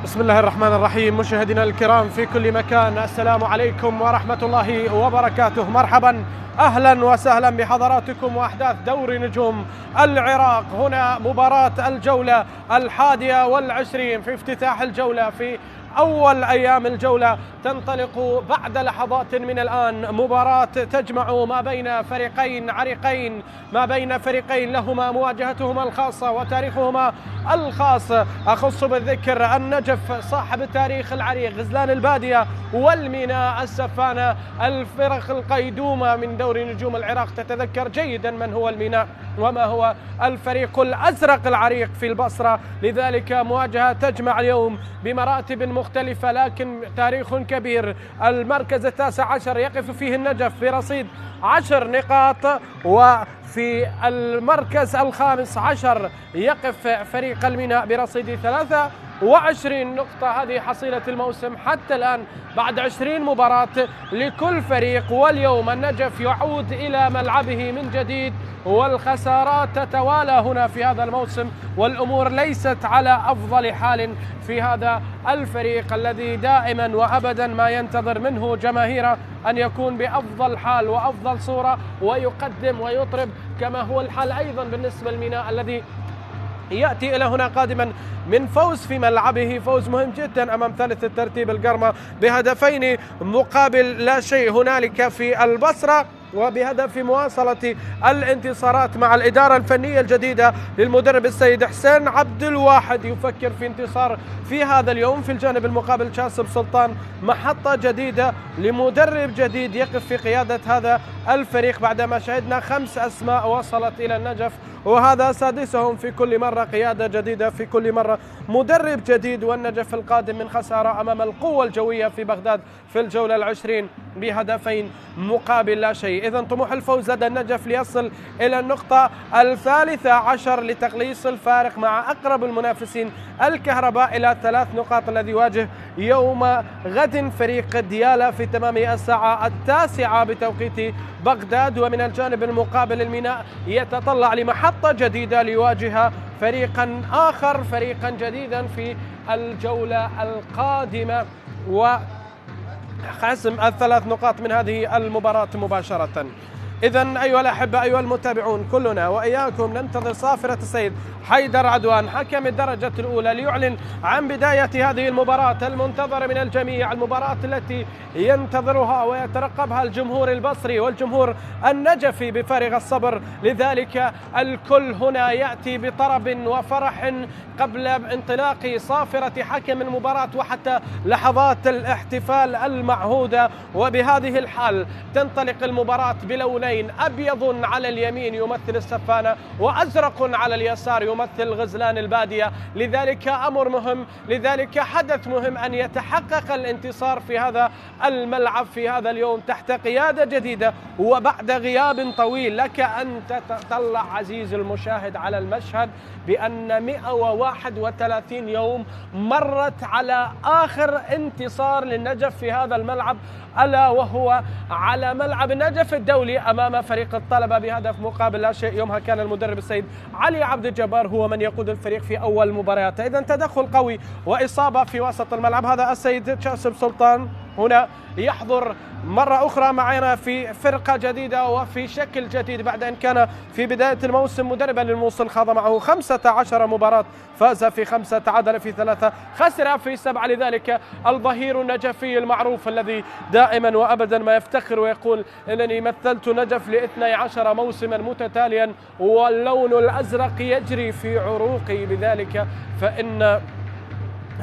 بسم الله الرحمن الرحيم. مشاهدينا الكرام في كل مكان، السلام عليكم ورحمة الله وبركاته. مرحبا، أهلا وسهلا بحضراتكم وأحداث دوري نجوم العراق. هنا مباراة الجولة 21 في افتتاح الجولة، في أول أيام الجولة. تنطلق بعد لحظات من الآن مباراة تجمع ما بين فريقين عريقين، ما بين فريقين لهما مواجهتهما الخاصة وتاريخهما الخاص. أخص بالذكر النجف صاحب التاريخ العريق، غزلان البادية والميناء السفانة، الفرق القيدومة من دوري نجوم العراق. تتذكر جيدا من هو الميناء وما هو الفريق الأزرق العريق في البصرة. لذلك مواجهة تجمع اليوم بمراتب مختلفة لكن تاريخ كبير. المركز 19 يقف فيه النجف برصيد 10 نقاط، وفي المركز 15 يقف فريق الميناء برصيد 23 نقطة. هذه حصيلة الموسم حتى الآن بعد 20 مباراة لكل فريق. واليوم النجف يعود إلى ملعبه من جديد، والخسارات تتوالى هنا في هذا الموسم، والأمور ليست على أفضل حال في هذا الفريق الذي دائما وأبدا ما ينتظر منه جماهيره أن يكون بأفضل حال وأفضل صورة ويقدم ويطرب، كما هو الحال أيضا بالنسبة للميناء الذي يأتي إلى هنا قادما من فوز في ملعبه، فوز مهم جدا أمام ثالث الترتيب القرمة بهدفين مقابل لا شيء هنالك في البصرة، وبهدف مواصلة الانتصارات مع الإدارة الفنية الجديدة للمدرب السيد حسين عبد الواحد. يفكر في انتصار في هذا اليوم. في الجانب المقابل شاسب سلطان، محطة جديدة لمدرب جديد يقف في قيادة هذا الفريق بعدما شهدنا 5 أسماء وصلت إلى النجف، وهذا سادسهم في كل مرة. قيادة جديدة في كل مرة، مدرب جديد. والنجف القادم من خسارة أمام القوة الجوية في بغداد في الجولة 20 بهدفين مقابل لا شيء. إذن طموح الفوز لدى النجف ليصل إلى النقطة 13 لتقليص الفارق مع أقرب المنافسين الكهرباء إلى 3 نقاط، الذي يواجه يوم غد فريق ديالا في تمام الساعة 9 بتوقيت بغداد. ومن الجانب المقابل الميناء يتطلع لمحطة جديدة ليواجه فريقا آخر، فريقا جديدا في الجولة القادمة، وحسم ال3 نقاط من هذه المباراة مباشرة. إذن أيها الأحبة، أيها المتابعون، كلنا وإياكم ننتظر صافرة السيد حيدر عدوان حكم الدرجة الأولى ليعلن عن بداية هذه المباراة المنتظرة من الجميع، المباراة التي ينتظرها ويترقبها الجمهور البصري والجمهور النجفي بفارغ الصبر. لذلك الكل هنا يأتي بطرب وفرح قبل انطلاق صافرة حكم المباراة وحتى لحظات الاحتفال المعهودة. وبهذه الحال تنطلق المباراة بلونين، أبيض على اليمين يمثل السفانة، وأزرق على اليسار يمثل غزلان البادية. لذلك أمر مهم، لذلك حدث مهم أن يتحقق الانتصار في هذا الملعب في هذا اليوم تحت قيادة جديدة وبعد غياب طويل. لك أن تطلع عزيز المشاهد على المشهد بأن 131 يوم مرت على آخر انتصار للنجف في هذا الملعب، ألا وهو على ملعب النجف الدولي أمام فريق الطلبة بهدف مقابل لا شيء. يومها كان المدرب السيد علي عبد الجبار هو من يقود الفريق في أول مباريات. إذن تدخل قوي وإصابة في وسط الملعب. هذا السيد شاسب سلطان هنا يحضر مرة أخرى معنا في فرقة جديدة وفي شكل جديد بعد أن كان في بداية الموسم مدربا للموصل، خاض معه 15 مباراة، فاز في 5، تعادل في 3، خسر في 7. لذلك الظهير النجفي المعروف الذي دائما وأبدا ما يفتخر ويقول إنني مثلت نجف ل12 موسما متتاليا واللون الأزرق يجري في عروقي. لذلك فإن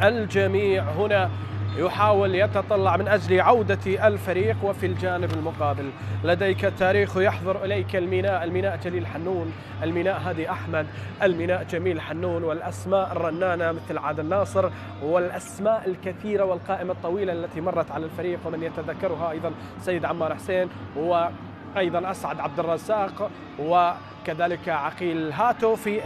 الجميع هنا يحاول يتطلع من أجل عودة الفريق. وفي الجانب المقابل لديك التاريخ يحضر إليك الميناء، الميناء جليل حنون، الميناء هادي أحمد، الميناء جميل حنون، والأسماء الرنانة مثل عادل ناصر، والأسماء الكثيرة والقائمة الطويلة التي مرت على الفريق، ومن يتذكرها أيضا سيد عمار حسين، وأيضا أسعد عبد الرزاق، وكذلك عقيل هاتو في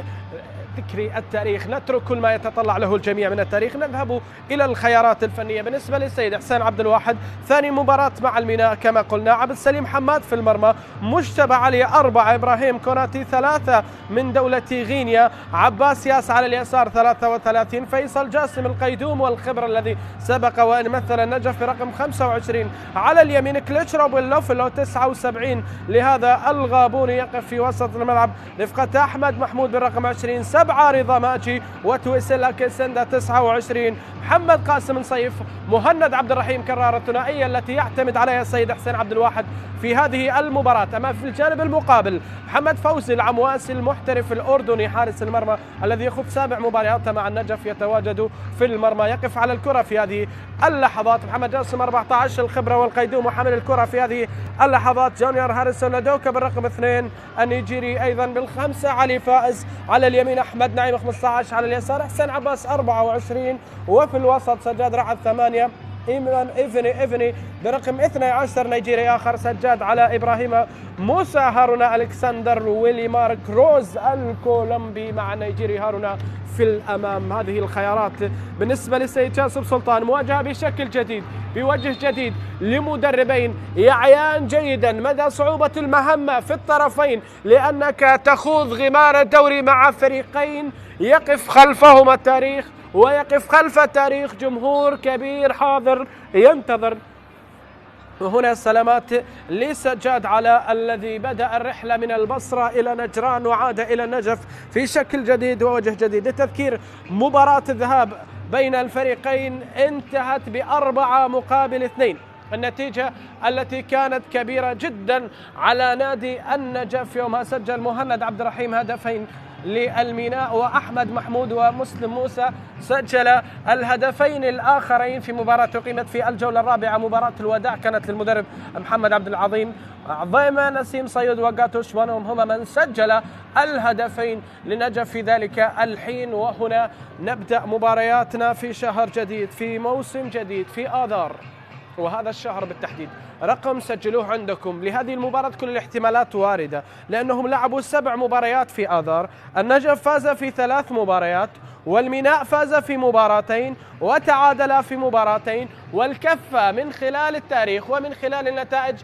ذكر التاريخ، نترك كل ما يتطلع له الجميع من التاريخ، نذهب إلى الخيارات الفنية. بالنسبة للسيد حسين عبد الواحد ثاني مباراة مع الميناء كما قلنا، عبد السليم حماد في المرمى، مجتبى علي 4، إبراهيم كوناتي 3 من دولة غينيا، عباس ياس على اليسار 33، فيصل جاسم القيدوم والخبر الذي سبق وأن مثل النجف برقم 25 على اليمين، كليتشرو باللوفلو 79 لهذا الغابوني يقف في وسط الملعب رفقة أحمد محمود بالرقم 20، 7 رضا ماجي وتويسيلا كيسندا 29، محمد قاسم نصيف، مهند عبد الرحيم كرار، الثنائية التي يعتمد عليها السيد حسين عبد الواحد في هذه المباراة. أما في الجانب المقابل محمد فوزي العمواسي المحترف الأردني حارس المرمى الذي يخوض 7 مباريات مع النجف يتواجد في المرمى، يقف على الكرة في هذه اللحظات محمد جاسم 14 الخبرة والقيدوم وحمل الكرة في هذه اللحظات جونيور هاريسون لدوكا بالرقم 2 النيجيري أيضا بالخمسة، علي فائز على اليمين، أحمد نعيم 15 على اليسار، حسين عباس 24، وفي الوسط سجاد رعد 8، إيمان إيفني برقم 12 نيجيري آخر، سجاد على إبراهيم موسى، هارون ألكسندر، ويلي مارك روز الكولومبي مع نيجيري هارون في الأمام. هذه الخيارات بالنسبة للسيد جاسم سلطان، مواجهة بشكل جديد بوجه جديد لمدربين يعيان جيدا مدى صعوبة المهمة في الطرفين، لأنك تخوض غمار الدوري مع فريقين يقف خلفهما التاريخ ويقف خلف التاريخ جمهور كبير حاضر ينتظر. وهنا السلامات لسجاد على الذي بدأ الرحلة من البصرة إلى نجران وعاد إلى النجف في شكل جديد ووجه جديد. للتذكير مباراة الذهاب بين الفريقين انتهت ب4-2، النتيجة التي كانت كبيرة جدا على نادي النجف. يومها سجل مهند عبد الرحيم هدفين للميناء، وأحمد محمود ومسلم موسى سجل الهدفين الآخرين في مباراة أقيمت في الجولة الرابعة. مباراة الوداع كانت للمدرب محمد عبد العظيم ضيما نسيم صيد وقاتوش بانهم هما من سجل الهدفين لنجف في ذلك الحين. وهنا نبدأ مبارياتنا في شهر جديد في موسم جديد في آذار، وهذا الشهر بالتحديد رقم سجلوه عندكم لهذه المباراة كل الاحتمالات واردة، لأنهم لعبوا 7 مباريات في آذار، النجف فاز في 3 مباريات، والميناء فاز في مباراتين وتعادل في مباراتين، والكفة من خلال التاريخ ومن خلال النتائج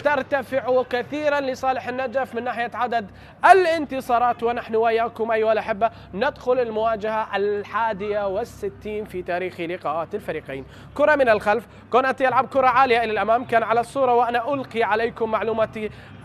ترتفع كثيرا لصالح النجف من ناحية عدد الانتصارات. ونحن وإياكم أيها الأحبة ندخل المواجهة 61 في تاريخ لقاءات الفريقين. كرة من الخلف، كوناتي يلعب كرة عالية إلى الأمام، كان على الصورة وأنا ألقي عليكم معلومات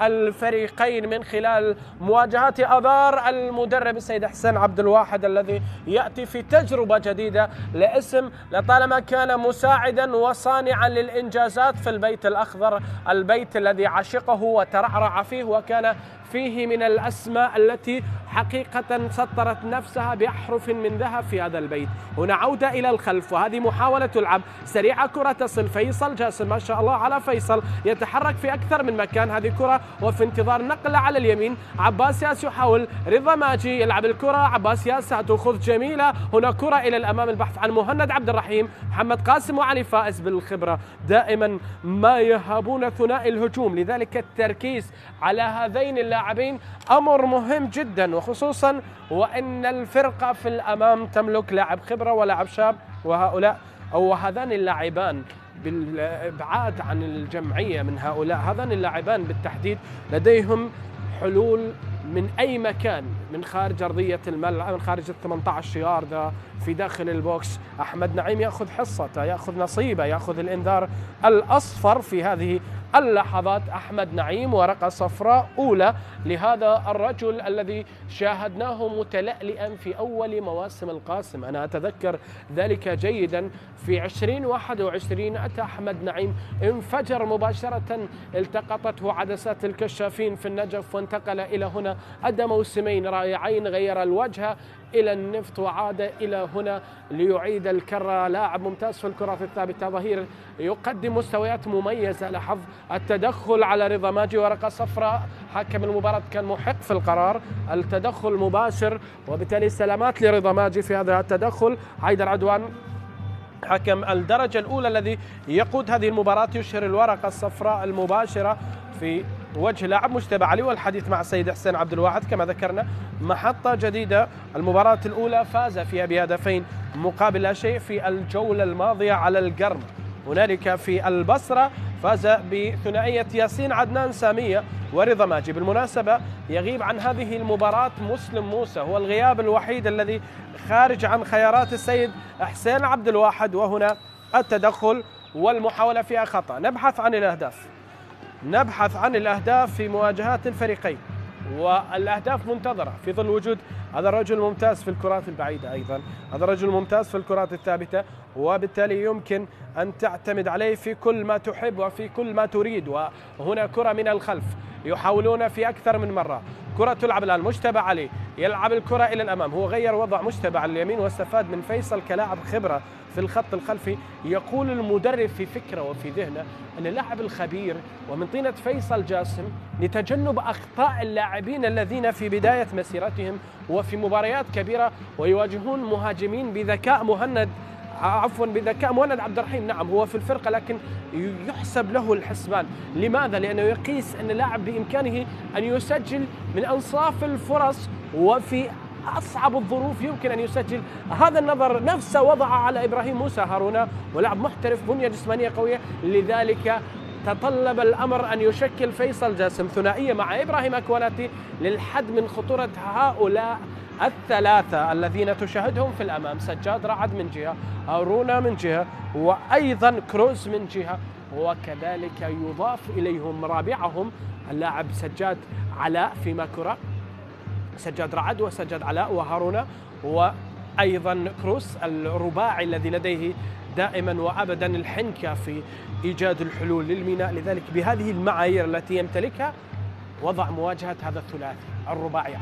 الفريقين من خلال مواجهات آذار. المدرب السيد حسين عبد الواحد الذي يأتي في تجربة جديدة لاسم لطالما كان مساعدا وصانعا للإنجازات في البيت الأخضر، البيت الذي عشقه وترعرع فيه وكان فيه من الأسماء التي حقيقة سطرت نفسها بأحرف من ذهب في هذا البيت. هنا عودة إلى الخلف، وهذه محاولة لعب سريعة، كرة تصل فيصل جاسم، ما شاء الله على فيصل يتحرك في أكثر من مكان، هذه كرة وفي انتظار نقلة على اليمين. عباس ياس يحاول، رضا ماجي يلعب الكرة، عباس ياس تأخذ جميلة، هنا كرة إلى الأمام البحث عن مهند عبد الرحيم، محمد قاسم وعلي فائز بالخبرة دائما ما يهابون ثنائي الهجوم، لذلك التركيز على هذين اللاعبين أمر مهم جدا، وخصوصا وأن الفرقة في الأمام تملك لاعب خبرة ولاعب شاب، وهؤلاء أو هذان اللاعبان بالابعاد عن الجمعية من هؤلاء، هذان اللاعبان بالتحديد لديهم حلول من أي مكان، من خارج أرضية الملعب، من خارج ال18 ياردة، في داخل البوكس. أحمد نعيم يأخذ حصته، يأخذ نصيبه، يأخذ الإنذار الأصفر في هذه اللحظات. أحمد نعيم ورقة صفراء أولى لهذا الرجل الذي شاهدناه متلألئا في أول مواسم القاسم. أنا أتذكر ذلك جيدا، في 2021 أتى أحمد نعيم انفجر مباشرة، التقطته عدسات الكشافين في النجف وانتقل إلى هنا، أدى موسمين رائعين، غير الوجه إلى النفط وعاد إلى هنا ليعيد الكرة. لاعب ممتاز في الكرة الثابتة، ظهير يقدم مستويات مميزة. لاحظ التدخل على رضا ماجي ورقة صفراء، حكم المباراة كان محق في القرار، التدخل مباشر، وبالتالي سلامات لرضا ماجي في هذا التدخل. حيدر عدوان حكم الدرجة الأولى الذي يقود هذه المباراة يشهر الورقة الصفراء المباشرة في وجه لاعب مجتبى علي. والحديث مع السيد حسين عبد الواحد. كما ذكرنا محطة جديدة، المباراة الأولى فاز فيها بهدفين مقابل لا شيء في الجولة الماضية على القرم. هنالك في البصرة فاز بثنائية ياسين عدنان سامية ورضا ماجي. بالمناسبة يغيب عن هذه المباراة مسلم موسى، هو الغياب الوحيد الذي خارج عن خيارات السيد حسين عبد الواحد، وهنا التدخل والمحاولة فيها خطأ. نبحث عن الأهداف في مواجهات الفريقين، والأهداف منتظرة في ظل وجود هذا الرجل ممتاز في الكرات البعيدة، أيضا هذا الرجل ممتاز في الكرات الثابتة، وبالتالي يمكن أن تعتمد عليه في كل ما تحب وفي كل ما تريد. وهنا كرة من الخلف يحاولون في أكثر من مرة. كرة تلعب الآن مجتبى علي يلعب الكرة إلى الأمام، هو غير وضع مجتبى على اليمين واستفاد من فيصل كلاعب خبرة في الخط الخلفي. يقول المدرب في فكرة وفي ذهنه أن اللاعب الخبير ومن طينة فيصل جاسم لتجنب أخطاء اللاعبين الذين في بداية مسيرتهم وفي مباريات كبيرة ويواجهون مهاجمين بذكاء مهند عبد الرحيم. نعم هو في الفرقة لكن يحسب له الحسبان. لماذا؟ لأنه يقيس أن اللاعب بإمكانه أن يسجل من أنصاف الفرص وفي أصعب الظروف يمكن أن يسجل. هذا النظر نفسه وضع على إبراهيم موسى هارون، ولاعب محترف بنية جسمانية قوية، لذلك تطلب الأمر أن يشكل فيصل جاسم ثنائية مع إبراهيم أكواناتي للحد من خطورة هؤلاء الثلاثة الذين تشاهدهم في الأمام. سجاد رعد من جهة، هارونا من جهة، وأيضا كروز من جهة، وكذلك يضاف إليهم رابعهم اللاعب سجاد علاء في ماكورا، سجاد رعد وسجاد علاء وهارونا، وأيضا كروس الرباعي الذي لديه دائما وأبدا الحنكة في إيجاد الحلول للميناء. لذلك بهذه المعايير التي يمتلكها وضع مواجهة هذا الثلاثي الرباعي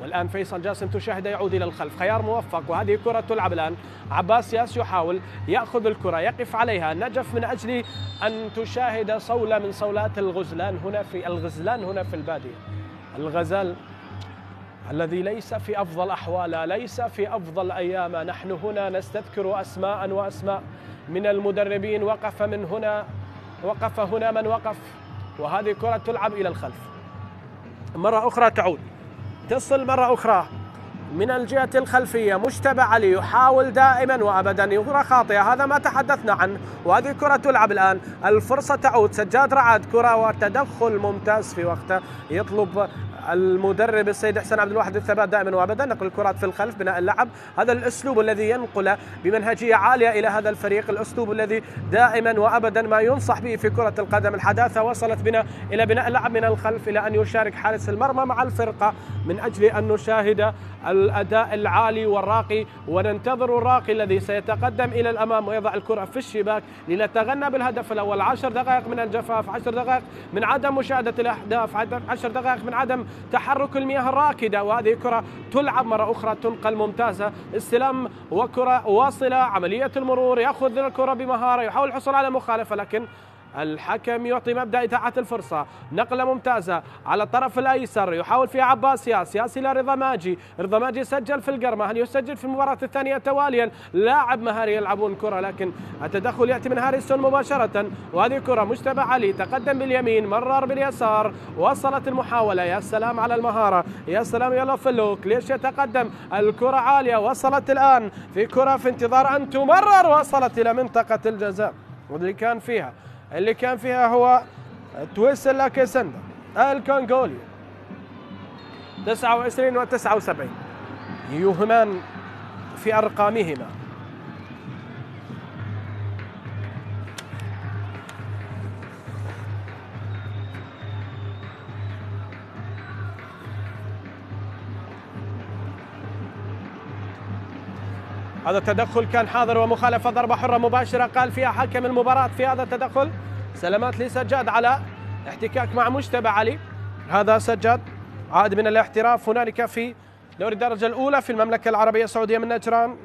والآن فيصل جاسم تشاهد يعود إلى الخلف، خيار موفق. وهذه كرة تلعب الآن، عباس ياس يحاول يأخذ الكرة يقف عليها نجف من أجل أن تشاهد صولة من صولات الغزلان هنا في البادية. الغزال الذي ليس في أفضل أحواله، ليس في أفضل أيامه. نحن هنا نستذكر أسماء وأسماء من المدربين وقف هنا من وقف. وهذه كرة تلعب إلى الخلف مرة أخرى، تعود تصل مرة أخرى من الجهة الخلفية. مجتبى علي يحاول دائما وأبدا، كرة خاطئة، هذا ما تحدثنا عنه. وهذه كرة تلعب الآن، الفرصة تعود. سجاد رعد كرة وتدخل ممتاز في وقته. يطلب المدرب السيد حسين عبد الواحد الثبات دائما وابدا، نقل الكرات في الخلف، بناء اللعب. هذا الاسلوب الذي ينقل بمنهجيه عاليه الى هذا الفريق، الاسلوب الذي دائما وابدا ما ينصح به في كره القدم. الحداثه وصلت بنا الى بناء اللعب من الخلف، الى ان يشارك حارس المرمى مع الفرقه من اجل ان نشاهد الاداء العالي والراقي، وننتظر الراقي الذي سيتقدم الى الامام ويضع الكره في الشباك لنتغنى بالهدف الاول. 10 دقائق من الجفاف، 10 دقائق من عدم مشاهده الاهداف، 10 دقائق من عدم تحرك المياه الراكدة. وهذه كرة تلعب مرة أخرى، تنقل ممتازة، استلام وكرة واصلة، عملية المرور، يأخذ الكرة بمهارة، يحاول الحصول على مخالفة، لكن الحكم يعطي مبدأ إتاحة الفرصة. نقلة ممتازة على الطرف الأيسر، يحاول فيها عباس ياس إلى رضا ماجي سجل في القرمة، هل يسجل في المباراة الثانية تواليا؟ لاعب مهاري يلعبون كرة، لكن التدخل يأتي من هاريسون مباشرة. وهذه كرة مجتبى علي تقدم باليمين، مرر باليسار، وصلت المحاولة. يا سلام على المهارة، يا سلام، يلا فلوك ليش يتقدم؟ الكرة عالية، وصلت الآن في كرة في انتظار أن تمرر، وصلت إلى منطقة الجزاء. اللي كان فيها هو تويسلا كيسندا الكونغولي. 29 و79 يوهمان في أرقامهما. هذا التدخل كان حاضر ومخالفة، ضربة حرة مباشرة قال فيها حكم المباراة في هذا التدخل. سلامات لسجاد على احتكاك مع مجتبى علي. هذا سجاد عاد من الاحتراف هنالك في دوري الدرجة الأولى في المملكة العربية السعودية من نجران.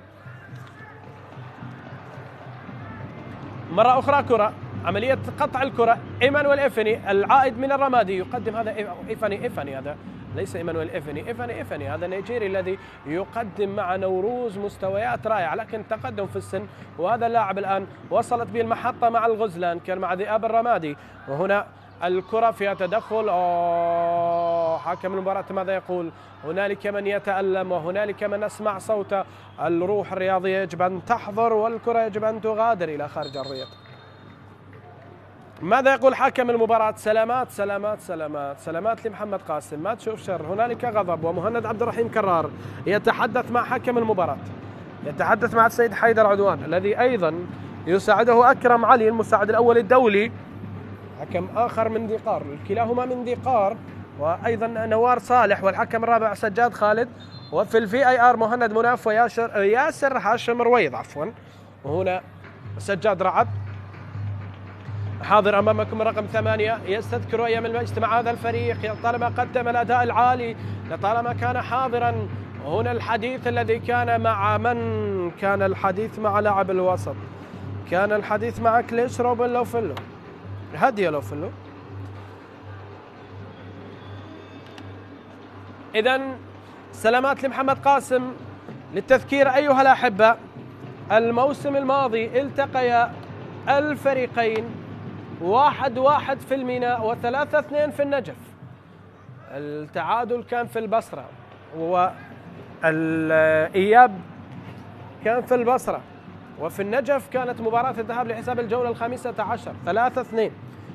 مرة أخرى كرة، عملية قطع الكرة. إيمانويل إيفاني العائد من الرمادي يقدم، هذا إيفاني هذا ليس إيمانويل إيفاني هذا النيجيري الذي يقدم مع نوروز مستويات رائعة، لكن تقدم في السن. وهذا اللاعب الآن وصلت به المحطة مع الغزلان، كان مع ذئاب الرمادي. وهنا الكرة فيها تدخل. حكم المباراة ماذا يقول؟ هنالك من يتألم وهنالك من نسمع صوت الروح الرياضية يجب أن تحضر والكرة يجب أن تغادر إلى خارج الرياض. ماذا يقول حكم المباراة؟ سلامات سلامات سلامات سلامات لمحمد قاسم، ما تشوف شر. هنالك غضب، ومهند عبد الرحيم كرار يتحدث مع حكم المباراة، يتحدث مع السيد حيدر عدوان الذي أيضا يساعده أكرم علي المساعد الأول الدولي، حكم آخر من ديقار، كلاهما من ديقار، وأيضا نوار صالح، والحكم الرابع سجاد خالد، وفي الفي اي ار مهند مناف وياسر هاشم رويض عفوا. وهنا سجاد رعد حاضر أمامكم الرقم 8 يستذكر أيام المجد مع هذا الفريق، طالما قدم الأداء العالي، لطالما كان حاضرا. هنا الحديث الذي كان مع من؟ كان الحديث مع لاعب الوسط، كان الحديث مع كليش روبن لوفلو، هدي لوفلو. إذن سلامات لمحمد قاسم. للتذكير أيها الأحبة، الموسم الماضي التقيا الفريقين 1-1 في الميناء و3-2 في النجف. التعادل كان في البصرة والإياب كان في البصرة، وفي النجف كانت مباراة الذهاب لحساب الجولة ال15 3-2.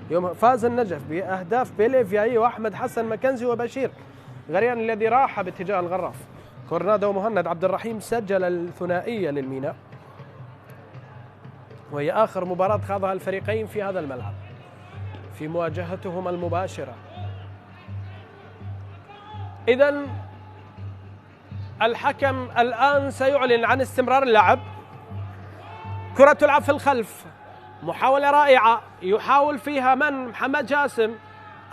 يوم فاز النجف بأهداف بيليفياي وأحمد حسن مكنزي وبشير غريان الذي راح باتجاه الغراف. كورنادو ومهند عبد الرحيم سجل الثنائية للميناء، وهي آخر مباراة خاضها الفريقين في هذا الملعب في مواجهتهما المباشرة. إذن الحكم الآن سيعلن عن استمرار اللعب. كرة تلعب في الخلف، محاولة رائعة يحاول فيها من؟ محمد جاسم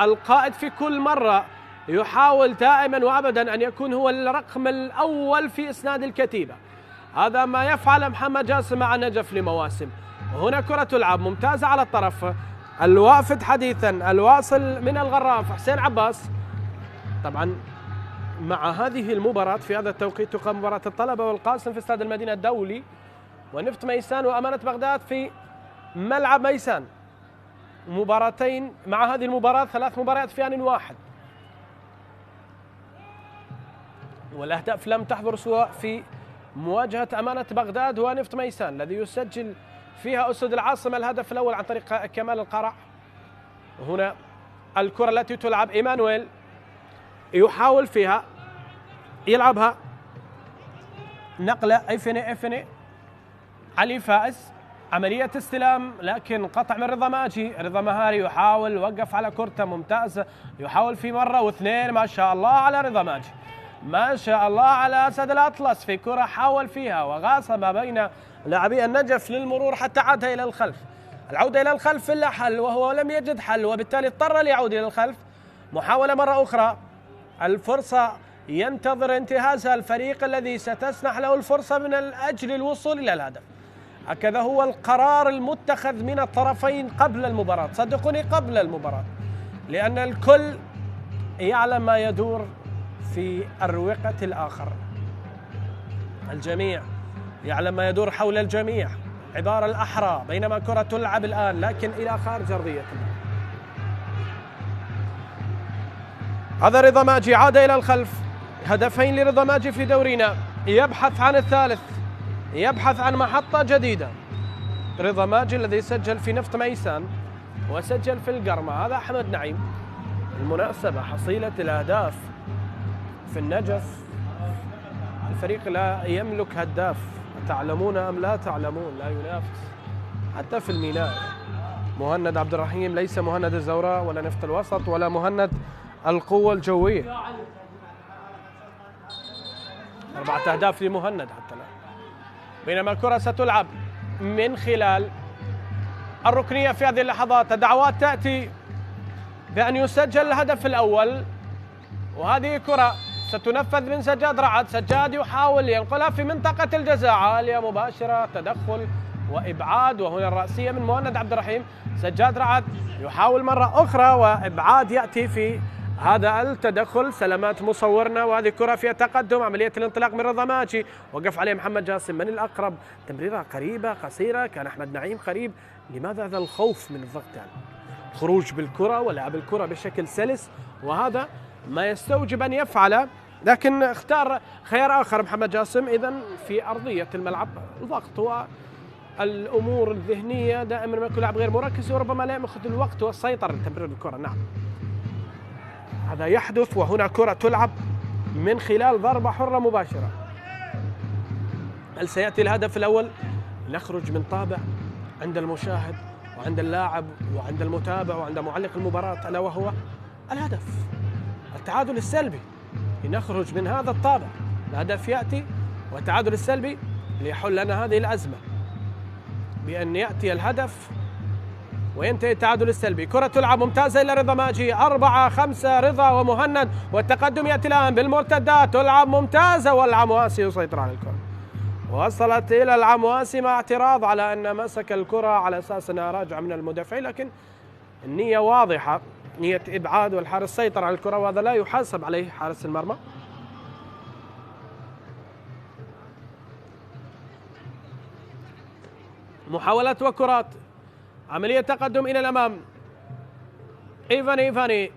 القائد في كل مرة يحاول دائما وأبدا أن يكون هو الرقم الأول في إسناد الكتيبة. هذا ما يفعل محمد جاسم مع النجف لمواسم. هنا كرة تلعب ممتازة على الطرف، الوافد حديثا الواصل من الغراف حسين عباس. طبعا مع هذه المباراة في هذا التوقيت تقام مباراة الطلبة والقاسم في استاد المدينة الدولي، ونفط ميسان وأمانة بغداد في ملعب ميسان. مباراتين مع هذه المباراة 3 مباريات في آن واحد، والأهداف لم تحضر سواء في مواجهة أمانة بغداد ونفط ميسان الذي يسجل فيها أسد العاصمة الهدف الأول عن طريق كمال القرع. هنا الكرة التي تلعب، إيمانويل يحاول فيها يلعبها نقلة إفني علي فائز، عملية استلام لكن قطع من رضا ماجي. رضا مهاري يحاول وقف على كرته ممتازة، يحاول في مرة واثنين. ما شاء الله على رضا ماجي، ما شاء الله على أسد الأطلس في كرة حاول فيها وغاص ما بين لاعبي النجف للمرور حتى عادها إلى الخلف. العودة إلى الخلف إلا حل، وهو لم يجد حل وبالتالي اضطر ليعود إلى الخلف. محاولة مرة أخرى، الفرصة ينتظر انتهازها الفريق الذي ستسنح له الفرصة من أجل الوصول إلى الهدف. هكذا هو القرار المتخذ من الطرفين قبل المباراة، صدقوني قبل المباراة، لأن الكل يعلم ما يدور في أروقة الآخر، الجميع يعلم ما يدور حول الجميع عبارة الأحرى، بينما كرة تلعب الآن لكن إلى خارج أرضية. هذا رضا ماجي عاد إلى الخلف، هدفين لرضا ماجي في دورينا، يبحث عن الثالث، يبحث عن محطة جديدة. رضا ماجي الذي سجل في نفط ميسان وسجل في القرمة. هذا أحمد نعيم، بالمناسبة حصيلة الأهداف في النجف الفريق لا يملك هداف، تعلمون أم لا تعلمون؟ لا ينافس حتى في الميناء. مهند عبد الرحيم ليس مهند الزوراء ولا نفط الوسط ولا مهند القوة الجوية. 4 أهداف لمهند حتى الآن. بينما الكرة ستلعب من خلال الركنية في هذه اللحظات. الدعوات تأتي بأن يسجل الهدف الأول، وهذه كرة ستنفذ من سجاد رعد. سجاد يحاول ينقلها في منطقة الجزاء، عالية مباشرة، تدخل وإبعاد، وهنا الرأسية من مهند عبد الرحيم. سجاد رعد يحاول مرة أخرى وإبعاد يأتي في هذا التدخل. سلامات مصورنا، وهذه كرة فيها تقدم، عملية الانطلاق من رضا ماجي، وقف عليه محمد جاسم. من الأقرب؟ تمريرة قريبة قصيرة، كان أحمد نعيم قريب. لماذا هذا الخوف من الضغط يعني؟ خروج بالكرة ولعب الكرة بشكل سلس، وهذا ما يستوجب أن يفعله، لكن اختار خيار آخر محمد جاسم. إذن في أرضية الملعب الضغط والأمور الذهنية دائما ما يكون لاعب غير مركز وربما لا يأخذ الوقت والسيطرة لتمرير الكرة. نعم هذا يحدث، وهنا كرة تلعب من خلال ضربة حرة مباشرة. هل سيأتي الهدف الأول؟ نخرج من طابع عند المشاهد وعند اللاعب وعند المتابع وعند معلق المباراة، ألا وهو الهدف، التعادل السلبي. لنخرج من هذا الطابع، الهدف يأتي والتعادل السلبي ليحل لنا هذه الأزمة بأن يأتي الهدف وينتهي التعادل السلبي. كرة تلعب ممتازة إلى رضا ماجي، 4-5 رضا ومهند، والتقدم يأتي الآن بالمرتدات، تلعب ممتازة والعمواسي يسيطر على الكرة. وصلت إلى العمواسي مع اعتراض على أن مسك الكرة على أساس أنها راجعة من المدافعين، لكن النية واضحة، نية إبعاد والحارس سيطر على الكرة، وهذا لا يحاسب عليه حارس المرمى. محاولات وكرات، عملية تقدم إلى الأمام. إيفاني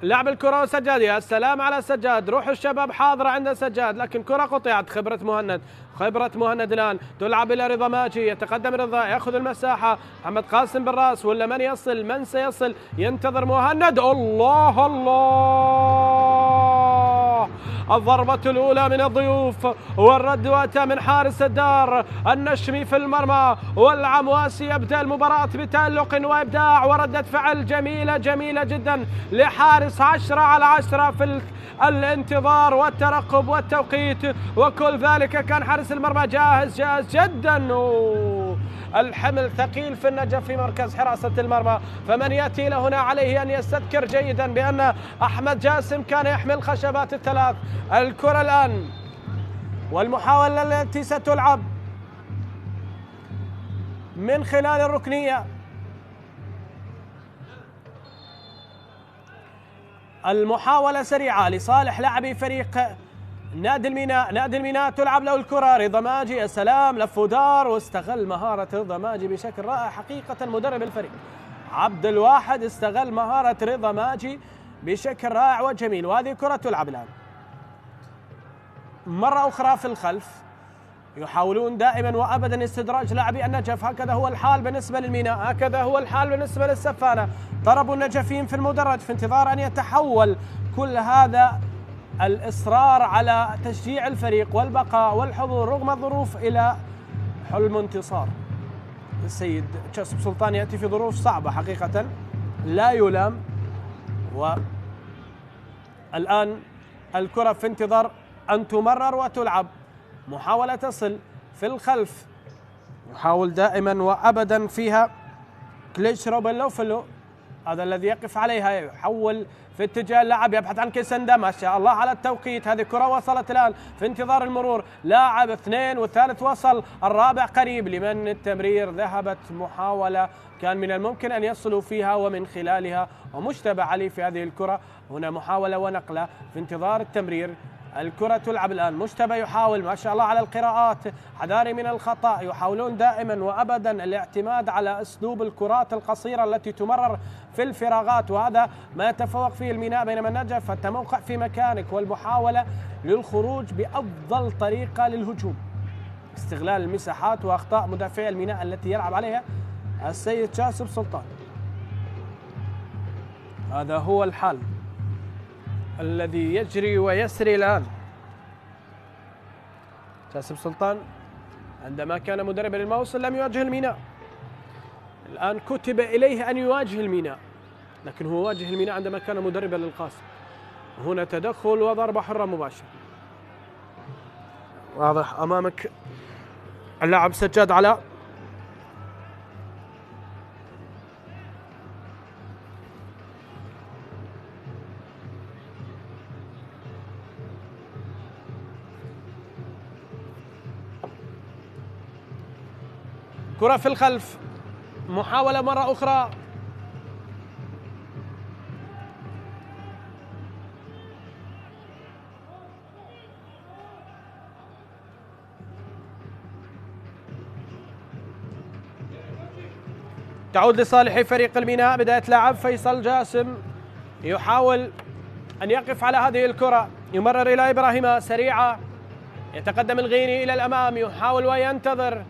لعب الكرة وسجاد، يا سلام على سجاد، روح الشباب حاضرة عند سجاد، لكن كرة قطعت. خبرة مهند الآن تلعب إلى رضا ماجي، يتقدم رضا يأخذ المساحة، محمد قاسم بالراس، ولا من يصل؟ من سيصل؟ ينتظر مهند. الله الضربة الأولى من الضيوف، والرد أتى من حارس الدار النشمي في المرمى، والعمواسي يبدأ المباراة بتألق وإبداع وردة فعل جميلة جدا لحارس 10/10 في الانتظار والترقب والتوقيت، وكل ذلك كان حارس المرمى جاهز جدا. الحمل ثقيل في النجف في مركز حراسة المرمى، فمن يأتي هنا عليه أن يستذكر جيدا بأن أحمد جاسم كان يحمل خشبات الثلاث. الكرة الآن والمحاولة التي ستلعب من خلال الركنية، المحاولة سريعة لصالح لاعبي فريق نادي الميناء تلعب له الكرة. رضا ماجي، يا سلام، لف ودار واستغل مهارة رضا ماجي بشكل رائع. حقيقة مدرب الفريق عبد الواحد استغل مهارة رضا ماجي بشكل رائع وجميل. وهذه كرة تلعب الآن مرة أخرى في الخلف، يحاولون دائما وأبدا استدراج لاعبي النجف. هكذا هو الحال بالنسبة للميناء، هكذا هو الحال بالنسبة للسفانة. ضربوا النجفين في المدرج في انتظار أن يتحول كل هذا الإصرار على تشجيع الفريق والبقاء والحضور رغم الظروف إلى حلم انتصار. السيد جاسم سلطان يأتي في ظروف صعبة حقيقة لا يلام. والآن الكرة في انتظار أن تمرر وتلعب، محاولة تصل في الخلف، يحاول دائما وأبدا فيها كليش روبيلو فلو، هذا الذي يقف عليها، يحول في اتجاه اللاعب، يبحث عن كيسندا، ما شاء الله على التوقيت. هذه كرة وصلت الآن في انتظار المرور، لاعب 2 والثالث وصل، الرابع قريب لمن التمرير. ذهبت محاولة كان من الممكن أن يصلوا فيها ومن خلالها، ومجتبى علي في هذه الكرة. هنا محاولة ونقلة في انتظار التمرير. الكرة تلعب الآن، مجتبى يحاول، ما شاء الله على القراءات، حذاري من الخطأ. يحاولون دائما وأبدا الاعتماد على أسلوب الكرات القصيرة التي تمرر في الفراغات، وهذا ما يتفوق فيه الميناء، بينما النجف التموقع في مكانك والمحاولة للخروج بأفضل طريقة للهجوم، استغلال المساحات وأخطاء مدافعي الميناء التي يلعب عليها السيد جاسم سلطان. هذا هو الحال الذي يجري ويسري الآن. جاسم سلطان عندما كان مدربا للموصل لم يواجه الميناء، الآن كتب إليه أن يواجه الميناء، لكن هو واجه الميناء عندما كان مدربا للقاسم. هنا تدخل وضربة حرة مباشرة، واضح أمامك اللاعب سجاد علاء. كرة في الخلف، محاولة مرة أخرى، تعود لصالح فريق الميناء. بداية لعب فيصل جاسم يحاول أن يقف على هذه الكرة، يمرر إلى إبراهيم سريعة، يتقدم الغيني إلى الأمام، يحاول وينتظر.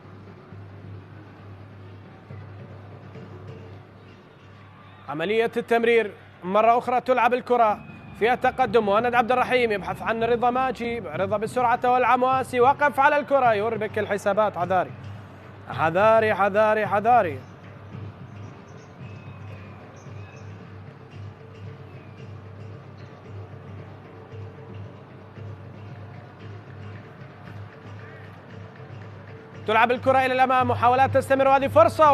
عملية التمرير مرة أخرى، تلعب الكرة فيها تقدم. مهند عبد الرحيم يبحث عن رضا ماجي، رضا بالسرعة والعمواسي وقف على الكرة، يربك الحسابات. حذاري حذاري حذاري حذاري. تلعب الكرة إلى الأمام، محاولات تستمر وهذه فرصة.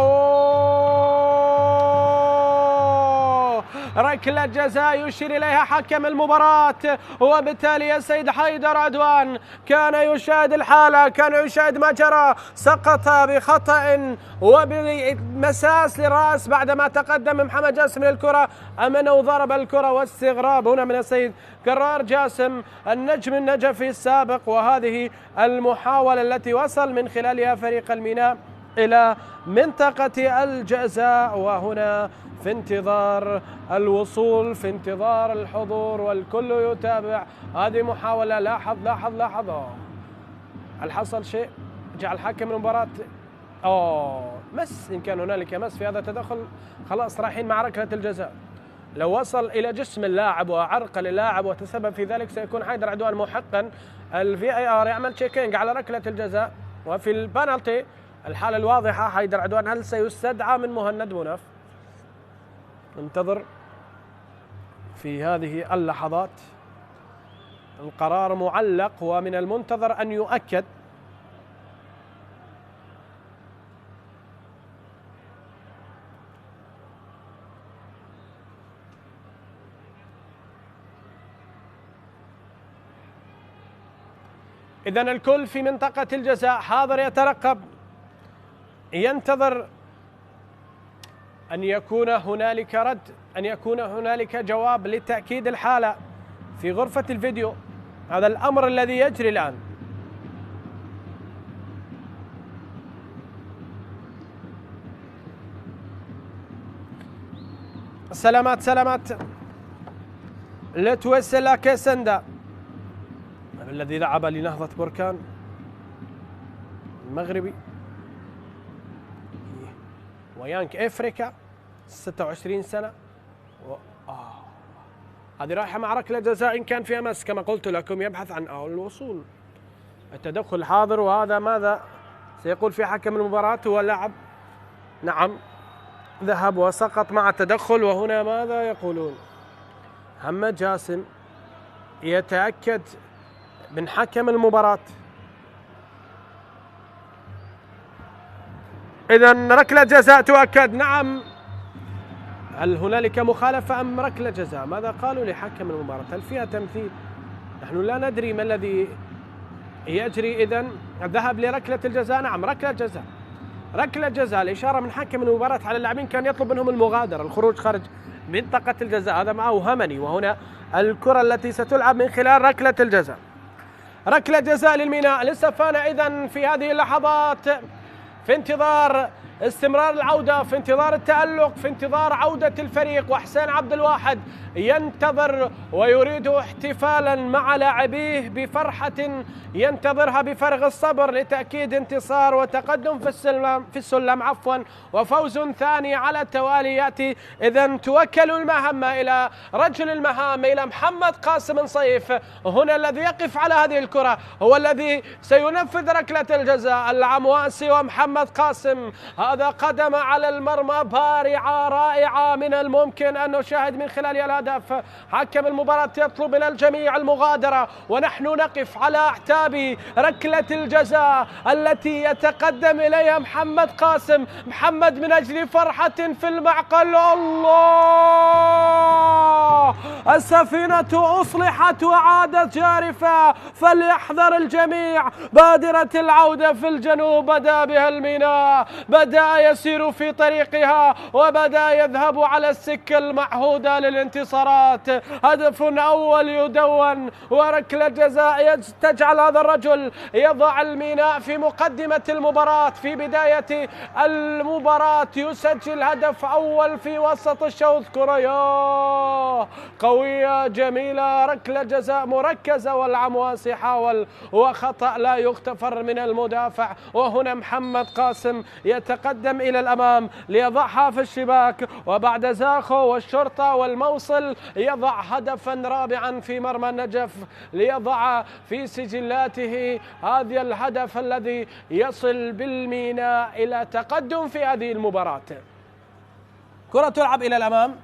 ركلة جزاء يشير إليها حكم المباراة، وبالتالي السيد حيدر عدوان كان يشاهد الحالة، كان يشاهد ما جرى. سقط بخطأ وبمساس للرأس بعدما تقدم محمد جاسم للكرة، أمن وضرب الكرة، واستغراب هنا من السيد قرار جاسم النجم النجفي السابق. وهذه المحاولة التي وصل من خلالها فريق الميناء إلى منطقة الجزاء، وهنا في انتظار الوصول، في انتظار الحضور، والكل يتابع هذه محاولة. لاحظ لاحظ لاحظ، هل حصل شيء؟ جعل حكم المباراة مس، إن كان هنالك مس في هذا التدخل خلاص رايحين مع ركلة الجزاء. لو وصل إلى جسم اللاعب وعرقل اللاعب وتسبب في ذلك سيكون حيدر عدوان محقا الVAR يعمل تشيكينج على ركلة الجزاء. وفي البنالتي الحالة الواضحة حيدر عدوان هل سيستدعى من مهند مناف؟ ننتظر في هذه اللحظات. القرار معلق ومن المنتظر أن يؤكد. إذن الكل في منطقة الجزاء حاضر يترقب، ينتظر أن يكون هنالك رد، أن يكون هنالك جواب لتأكيد الحالة في غرفة الفيديو. هذا الأمر الذي يجري الآن. سلامات سلامات لتوسلا كيسندا الذي لعب لنهضة بركان المغربي، ويانك افريكا 26 سنة. هذه رايحة مع ركلة جزاء إن كان فيها مس كما قلت لكم، يبحث عن الوصول. التدخل حاضر، وهذا ماذا سيقول في حكم المباراة؟ هو لاعب نعم ذهب وسقط مع التدخل. وهنا ماذا يقولون؟ محمد جاسم يتأكد من حكم المباراة. إذن ركلة جزاء تؤكد. نعم، هل هنالك مخالفة أم ركلة جزاء؟ ماذا قالوا لحكم المباراة؟ هل فيها تمثيل؟ نحن لا ندري ما الذي يجري. إذن الذهاب لركلة الجزاء. نعم ركلة جزاء، ركلة جزاء. الإشارة من حكم المباراة على اللاعبين كان يطلب منهم المغادرة، الخروج خارج منطقة الجزاء. هذا ما أوهمني. وهنا الكرة التي ستلعب من خلال ركلة الجزاء. ركلة جزاء للميناء. لسه فانا إذن في هذه اللحظات في انتظار استمرار العودة، في انتظار التألق، في انتظار عودة الفريق. وحسين عبد الواحد ينتظر ويريد احتفالا مع لاعبيه بفرحة ينتظرها بفارغ الصبر لتأكيد انتصار وتقدم في السلم وفوز ثاني على التوالي يأتي. إذن توكل المهمة إلى رجل المهام، إلى محمد قاسم صيف، هنا الذي يقف على هذه الكرة، هو الذي سينفذ ركلة الجزاء. العمواسي ومحمد قاسم، هذا قدم على المرمى بارعة رائعة، من الممكن أن نشاهد من خلال الهدف. حكم المباراة يطلب من الجميع المغادرة، ونحن نقف على أعتاب ركلة الجزاء التي يتقدم إليها محمد قاسم. محمد من أجل فرحة في المعقل. الله السفينة أصلحت وعادت جارفة، فليحذر الجميع. بادرة العودة في الجنوب بدأ بها الميناء، بدأ يسير في طريقها وبدأ يذهب على السكة المعهودة للانتصارات. هدف أول يدون وركلة جزاء تجعل هذا الرجل يضع الميناء في مقدمة المباراة. في بداية المباراة يسجل هدف أول في وسط الشوط. كرة قوية جميلة، ركلة جزاء مركزة والعمواس يحاول وخطأ لا يغتفر من المدافع. وهنا محمد قاسم يتقدم إلى الأمام ليضعها في الشباك، وبعد زاخو والشرطة والموصل يضع هدفا رابعا في مرمى النجف ليضع في سجلاته هذا الهدف الذي يصل بالميناء إلى تقدم في هذه المباراة. كرة تلعب إلى الأمام،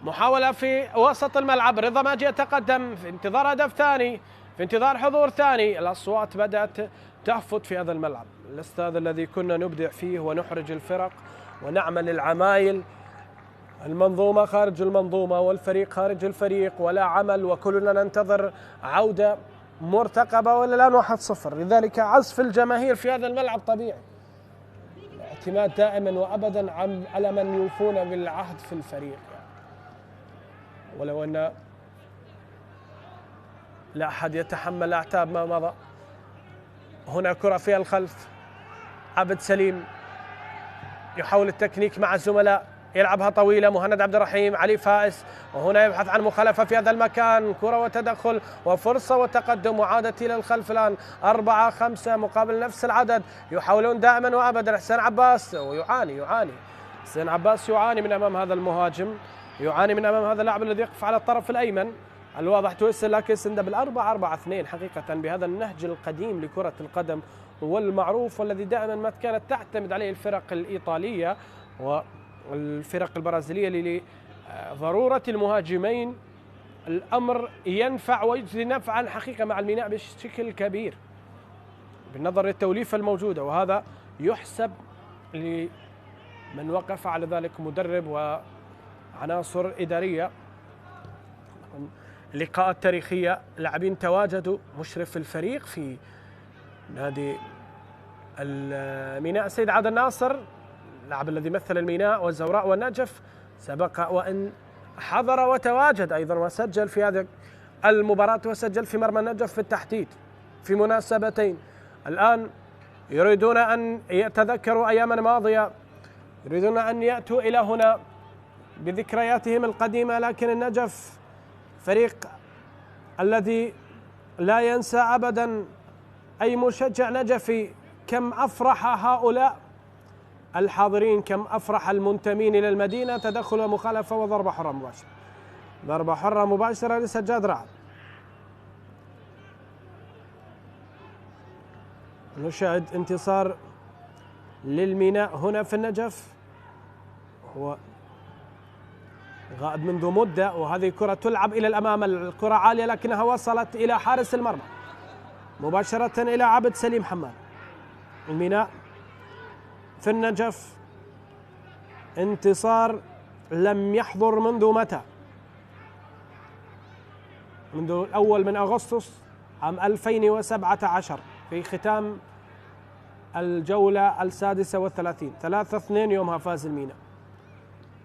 محاولة في وسط الملعب. رضا ماجي يتقدم في انتظار هدف ثاني، في انتظار حضور ثاني. الأصوات بدأت تهفت في هذا الملعب، الاستاد الذي كنا نبدع فيه ونحرج الفرق ونعمل العمايل. المنظومة خارج المنظومة والفريق خارج الفريق، ولا عمل، وكلنا ننتظر عودة مرتقبة. والآن 1-0، لذلك عزف الجماهير في هذا الملعب طبيعي. الاعتماد دائما وأبدا على من يوفون بالعهد في الفريق، ولو أن لا أحد يتحمل أعتاب ما مضى. هنا كرة في الخلف، عبد سليم يحاول التكنيك مع الزملاء، يلعبها طويلة. مهند عبد الرحيم، علي فائز، وهنا يبحث عن مخالفة في هذا المكان. كرة وتدخل وفرصة وتقدم وعادت إلى الخلف. الآن 4-5 مقابل نفس العدد. يحاولون دائما وأبدا. حسين عباس ويعاني حسين عباس يعاني من أمام هذا المهاجم، يعاني من أمام هذا اللاعب الذي يقف على الطرف الأيمن. الواضح تويسل لكن سند بال4-4-2 حقيقة بهذا النهج القديم لكرة القدم والمعروف، والذي دائما ما كانت تعتمد عليه الفرق الإيطالية والفرق البرازيلية لضرورة المهاجمين. الأمر ينفع ويجزي نفعا حقيقة مع الميناء بشكل كبير بالنظر للتوليفة الموجودة، وهذا يحسب لمن وقف على ذلك مدرب وعناصر إدارية. لقاءات تاريخية، لاعبين تواجدوا. مشرف الفريق في نادي الميناء السيد عادل ناصر، اللاعب الذي مثل الميناء والزوراء والنجف، سبق وأن حضر وتواجد أيضا وسجل في هذه المباراة، وسجل في مرمى النجف بالتحديد في مناسبتين. الآن يريدون أن يتذكروا أياما ماضية، يريدون أن يأتوا إلى هنا بذكرياتهم القديمة، لكن النجف فريق الذي لا ينسى أبدا أي مشجع نجفي كم أفرح هؤلاء الحاضرين، كم أفرح المنتمين إلى المدينة. تدخل ومخالفة وضربة حرة مباشرة، ضربة حرة مباشرة لسجاد رعد. نشاهد انتصار للميناء هنا في النجف، هو غائب منذ مدة، وهذه الكرة تلعب إلى الأمام. الكرة عالية لكنها وصلت إلى حارس المرمى مباشرة إلى عبد سليم حماد. الميناء في النجف انتصار لم يحضر منذ متى؟ منذ الأول من أغسطس عام 2017 في ختام الجولة 36. 3-2 يومها فاز الميناء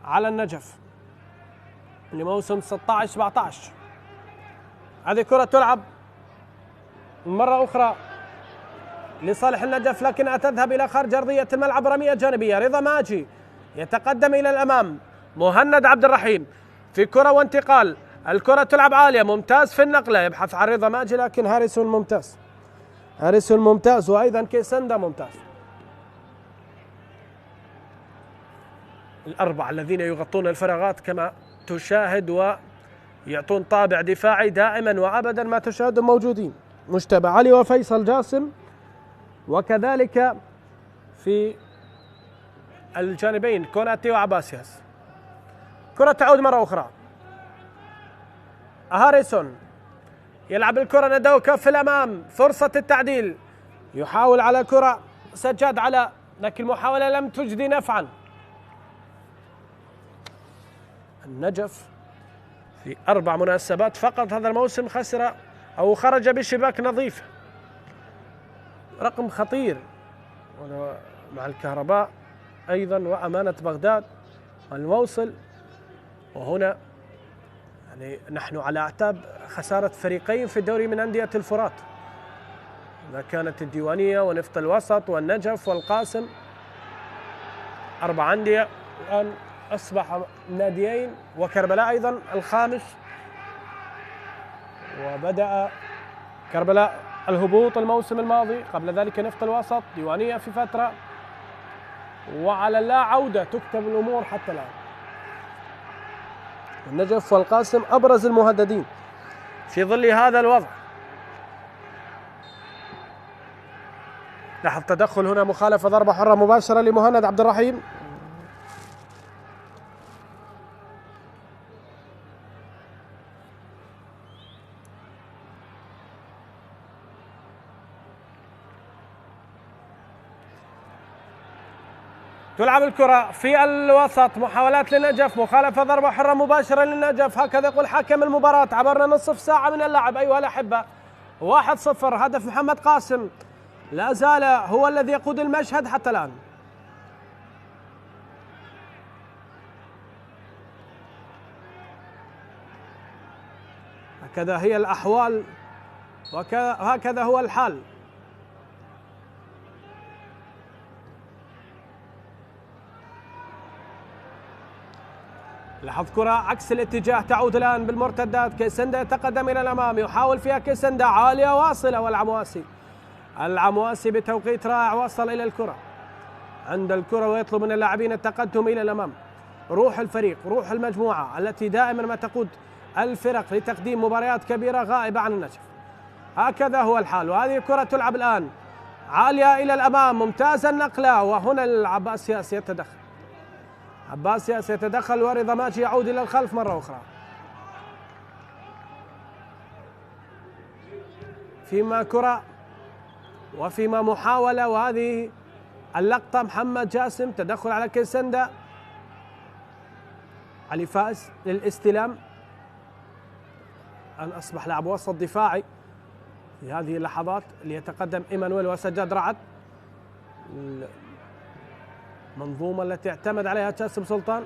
على النجف لموسم 16-17. هذه كرة تلعب مرة أخرى لصالح النجف لكنها تذهب إلى خارج أرضية الملعب، رمية جانبية. رضا ماجي يتقدم إلى الأمام، مهند عبد الرحيم في كرة وانتقال. الكرة تلعب عالية، ممتاز في النقلة، يبحث عن رضا ماجي لكن هاريسون ممتاز، هاريسون ممتاز، وأيضا كيسندا ممتاز. الأربعة الذين يغطون الفراغات كما تشاهد ويعطون طابع دفاعي دائما وأبدا ما تشاهدون موجودين. مجتبى علي وفيصل جاسم، وكذلك في الجانبين كوناتي وعباسياس. كرة تعود مرة أخرى، هاريسون يلعب الكرة، ندوكا في الأمام، فرصة التعديل، يحاول على كرة سجاد على، لكن المحاولة لم تجدي نفعا. النجف في 4 مناسبات فقط هذا الموسم خسر أو خرج بشباك نظيفة، رقم خطير مع الكهرباء أيضا وأمانة بغداد والموصل. وهنا يعني نحن على أعتاب خسارة فريقين في الدوري من أندية الفرات، إذا كانت الديوانية ونفط الوسط والنجف والقاسم 4 أندية، الآن أصبح ناديين، وكربلاء أيضا الخامس، وبدأ كربلاء الهبوط الموسم الماضي، قبل ذلك نفط الوسط، ديوانية في فترة، وعلى لا عودة تكتب الأمور حتى الآن. النجف والقاسم أبرز المهددين في ظل هذا الوضع. لاحظ تدخل هنا، مخالفة ضربة حرة مباشرة لمهند عبد الرحيم. تلعب الكرة في الوسط، محاولات للنجف، مخالفة ضربة حرة مباشرة للنجف، هكذا يقول حكم المباراة. عبرنا نصف ساعة من اللعب أيها الأحبة، 1-0 هدف محمد قاسم، لا زال هو الذي يقود المشهد حتى الآن. هكذا هي الأحوال وهكذا هو الحال. لاحظ كرة عكس الاتجاه تعود الآن بالمرتدات، كيسندا يتقدم إلى الأمام، يحاول فيها كيسندا عالية واصلة، والعمواسي بتوقيت رائع وصل إلى الكرة، عند الكرة ويطلب من اللاعبين التقدم إلى الأمام. روح الفريق، روح المجموعة التي دائما ما تقود الفرق لتقديم مباريات كبيرة غائبة عن النجف. هكذا هو الحال، وهذه الكرة تلعب الآن عالية إلى الأمام، ممتازة النقلة، وهنا العباس ياس يتدخل، عباس ياس يتدخل، ورضا ماجي يعود إلى الخلف مرة أخرى. فيما كرة وفيما محاولة، وهذه اللقطة محمد جاسم تدخل على كيسندا، علي فائز للاستلام، الآن أصبح لاعب وسط دفاعي في هذه اللحظات، ليتقدم إيمانويل وسجاد رعد، المنظومة التي اعتمد عليها جاسم سلطان.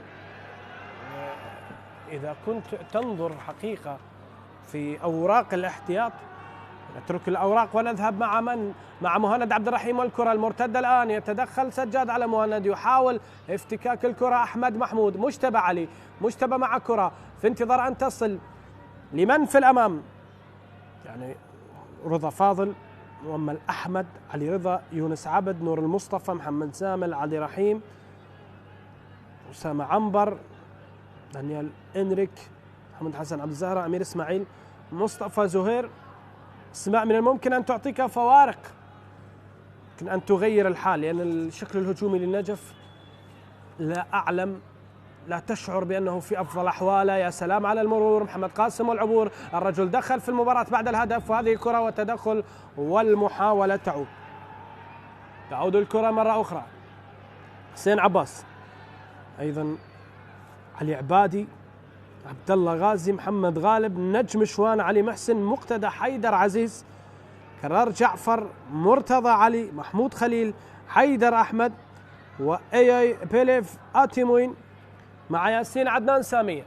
إذا كنت تنظر حقيقة في أوراق الاحتياط، نترك الأوراق ونذهب مع مهند عبد الرحيم، والكرة المرتدة الآن، يتدخل سجاد على مهند، يحاول افتكاك الكرة أحمد محمود، مجتبى علي، مجتبى مع كرة في انتظار أن تصل لمن في الأمام، يعني رضا فاضل، مؤمل أحمد، علي رضا، يونس عبد، نور المصطفى، محمد زامل، علي رحيم، أسامة عنبر، دانيال إنريك، محمد حسن عبد الزهرة، أمير إسماعيل، مصطفى زهير. اسماء من الممكن أن تعطيك فوارق، يمكن أن تغير الحال، لأن الشكل الهجومي للنجف لا أعلم، لا تشعر بأنه في أفضل أحواله. يا سلام على المرور، محمد قاسم والعبور، الرجل دخل في المباراة بعد الهدف، وهذه كرة وتدخل والمحاولة تعود الكرة مرة أخرى. حسين عباس، أيضا علي عبادي، عبد الله غازي، محمد غالب، نجم شوان، علي محسن، مقتدى، حيدر عزيز، كرار جعفر، مرتضى علي، محمود خليل، حيدر أحمد، وأياي بيليف آتيموين، مع ياسين عدنان سامية.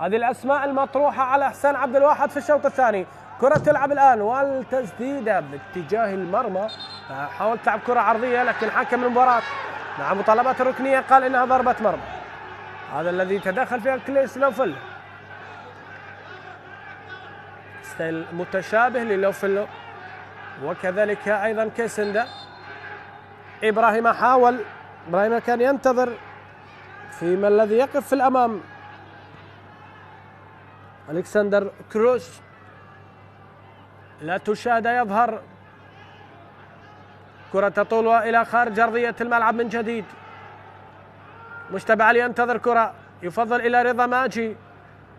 هذه الأسماء المطروحة على حسين عبد الواحد في الشوط الثاني. كرة تلعب الآن والتسديدة باتجاه المرمى، حاولت تلعب كرة عرضية، لكن حكم المباراة مع مطالبات الركنية قال إنها ضربة مرمى. هذا الذي تدخل فيها كليس لوفيلو، ستايل متشابه للوفيلو، وكذلك أيضا كيسندا. إبراهيم حاول، إبراهيم كان ينتظر فيما الذي يقف في الأمام، ألكسندر كروش، لا تشاهد يظهر، كرة تطول إلى خارج أرضية الملعب من جديد. مجتبى علي ينتظر كرة، يفضل إلى رضا ماجي،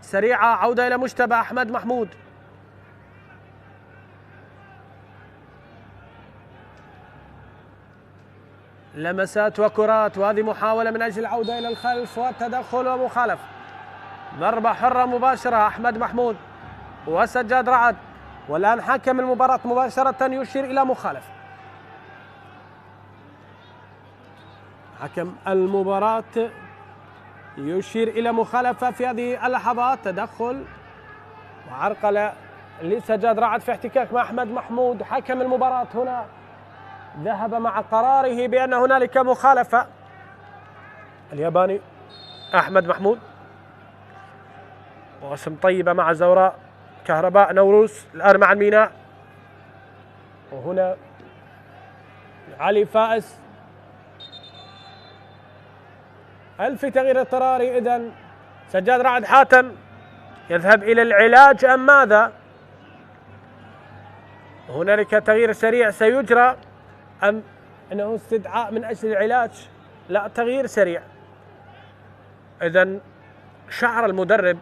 سريعة، عودة إلى مجتبى، أحمد محمود، لمسات وكرات، وهذه محاولة من أجل العودة إلى الخلف، والتدخل ومخالفة. ضربة حرة مباشرة أحمد محمود وسجاد رعد، والآن حكم المباراة مباشرة يشير إلى مخالفة. حكم المباراة يشير إلى مخالفة في هذه اللحظات، تدخل وعرقلة لسجاد رعد في احتكاك مع أحمد محمود. حكم المباراة هنا ذهب مع قراره بأن هنالك مخالفة. الياباني أحمد محمود، واسم طيبة مع زوراء كهرباء نوروس، الآن مع الميناء. وهنا علي فائز. هل في تغيير اضطراري إذن؟ سجاد رعد حاتم يذهب إلى العلاج أم ماذا؟ هنالك تغيير سريع سيجرى أم أنه استدعاء من أجل العلاج؟ لا، تغيير سريع. إذن شعر المدرب،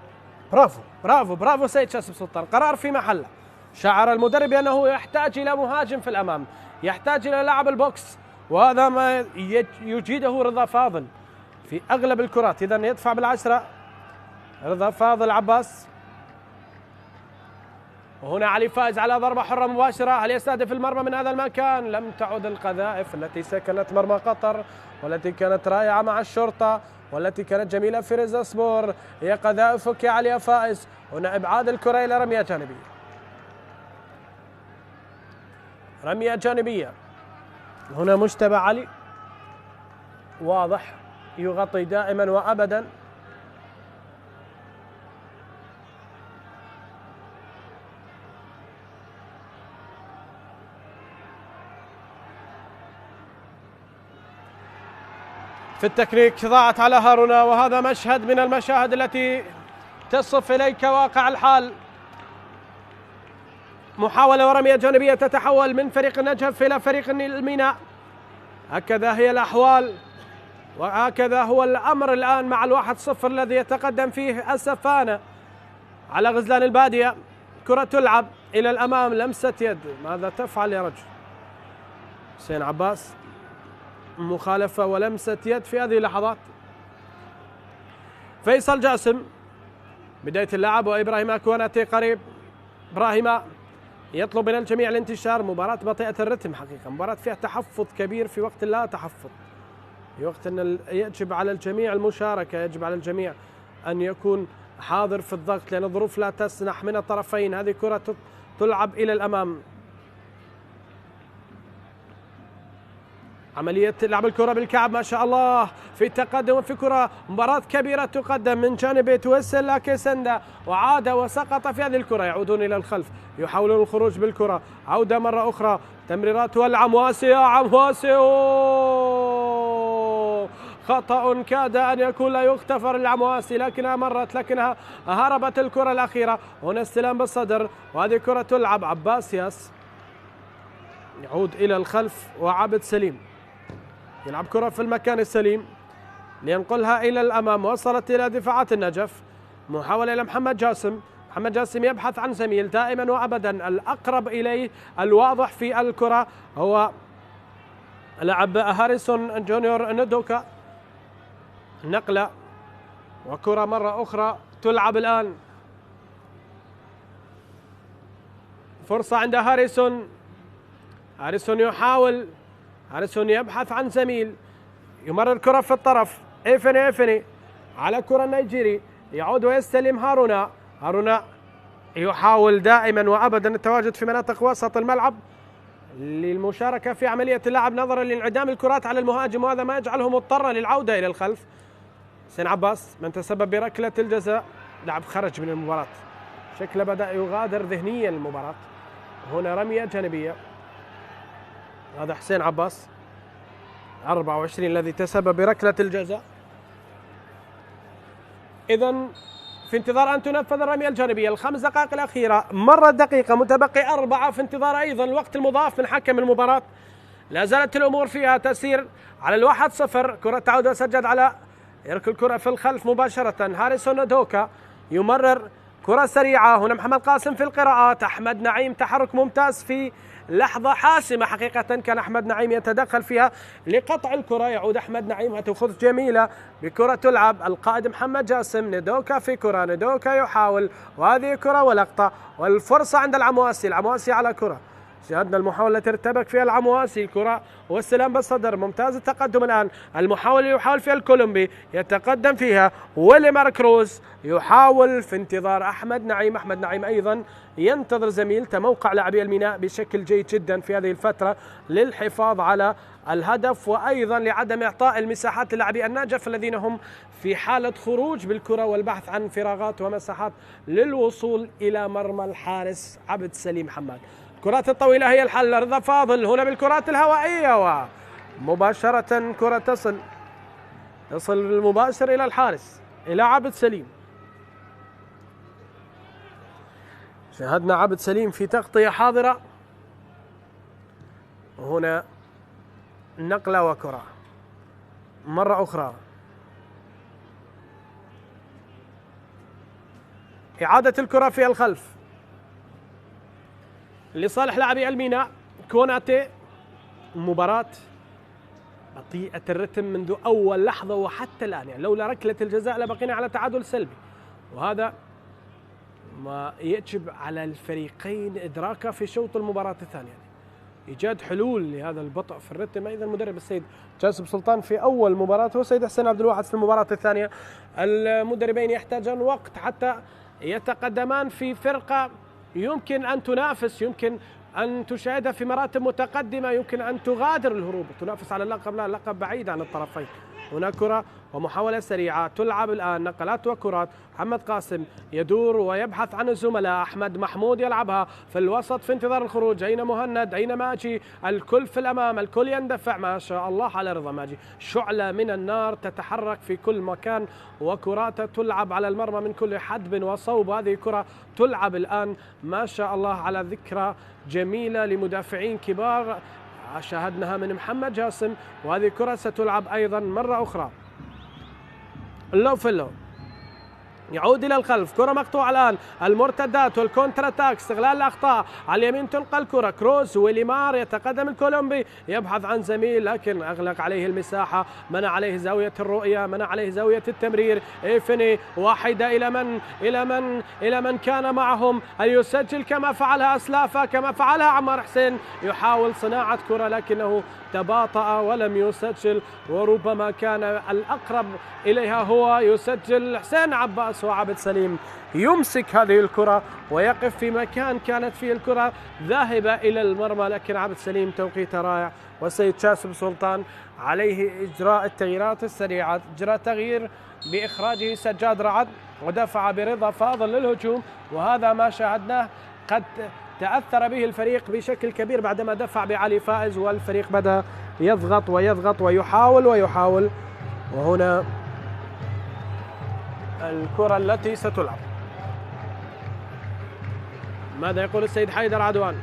برافو برافو برافو سيد شاسب سلطان، قرار في محله. شعر المدرب أنه يحتاج إلى مهاجم في الأمام، يحتاج إلى لاعب البوكس، وهذا ما يجيده رضا فاضل في أغلب الكرات. إذن يدفع بالعشرة رضا فاضل عباس. وهنا علي فائز على ضربة حرة مباشرة، هل يستهدف المرمى من هذا المكان؟ لم تعد القذائف التي سكنت مرمى قطر والتي كانت رائعة مع الشرطة والتي كانت جميلة في ريزا سبور هي قذائفك يا علي فائز. هنا إبعاد الكرة إلى رمية جانبية، رمية جانبية. هنا مجتبى علي واضح يغطي دائما وأبدا. في التكنيك ضاعت على هارونا، وهذا مشهد من المشاهد التي تصف إليك واقع الحال. محاولة ورمية جانبية تتحول من فريق النجف إلى فريق الميناء. هكذا هي الأحوال وهكذا هو الأمر الآن مع 1-0 الذي يتقدم فيه السفانة على غزلان البادية. كرة تلعب إلى الأمام، لمسة يد، ماذا تفعل يا رجل؟ حسين عباس، مخالفة ولمسة يد في هذه اللحظات. فيصل جاسم بداية اللعب، وإبراهيم أكواناتي قريب. إبراهيم يطلب من الجميع الانتشار. مباراة بطيئة الرتم حقيقة، مباراة فيها تحفظ كبير في وقت لا تحفظ، في وقت أن يجب على الجميع المشاركة، يجب على الجميع أن يكون حاضر في الضغط لأن الظروف لا تسنح من الطرفين. هذه كرة تلعب إلى الأمام. عملية لعب الكرة بالكعب ما شاء الله في التقدم في كرة. مباراة كبيرة تقدم من جانب تويسل كيسندا، وعاد وسقط في هذه الكرة. يعودون إلى الخلف، يحاولون الخروج بالكرة. عودة مرة أخرى، تمريرات والعمواسي. عمواسي خطأ كاد أن يكون لا يغتفر العمواسي، لكنها مرت، لكنها هربت الكرة الأخيرة. هنا استلام بالصدر، وهذه كرة تلعب. عباس ياس يعود إلى الخلف، وعبد سليم يلعب كرة في المكان السليم لينقلها إلى الأمام. وصلت إلى دفاعات النجف. محاولة إلى محمد جاسم. محمد جاسم يبحث عن زميل دائما وأبدا، الأقرب إليه الواضح في الكرة هو لعب هاريسون جونيور ندوكا. نقلة وكرة مرة أخرى تلعب الآن. فرصة عند هاريسون. هاريسون يحاول، هاريسون يبحث عن زميل، يمرر كرة في الطرف. إيفني على كرة النيجيري، يعود ويستلم هارونا. هارونا يحاول دائما وأبدا التواجد في مناطق وسط الملعب للمشاركة في عملية اللعب نظرا لانعدام الكرات على المهاجم، وهذا ما يجعله مضطرا للعودة إلى الخلف. حسين عباس من تسبب بركلة الجزاء، لاعب خرج من المباراة، شكله بدأ يغادر ذهنيا المباراة. هنا رمية جانبية. هذا حسين عباس 24 الذي تسبب بركلة الجزاء. إذن في انتظار أن تنفذ الرمية الجانبية. الخمس دقائق الأخيرة مرت دقيقة، متبقي 4 في انتظار أيضا الوقت المضاف من حكم المباراة. لا زالت الأمور فيها تسير على 1-0. كرة تعود وسجد على يركل الكرة في الخلف مباشرة. هاريسون دوكا يمرر كرة سريعة. هنا محمد قاسم في القراءات. أحمد نعيم تحرك ممتاز في لحظة حاسمة حقيقة، كان أحمد نعيم يتدخل فيها لقطع الكرة. يعود أحمد نعيم وتأخذ جميلة بكرة تلعب. القائد محمد جاسم، ندوكا في كرة، ندوكا يحاول، وهذه كرة ولقطة والفرصة عند العمواسي. العمواسي على كرة، شاهدنا المحاولة التي ارتبك فيها العمواسي، الكرة والسلام بالصدر. ممتاز التقدم الآن، المحاول يحاول فيها الكولومبي، يتقدم فيها وليمار كروز، يحاول في انتظار أحمد نعيم. أحمد نعيم أيضا ينتظر زميلته. موقع لاعبي الميناء بشكل جيد جدا في هذه الفترة للحفاظ على الهدف، وأيضا لعدم إعطاء المساحات للاعبي النجف الذين هم في حالة خروج بالكرة والبحث عن فراغات ومساحات للوصول إلى مرمى الحارس عبد السليم حماد. الكرات الطويلة هي الحل. رضا فاضل هنا بالكرات الهوائية، ومباشرة كرة تصل المباشر إلى الحارس، إلى عبد سليم. شاهدنا عبد سليم في تغطية حاضرة. هنا نقلة وكرة مرة أخرى. إعادة الكرة في الخلف لصالح لاعبي الميناء. كوناتي، مباراة بطيئة الرتم منذ أول لحظة وحتى الآن، يعني لولا ركلة الجزاء لبقينا على تعادل سلبي، وهذا ما يجب على الفريقين إدراكه في شوط المباراة الثانية، يعني إيجاد حلول لهذا البطء في الرتم. أيضا المدرب السيد جاسم سلطان في أول مباراة والسيد حسين عبد الواحد في المباراة الثانية. المدربين يحتاجان وقت حتى يتقدمان في فرقة يمكن أن تنافس، يمكن أن تشاهدها في مراتب متقدمة، يمكن أن تغادر الهروب، تنافس على اللقب. لا، اللقب بعيد عن الطرفين. هنا كرة ومحاولة سريعة تلعب الآن، نقلات وكرات. محمد قاسم يدور ويبحث عن الزملاء. أحمد محمود يلعبها في الوسط في انتظار الخروج. أين مهند؟ أين ماجي؟ الكل في الأمام، الكل يندفع. ما شاء الله على رضا ماجي، شعلة من النار تتحرك في كل مكان، وكرات تلعب على المرمى من كل حدب وصوب. هذه كرة تلعب الآن ما شاء الله على ذكرى جميلة لمدافعين كبار شاهدناها من محمد جاسم، وهذه كرة ستلعب أيضا مرة أخرى. اللو في اللو يعود إلى الخلف، كرة مقطوعة الآن. المرتدات والكونتر اتاك، استغلال الأخطاء. على اليمين تنقل كرة، كروز وليمار، يتقدم الكولومبي يبحث عن زميل لكن أغلق عليه المساحة، منع عليه زاوية الرؤية، منع عليه زاوية التمرير. إيفني واحدة إلى من كان معهم، هل يسجل كما فعلها أسلافة، كما فعلها عمار حسين؟ يحاول صناعة كرة لكنه تباطأ ولم يسجل، وربما كان الأقرب إليها هو يسجل حسين عباس، وعبد سليم يمسك هذه الكرة ويقف في مكان كانت فيه الكرة ذاهبة إلى المرمى، لكن عبد سليم توقيته رائع. والسيد جاسم سلطان عليه إجراء التغييرات السريعة، إجراء تغيير بإخراجه سجاد رعد ودفع برضا فاضل للهجوم، وهذا ما شاهدناه قد تأثر به الفريق بشكل كبير بعدما دفع بعلي فائز، والفريق بدأ يضغط ويحاول. وهنا الكرة التي ستلعب، ماذا يقول السيد حيدر عدوان؟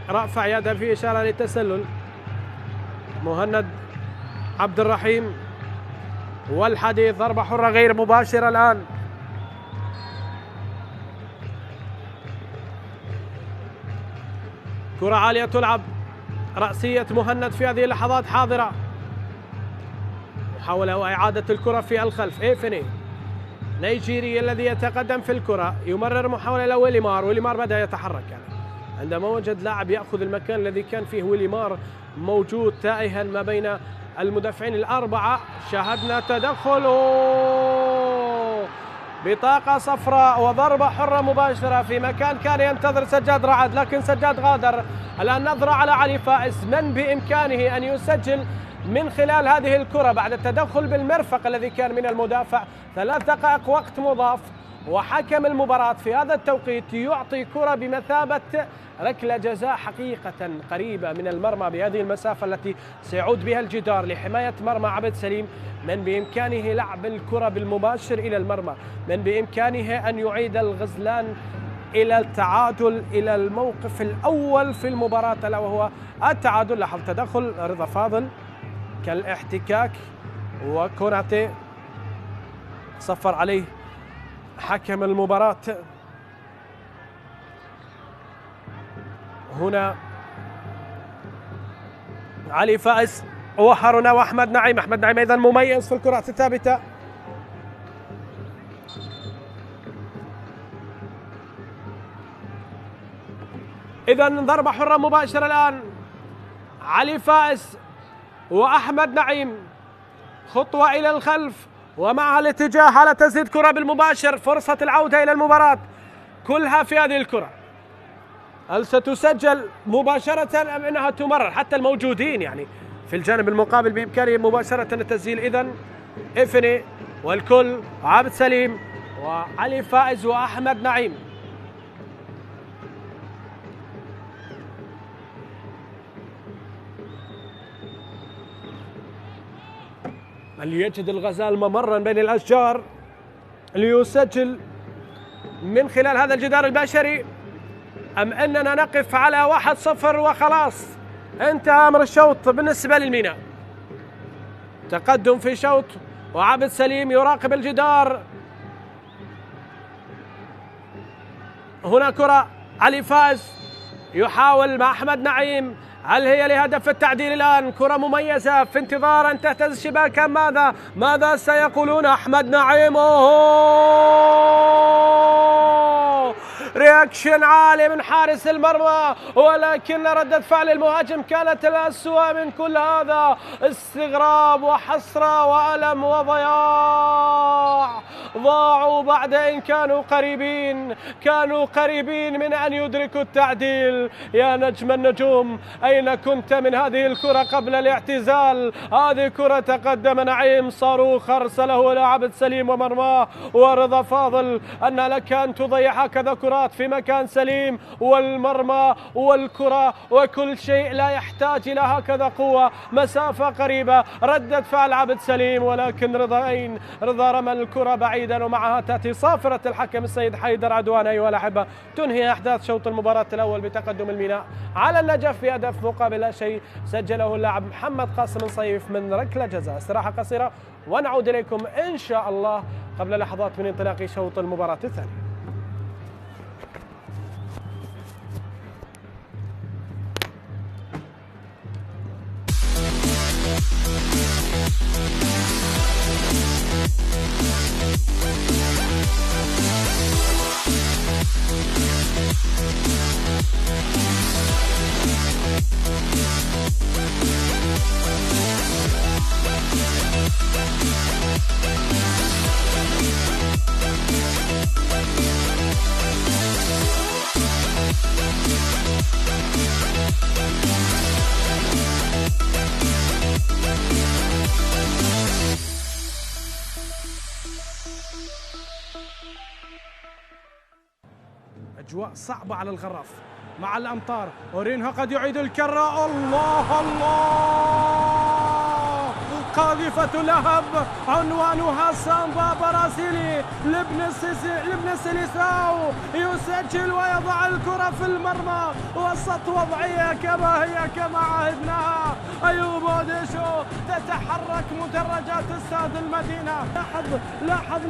رفع يده في إشارة للتسلل. مهند عبد الرحيم والحديث، ضربة حرة غير مباشرة الآن. كرة عالية تلعب، رأسية مهند في هذه اللحظات حاضرة. محاولة وإعادة الكرة في الخلف. إيفني نيجيري الذي يتقدم في الكرة، يمرر محاولة إلى ويليمار بدأ يتحرك، يعني عندما وجد لاعب يأخذ المكان الذي كان فيه ويليمار موجود تائها ما بين المدافعين الأربعة. شاهدنا تدخل بطاقة صفراء وضربة حرة مباشرة في مكان كان ينتظر سجاد رعد، لكن سجاد غادر. الآن نظرة على علي فائز، من بإمكانه أن يسجل من خلال هذه الكرة بعد التدخل بالمرفق الذي كان من المدافع. 3 دقائق وقت مضاف، وحكم المباراة في هذا التوقيت يعطي كرة بمثابة ركلة جزاء حقيقة قريبة من المرمى بهذه المسافة التي سيعود بها الجدار لحماية مرمى عبد سليم. من بإمكانه لعب الكرة بالمباشر إلى المرمى، من بإمكانه أن يعيد الغزلان إلى التعادل، إلى الموقف الأول في المباراة ألا وهو التعادل. لاحظ تدخل رضا فاضل كالاحتكاك، وكوناتي صفر عليه حكم المباراة. هنا علي فائز وحرنا وأحمد نعيم. أحمد نعيم أيضا مميز في الكرات الثابتة. إذا ضربة حرة مباشرة الآن، علي فائز وأحمد نعيم، خطوة إلى الخلف ومعها الاتجاه على تسديد كرة بالمباشر. فرصة العودة إلى المباراة كلها في هذه الكرة. هل ستسجل مباشرة أم أنها تمرر؟ حتى الموجودين يعني في الجانب المقابل بإمكانهم مباشرة التسجيل. إذن إفني والكل، عبد سليم وعلي فائز وأحمد نعيم. ليجد الغزال ممرا بين الأشجار ليسجل من خلال هذا الجدار البشري، أم أننا نقف على 1-0 وخلاص انتهى أمر الشوط بالنسبة للميناء؟ تقدم في شوط وعبد سليم يراقب الجدار. هنا كرة، علي فائز يحاول مع أحمد نعيم، هل هي لهدف التعديل الآن؟ كرة مميزة في انتظار أن تهتز الشباك. ماذا سيقولون أحمد نعيم؟ رياكشن عالي من حارس المرمى، ولكن ردة فعل المهاجم كانت الأسوأ من كل هذا. استغراب وحسرة وألم وضياع. ضاعوا بعد إن كانوا قريبين من أن يدركوا التعديل. يا نجم النجوم، أين كنت من هذه الكرة قبل الاعتزال؟ هذه كرة تقدم نعيم، صاروخ أرسله إلى عبد سليم ومرماه ورضا فاضل. أن لك أن تضيع هكذا كرات في مكان سليم، والمرمى والكرة وكل شيء لا يحتاج إلى هكذا قوة. مسافة قريبة، ردة فعل عبد سليم، ولكن رضا رمى الكرة بعيدا، ومعها تأتي صافرة الحكم السيد حيدر عدوان. أيها الأحبة، تنهي أحداث شوط المباراة الأول بتقدم الميناء على النجف بهدف مقابل لا شيء سجله اللاعب محمد قاسم صيف من ركلة جزاء. استراحة قصيرة ونعود إليكم إن شاء الله قبل لحظات من انطلاق شوط المباراة الثانية. أجواء صعبة على الغراف مع الأمطار. أورينهو قد يعيد الكرة. الله قاذفة لهب، عنوانها سامبا برازيلي. لابن سيليساو يسجل ويضع الكرة في المرمى، وسط وضعية كما هي كما عهدناها. أيوب أوديشو تتحرك مدرجات استاد المدينة. لاحظ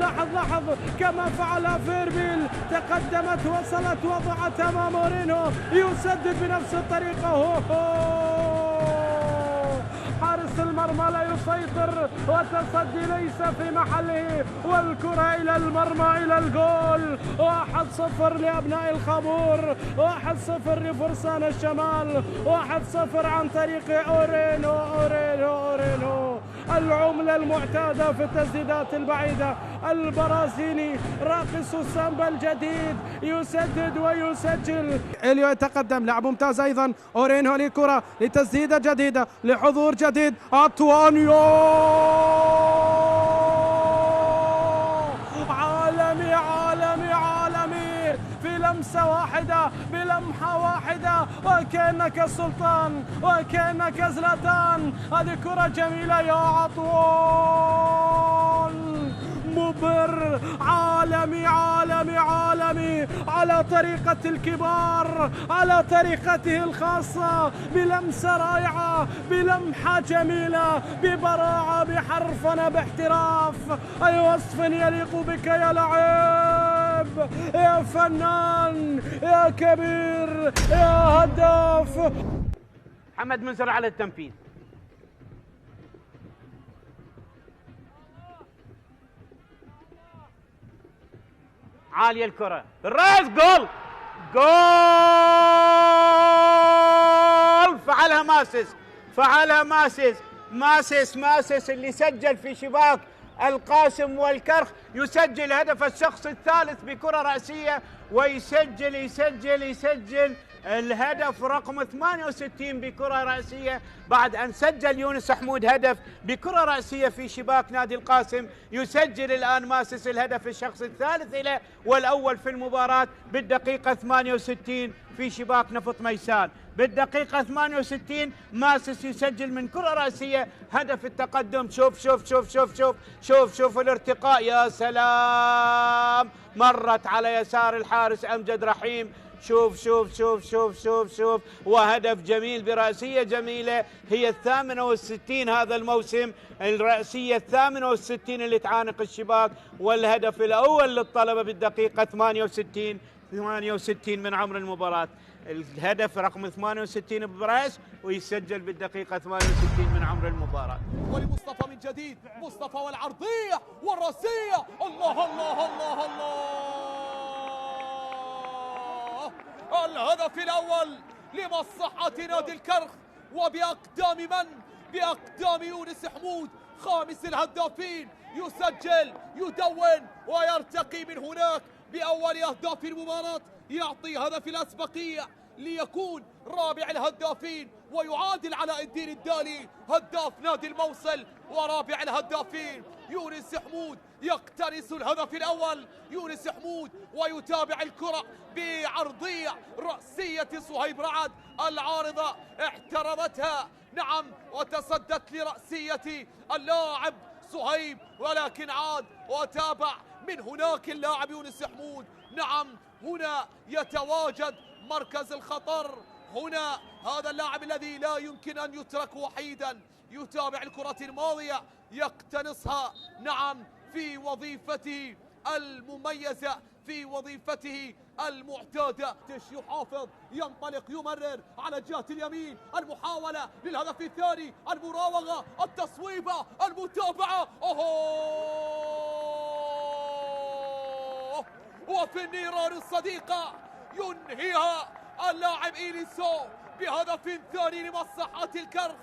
كما فعل فيربيل، تقدمت وصلت وضعت أمام أورينهو، يسدد بنفس الطريقة. حارس المرمى لا يسيطر، والتصدي ليس في محله، والكرة إلى المرمى إلى الجول. 1-0 لأبناء الخابور، 1-0 لفرسان الشمال، 1-0 عن طريق أورينهو العملة المعتادة في التسديدات البعيدة. البرازيلي راقص السامبا الجديد يسدد ويسجل. إليو يتقدم، لاعب ممتاز أيضا. أورينهو لكرة لتسديدة جديدة لحضور جديد. أنطوانيو عالمي في لمسة واحدة بلمحة واحدة، وكأنك سلطان وكأنك زلاتان. هذه كرة جميلة يا عطوان، مبهر، عالمي على طريقة الكبار، على طريقته الخاصة، بلمسة رائعة، بلمحة جميلة، ببراعة، بحرفنة، باحتراف. أي وصف يليق بك يا لعيب، يا فنان، يا كبير، يا هداف. محمد منصر على التنفيذ، عالية الكرة بالراس، جول جول. فعلها ماسس اللي سجل في شباك القاسم والكرخ، يسجل هدف الشخص الثالث بكرة رأسية، ويسجل الهدف رقم 68 بكرة رأسية، بعد أن سجل يونس حمود هدف بكرة رأسية في شباك نادي القاسم. يسجل الآن ماسس الهدف الشخص الثالث له والأول في المباراة بالدقيقة 68 في شباك نفط ميسان. بالدقيقة 68 ماسس يسجل من كرة رأسية هدف التقدم. شوف الارتقاء، يا سلام، مرت على يسار الحارس أمجد رحيم. شوف وهدف جميل برأسية جميلة، هي 68 هذا الموسم، الرأسية 68 اللي تعانق الشباك، والهدف الأول للطلبة بالدقيقة 68 من عمر المباراة. الهدف رقم 68 برأس، ويسجل بالدقيقة 68 من عمر المباراة. ولمصطفى من جديد، مصطفى والعرضية والرأسية، الله الهدف الأول لمصلحة نادي الكرخ، وبأقدام من؟ بأقدام يونس حمود، خامس الهدافين، يسجل يدون ويرتقي من هناك بأول أهداف المباراة، يعطي هدف الأسبقية ليكون رابع الهدافين، ويعادل علاء الدين الدالي هداف نادي الموصل ورابع الهدافين. يونس حمود يقتنص الهدف الأول، يونس حمود، ويتابع الكرة بعرضية رأسية صهيب رعد، العارضة اعترضتها، نعم، وتصدت لرأسية اللاعب صهيب، ولكن عاد وتابع من هناك اللاعب يونس حمود. نعم، هنا يتواجد مركز الخطر، هنا هذا اللاعب الذي لا يمكن أن يترك وحيدا، يتابع الكرة الماضية يقتنصها، نعم، في وظيفته المميزة، في وظيفته المعتادة. يحافظ، ينطلق، يمرر على الجهة اليمين، المحاولة للهدف الثاني، المراوغة، التصويبة، المتابعة، وفي النيران الصديقة ينهيها اللاعب إليسو بهدف ثاني لمصلحة الكرخ،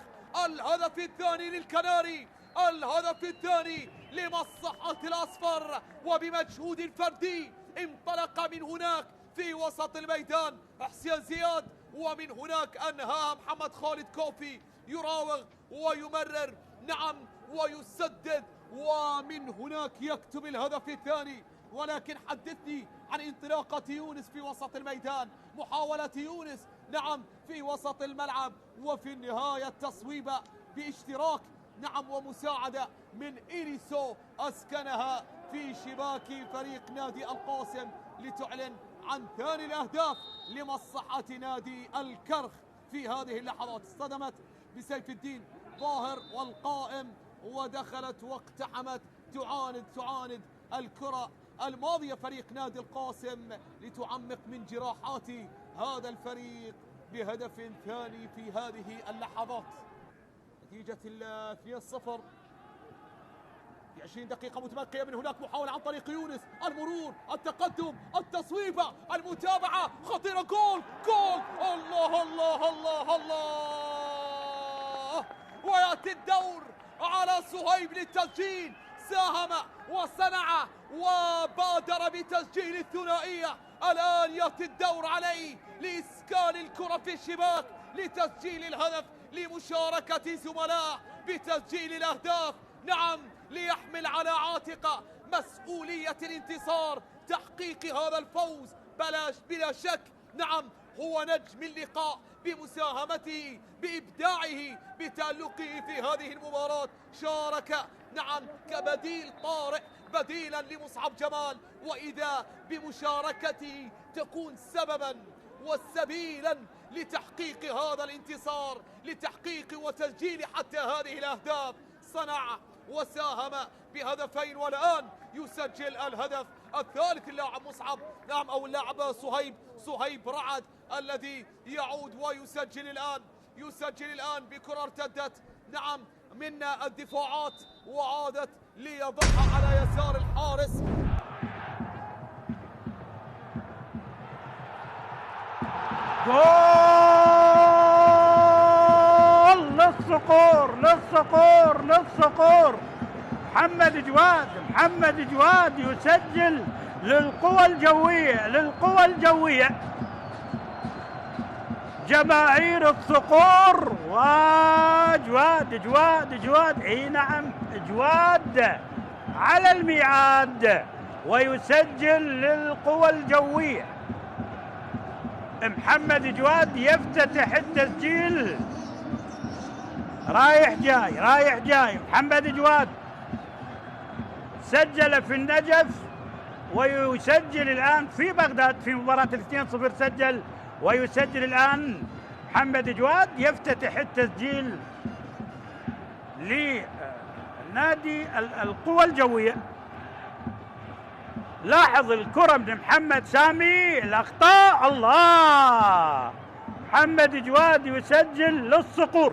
الهدف الثاني للكناري، الهدف الثاني لمصلحة الأصفر، وبمجهود فردي انطلق من هناك في وسط الميدان حسين زياد، ومن هناك أنهى محمد خالد كوفي، يراوغ ويمرر، نعم، ويسدد، ومن هناك يكتب الهدف الثاني. ولكن حدثني عن انطلاقة يونس في وسط الميدان، محاولة يونس، نعم، في وسط الملعب، وفي النهاية تصويبة باشتراك، نعم، ومساعدة من إليسو أسكنها في شباك فريق نادي القاسم لتعلن عن ثاني الأهداف لمصلحة نادي الكرخ في هذه اللحظات. اصطدمت بسيف الدين ظاهر والقائم، ودخلت واقتحمت، تعاند الكرة الماضية فريق نادي القاسم لتعمق من جراحات هذا الفريق بهدف ثاني في هذه اللحظات. نتيجة 2-0 في 20 دقيقة متبقية من هناك، محاولة عن طريق يونس، المرور، التقدم، التصويبة، المتابعة، خطيرة، جول الله، ويأتي الدور على صهيب للتسجيل، ساهم وصنع وبادر بتسجيل الثنائية. الآن يأتي الدور عليه لإسكان الكرة في الشباك، لتسجيل الهدف، لمشاركة زملاء بتسجيل الأهداف، نعم، ليحمل على عاتقه مسؤولية الانتصار، تحقيق هذا الفوز بلا شك. نعم، هو نجم اللقاء بمساهمته، بإبداعه، بتألقه في هذه المباراة. شارك، نعم، كبديل طارئ، بديلا لمصعب جمال، وإذا بمشاركته تكون سببا وسبيلا لتحقيق هذا الانتصار، لتحقيق وتسجيل حتى هذه الأهداف. صنع وساهم بهدفين، والآن يسجل الهدف الثالث اللاعب مصعب، نعم، أو اللاعب صهيب رعد، الذي يعود ويسجل الآن بكرة ارتدت، نعم، من الدفاعات وعادت ليضعها على يسار الحارس. جول للصقور للصقور للصقور. محمد جواد يسجل للقوى الجوية جماهير الصقور. وجواد اي نعم، جواد على الميعاد ويسجل للقوى الجوية. محمد جواد يفتتح التسجيل، رايح جاي. محمد جواد سجل في النجف ويسجل الآن في بغداد في مباراة 2-0 سجل، ويسجل الآن محمد جواد يفتتح التسجيل لنادي القوى الجوية. لاحظ الكرة من محمد سامي، الأخطاء، الله، محمد جواد يسجل للصقور.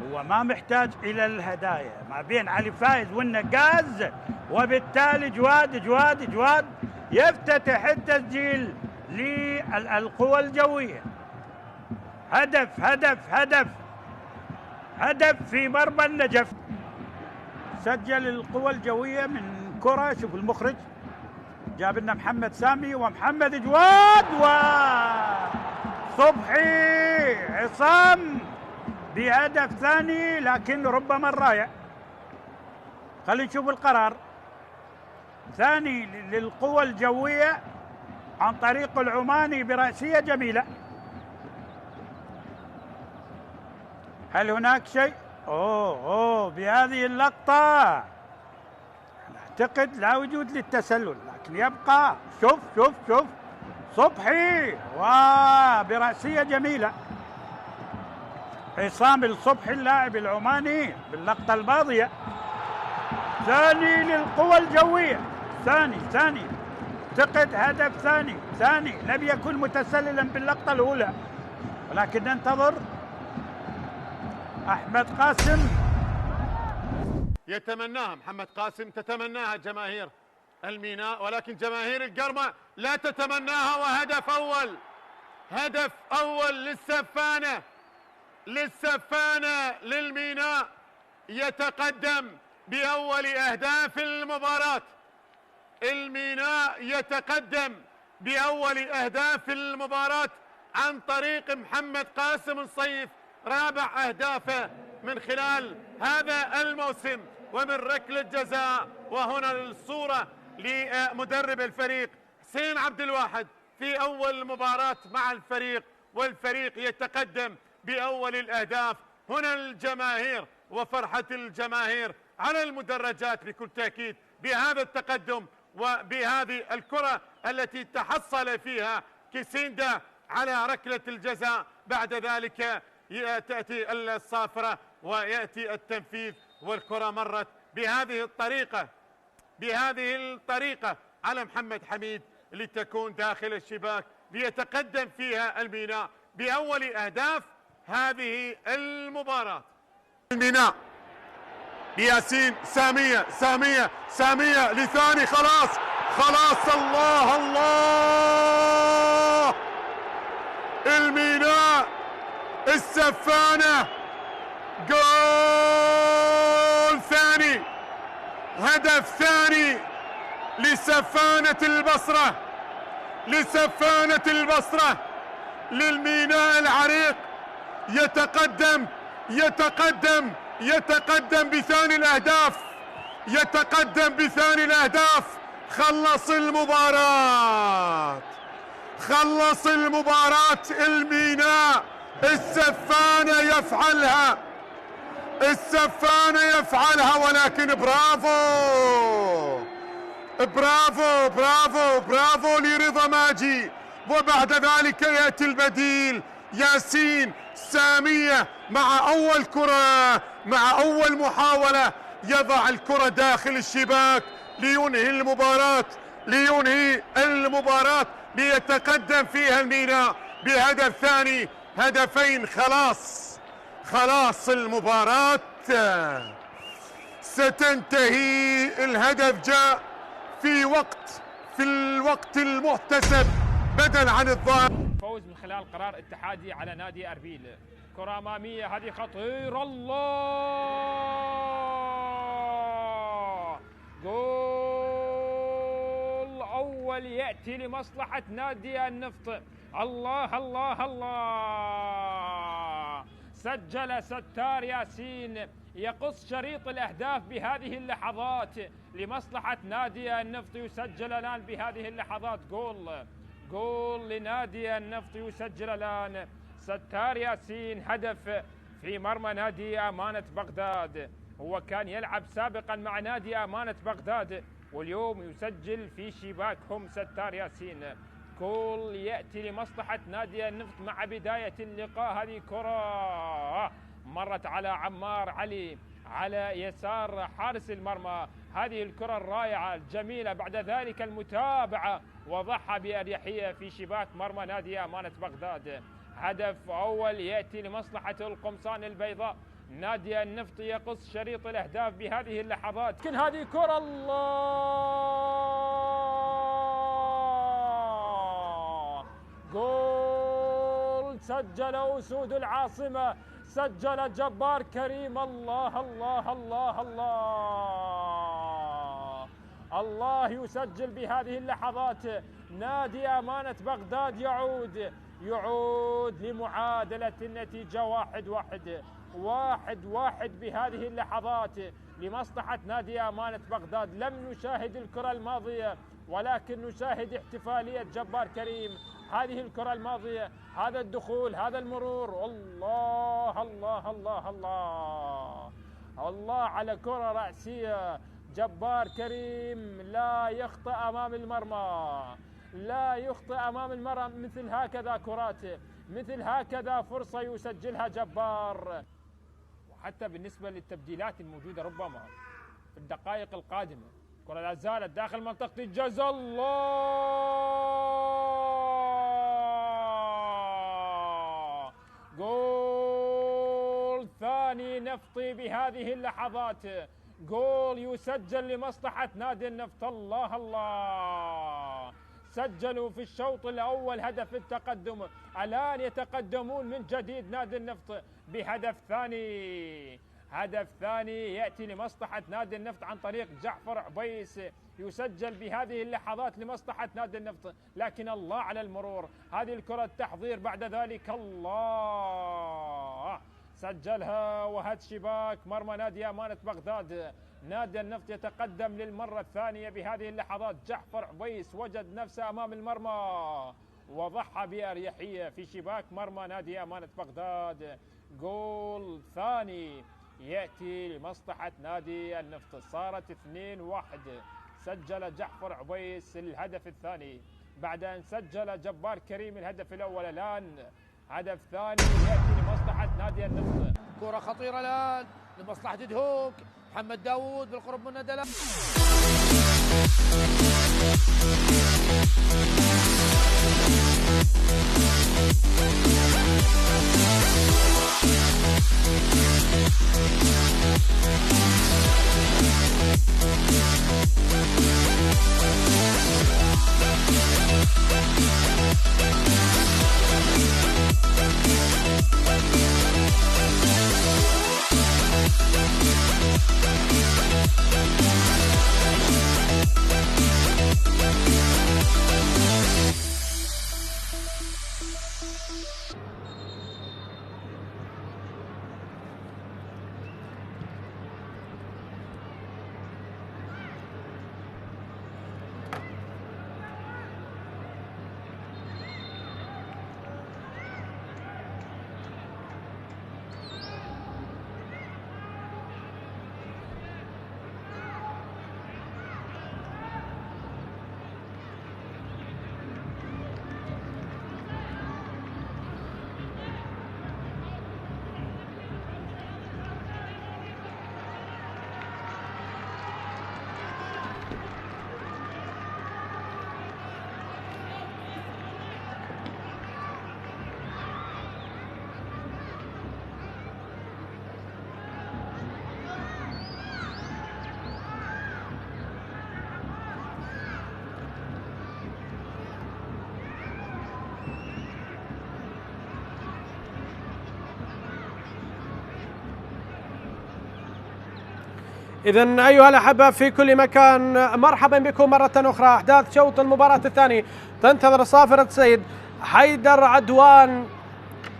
هو ما محتاج إلى الهدايا ما بين علي فايز والنقاز، وبالتالي جواد يفتتح التسجيل للقوى الجوية. هدف في مرمى النجف. سجل القوى الجوية من كرة، شوف المخرج جاب لنا محمد سامي ومحمد جواد وصبحي عصام بهدف ثاني، لكن ربما الرايع. خلينا نشوف القرار. ثاني للقوى الجوية عن طريق العماني برأسية جميلة. هل هناك شيء؟ بهذه اللقطة أعتقد لا وجود للتسلل، لكن يبقى شوف صبحي وبرأسية جميلة. عصام الصبحي اللاعب العماني باللقطة الماضية. ثاني للقوى الجوية، ثاني اعتقد هدف ثاني لم يكن متسللا باللقطة الأولى، ولكن ننتظر. أحمد قاسم يتمناها محمد قاسم، تتمناها جماهير الميناء، ولكن جماهير القرمة لا تتمناها. هدف أول للسفانة للميناء، يتقدم بأول أهداف المباراة. الميناء يتقدم بأول أهداف المباراة عن طريق محمد قاسم الصيف، رابع أهدافه من خلال هذا الموسم ومن ركلة جزاء. وهنا الصورة لمدرب الفريق حسين عبد الواحد في أول مباراة مع الفريق، والفريق يتقدم بأول الأهداف. هنا الجماهير وفرحة الجماهير على المدرجات بكل تأكيد بهذا التقدم وبهذه الكرة التي تحصل فيها كيسيندا على ركلة الجزاء. بعد ذلك تأتي الصافرة ويأتي التنفيذ، والكرة مرت بهذه الطريقة على محمد حميد لتكون داخل الشباك، ليتقدم فيها الميناء بأول أهداف هذه المباراة. الميناء بياسين، سامية لثاني، خلاص الله الميناء السفانة، جول ثاني، هدف ثاني لسفانة البصرة للميناء العريق. يتقدم بثاني الأهداف، خلص المباراة الميناء. السفانة يفعلها، ولكن برافو لرضا ماجي. وبعد ذلك يأتي البديل ياسين سامية مع أول كرة، مع أول محاولة يضع الكرة داخل الشباك لينهي المباراة ليتقدم فيها الميناء بهدف ثاني. هدفين، خلاص المباراة ستنتهي. الهدف جاء في في الوقت المحتسب بدل عن الظاهر. فوز من خلال قرار اتحادي على نادي أربيل. كرة أمامية هذه خطيرة، الله، جول أول يأتي لمصلحة نادي النفط. الله الله الله، سجل ستار ياسين يقص شريط الأهداف بهذه اللحظات لمصلحة نادي النفط. يسجل الآن بهذه اللحظات جول لنادي النفط. يسجل الآن ستار ياسين هدف في مرمى نادي أمانة بغداد. هو كان يلعب سابقا مع نادي أمانة بغداد واليوم يسجل في شباكهم ستار ياسين. جول يأتي لمصلحة نادي النفط مع بداية اللقاء. هذه كرة مرت على عمار علي على يسار حارس المرمى. هذه الكرة الرائعة الجميلة، بعد ذلك المتابعة وضحى بأريحية في شباك مرمى نادي أمانة بغداد. هدف أول يأتي لمصلحة القمصان البيضاء. نادي النفط يقص شريط الأهداف بهذه اللحظات. لكن هذه كرة، الله، جول سجل أسود العاصمة، سجل جبار كريم. الله الله الله الله الله، يسجل بهذه اللحظات. نادي أمانة بغداد يعود لمعادلة النتيجة 1-1 بهذه اللحظات لمصلحة نادي أمانة بغداد. لم نشاهد الكرة الماضية ولكن نشاهد احتفالية جبار كريم. هذه الكرة الماضية، هذا الدخول، هذا المرور، الله الله الله الله الله على كرة رأسية. جبار كريم لا يخطئ أمام المرمى، لا يخطئ أمام المرمى. مثل هكذا كرات، مثل هكذا فرصة يسجلها جبار. وحتى بالنسبة للتبديلات الموجودة ربما في الدقائق القادمة، كرة لا زالت داخل منطقة الجزاء، الله، جول ثاني نفطي بهذه اللحظات. جول يسجل لمصلحة نادي النفط. الله الله، سجلوا في الشوط الأول هدف التقدم، الآن يتقدمون من جديد نادي النفط بهدف ثاني. هدف ثاني يأتي لمصلحة نادي النفط عن طريق جعفر عبيس، يسجل بهذه اللحظات لمصلحة نادي النفط. لكن الله على المرور، هذه الكرة التحضير، بعد ذلك الله سجلها وهد شباك مرمى نادي أمانة بغداد. نادي النفط يتقدم للمرة الثانية بهذه اللحظات. جعفر عبيس وجد نفسه أمام المرمى وضحى بأريحية في شباك مرمى نادي أمانة بغداد. جول ثاني يأتي لمصلحة نادي النفط. صارت 2-1. سجل جعفر عبيس الهدف الثاني بعد أن سجل جبار كريم الهدف الأول. الآن هدف ثاني يأتي لمصلحة نادي النفط. كرة خطيرة الآن لمصلحة دهوك. محمد داوود بالقرب من ندلة. إذن أيها الأحبة في كل مكان، مرحبا بكم مرة أخرى. أحداث شوط المباراة الثاني تنتظر صافرة سيد. حيدر عدوان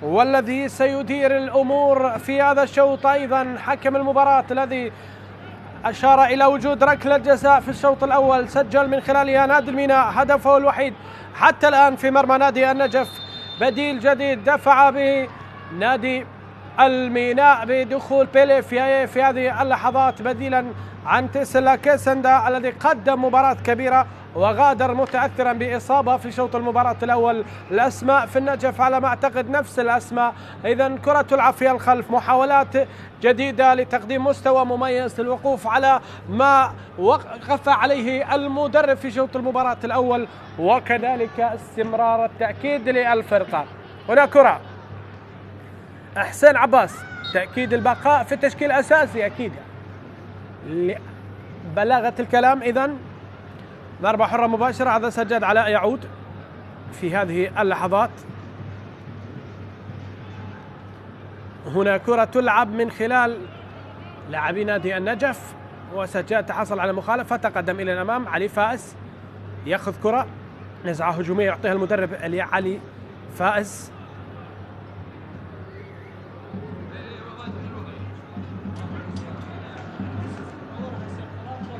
والذي سيدير الأمور في هذا الشوط، أيضا حكم المباراة الذي أشار إلى وجود ركلة جزاء في الشوط الأول سجل من خلالها نادي الميناء هدفه الوحيد حتى الآن في مرمى نادي النجف. بديل جديد دفع به نادي الميناء بدخول بيلي فياي في هذه اللحظات بديلا عن تيسلا كيسندا الذي قدم مباراة كبيرة وغادر متأثرا بإصابة في شوط المباراة الأول. الأسماء في النجف على ما أعتقد نفس الأسماء. إذن كرة تلعب في الخلف، محاولات جديدة لتقديم مستوى مميز للوقوف على ما وقف عليه المدرب في شوط المباراة الأول، وكذلك استمرار التأكيد للفرقة. هنا كرة حسين عباس، تأكيد البقاء في التشكيل الأساسي أكيد بلاغة الكلام. إذن ضربة حرة مباشرة، هذا سجاد علاء يعود في هذه اللحظات. هنا كرة تلعب من خلال لاعبي نادي النجف، وسجاد تحصل على مخالفة، تقدم إلى الأمام. علي فائز يأخذ كرة، نزعة هجومية يعطيها المدرب علي فائز.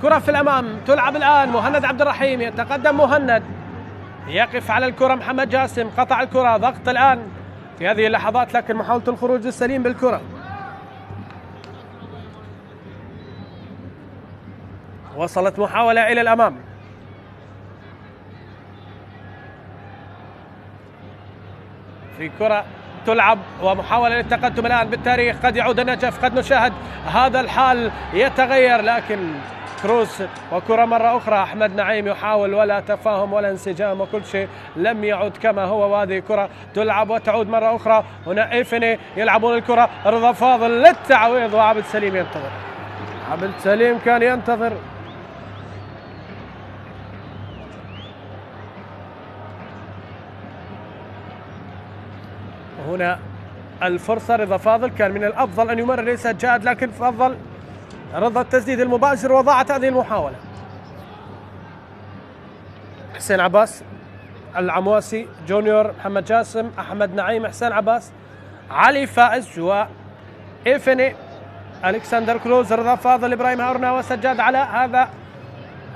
كرة في الأمام تلعب الآن، مهند عبد الرحيم يتقدم، مهند يقف على الكرة، محمد جاسم قطع الكرة، ضغط الآن في هذه اللحظات لكن محاولة الخروج السليم بالكرة. وصلت محاولة إلى الأمام، في كرة تلعب ومحاولة للتقدم الآن بالتاريخ. قد يعود النجف، قد نشاهد هذا الحال يتغير، لكن كروس وكرة مرة أخرى. أحمد نعيم يحاول ولا تفاهم ولا انسجام وكل شيء لم يعد كما هو. وهذه كرة تلعب وتعود مرة أخرى. هنا إيفني يلعبون الكرة، رضا فاضل للتعويض وعبد سليم ينتظر. عبد سليم كان ينتظر. هنا الفرصة، رضا فاضل كان من الأفضل أن يمرر سجاد لكن فضل رضا التسديد المباشر وضاعت هذه المحاولة. حسين عباس، العمواسي، جونيور، محمد جاسم، أحمد نعيم، حسين عباس، علي فائز وإيفني، ألكسندر كروز، رضا فاضل، إبراهيم هارنا وسجاد علاء. هذا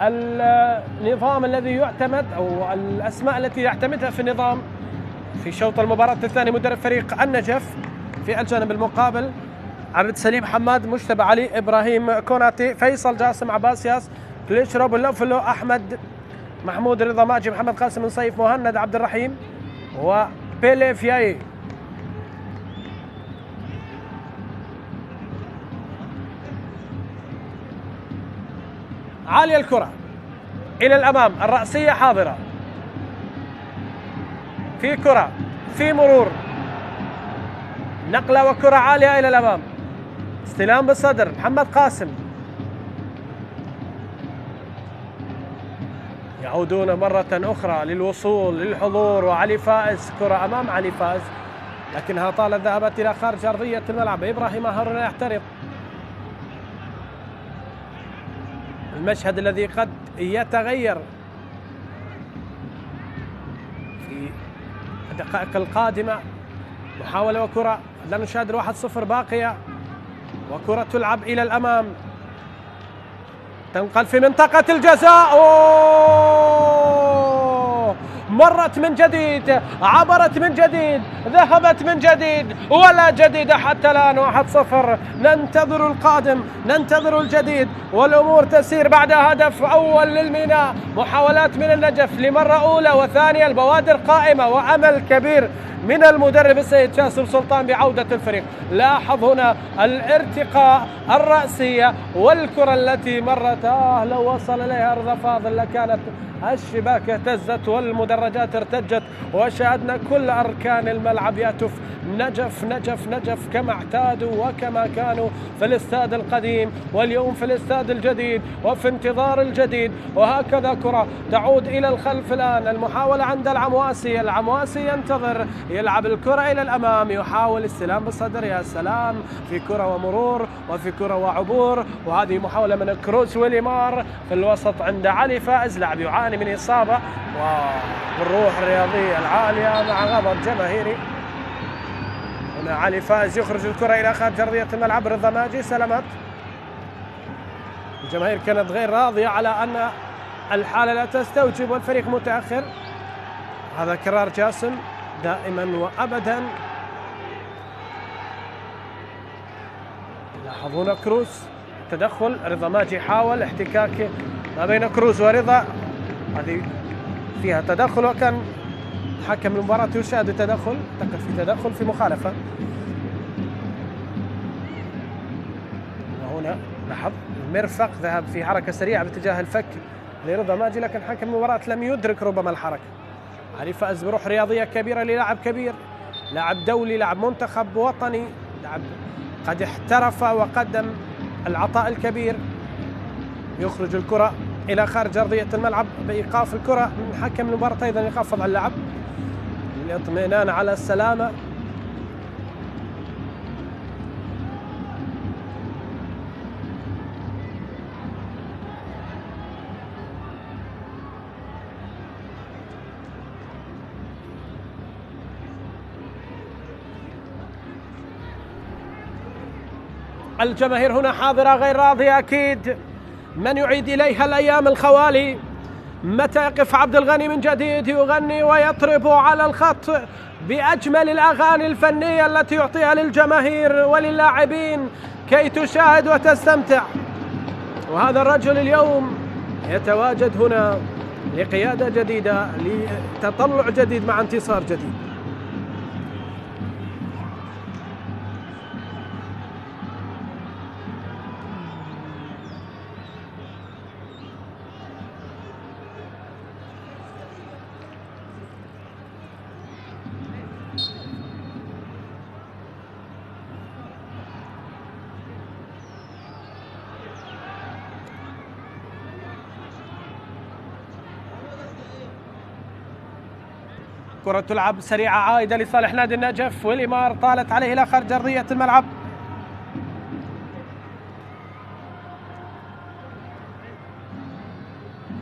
النظام الذي يعتمد أو الأسماء التي يعتمدها في النظام في شوط المباراة الثاني مدرب فريق النجف. في الجانب المقابل عبد سليم حماد، مجتبى علي، إبراهيم كوناتي، فيصل جاسم، عباس ياس، كليشرو، بلوفلو، أحمد محمود، رضا ماجي، محمد قاسم نصيف، مهند عبد الرحيم وبيلي فياي. عالية الكرة إلى الأمام، الرأسية حاضرة، في كرة، في مرور، نقلة وكرة عالية إلى الأمام، استلام بالصدر، محمد قاسم. يعودون مرة أخرى للوصول للحضور، وعلي فائز، كرة أمام علي فائز لكنها طالت ذهبت إلى خارج أرضية الملعب. إبراهيم هارون يحترق. المشهد الذي قد يتغير في الدقائق القادمة. محاولة وكرة، لا نشاهد 1-0 باقية، وكرة تلعب إلى الأمام، تنقل في منطقة الجزاء. مرت من جديد، عبرت من جديد، ذهبت من جديد، ولا جديد حتى الآن. 1-0. ننتظر القادم، ننتظر الجديد، والأمور تسير بعد هدف أول للميناء. محاولات من النجف لمرة أولى وثانية، البوادر قائمة وأمل كبير من المدرب السيد جاسم سلطان بعودة الفريق. لاحظ هنا الارتقاء، الرأسية والكرة التي مرت لو وصل إليها رضا فاضل لكانت الشباك اهتزت والمدرجات ارتجت، وشاهدنا كل أركان الملعب يهتف نجف نجف نجف كما اعتادوا وكما كانوا في الاستاد القديم، واليوم في الاستاد الجديد وفي انتظار الجديد. وهكذا كرة تعود إلى الخلف الآن، المحاولة عند العمواسي، العمواسي ينتظر يلعب الكرة إلى الأمام، يحاول استلام بالصدر، يا سلام، في كرة ومرور وفي كرة وعبور، وهذه محاولة من كروس وليمار في الوسط عند علي فائز، لاعب يعاني من إصابة، والروح الرياضية العالية مع غضب جماهيري. هنا علي فائز يخرج الكرة إلى خارج أرضية الملعب، رضا ماجي سلامات. الجماهير كانت غير راضية على أن الحالة لا تستوجب والفريق متأخر. هذا كرار جاسم دائما وأبدا. لاحظون كروز تدخل، رضا ماجي حاول احتكاك ما بين كروز ورضا، هذه فيها تدخل، وكان حكم المباراة يشاهد التدخل، اعتقد في تدخل في مخالفة. وهنا لاحظ المرفق ذهب في حركة سريعة باتجاه الفك لرضا ماجي، لكن حكم المباراة لم يدرك ربما الحركة. علي فائز بروح رياضية كبيرة للاعب كبير، لاعب دولي، لاعب منتخب وطني، لاعب قد احترف وقدم العطاء الكبير. يخرج الكرة إلى خارج أرضية الملعب بإيقاف الكرة من حكم المباراة، أيضا يخفض على اللعب للاطمئنان على السلامة. الجماهير هنا حاضرة غير راضية أكيد. من يعيد إليها الأيام الخوالي؟ متى يقف عبد الغني من جديد يغني ويطرب على الخط بأجمل الأغاني الفنية التي يعطيها للجماهير وللاعبين كي تشاهد وتستمتع. وهذا الرجل اليوم يتواجد هنا لقيادة جديدة، لتطلع جديد مع انتصار جديد. كرة تلعب سريعة عائدة لصالح نادي النجف، وليمار طالت عليه إلى خارج أرضية الملعب.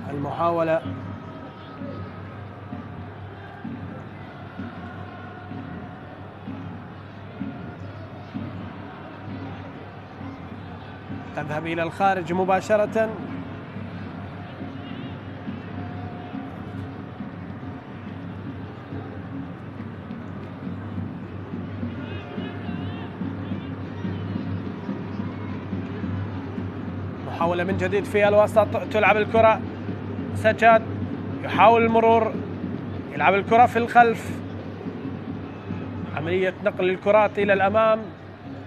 المحاولة تذهب إلى الخارج مباشرة. محاولة من جديد في الوسط، تلعب الكرة، سجاد يحاول المرور، يلعب الكرة في الخلف، عملية نقل الكرات إلى الأمام.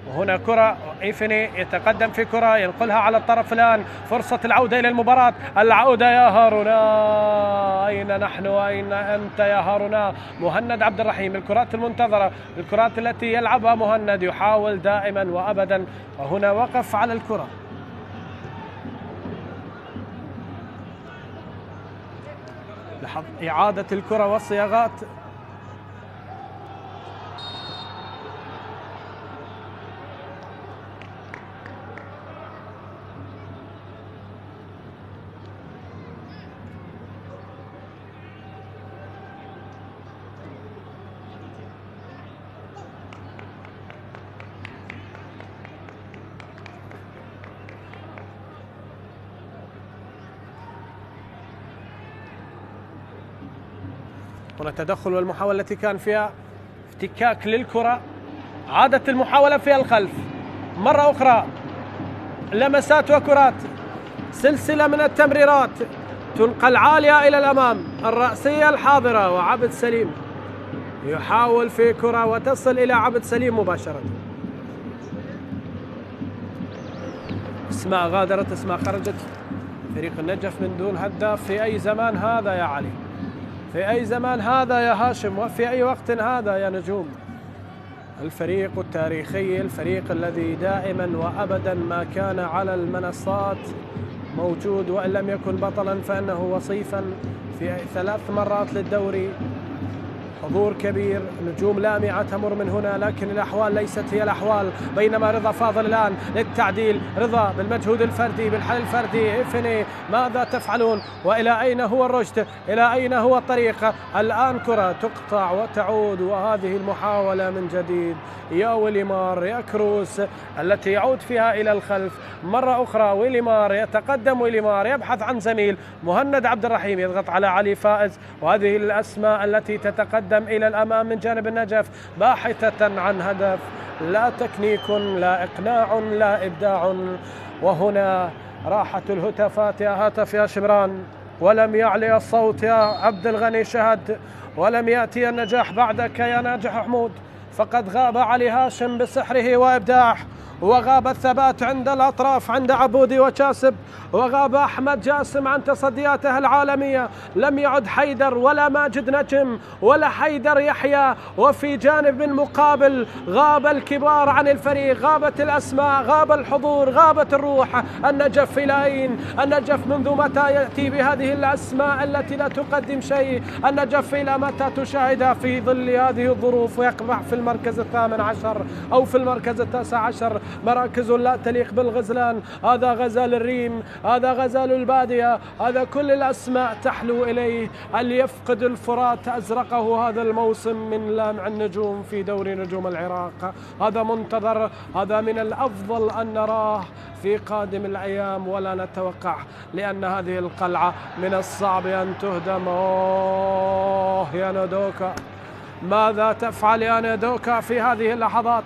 وهنا كرة، إيفني يتقدم في كرة ينقلها على الطرف الآن، فرصة العودة إلى المباراة، العودة يا هارونا، أين نحن وأين أنت يا هارونا؟ مهند عبد الرحيم، الكرات المنتظرة، الكرات التي يلعبها مهند، يحاول دائما وأبدا، وهنا وقف على الكرة. لاحظ إعادة الكرة والصياغات. هنا تدخل، والمحاولة التي كان فيها افتكاك للكرة، عادت المحاولة في الخلف مرة أخرى، لمسات وكرات، سلسلة من التمريرات تنقل عالية إلى الأمام، الرأسية الحاضرة، وعبد سليم يحاول في كرة وتصل إلى عبد سليم مباشرة. اسماء غادرت، اسماء خرجت. فريق النجف من دون هداف في أي زمان هذا يا علي، في أي زمان هذا يا هاشم، وفي أي وقت هذا يا نجوم. الفريق التاريخي، الفريق الذي دائما وأبدا ما كان على المنصات موجود، وإن لم يكن بطلا فإنه وصيفا في 3 مرات للدوري. حضور كبير، نجوم لامعة تمر من هنا، لكن الأحوال ليست هي الأحوال. بينما رضا فاضل الآن للتعديل، رضا بالمجهود الفردي بالحل الفردي. إفني ماذا تفعلون؟ وإلى أين هو الرشد؟ إلى أين هو الطريق؟ الآن كرة تقطع وتعود، وهذه المحاولة من جديد. يا ويليمار يا كروس التي يعود فيها إلى الخلف مرة أخرى. ويليمار يتقدم، ويليمار يبحث عن زميل. مهند عبد الرحيم يضغط على علي فائز، وهذه الأسماء التي تتقدم إلى الأمام من جانب النجف باحثة عن هدف. لا تكنيك، لا إقناع، لا إبداع. وهنا راحت الهتافات. يا هاتف يا شمران، ولم يعلي الصوت يا عبد الغني شهد، ولم يأتي النجاح بعدك يا ناجح حمود. فقد غاب علي هاشم بسحره وإبداعه، وغاب الثبات عند الأطراف عند عبودي وشاسب، وغاب أحمد جاسم عن تصدياته العالمية. لم يعد حيدر ولا ماجد نجم ولا حيدر يحيى. وفي جانب مقابل غاب الكبار عن الفريق، غابت الأسماء، غاب الحضور، غابت الروح. النجف إلى أين؟ النجف منذ متى يأتي بهذه الأسماء التي لا تقدم شيء؟ النجف إلى متى تشاهدها في ظل هذه الظروف ويقبع في المركز 18 أو في المركز 19؟ مراكز لا تليق بالغزلان. هذا غزال الريم، هذا غزال البادية، هذا كل الأسماء تحلو إليه. اللي يفقد الفرات أزرقه هذا الموسم من لامع النجوم في دوري نجوم العراق. هذا منتظر، هذا من الأفضل أن نراه في قادم الأيام ولا نتوقع، لأن هذه القلعة من الصعب أن تهدم. يا نادوكا، ماذا تفعل يا نادوكا في هذه اللحظات؟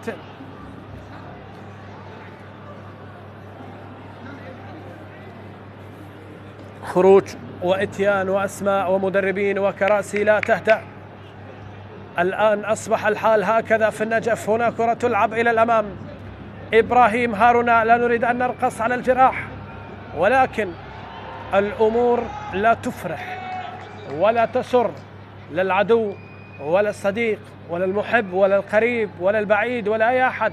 خروج وإتيان وأسماء ومدربين وكراسي لا تهدأ. الآن أصبح الحال هكذا في النجف. هنا كرة تلعب إلى الأمام. إبراهيم هارون، لا نريد أن نرقص على الجراح، ولكن الأمور لا تفرح ولا تسر للعدو ولا الصديق ولا المحب ولا القريب ولا البعيد ولا أي أحد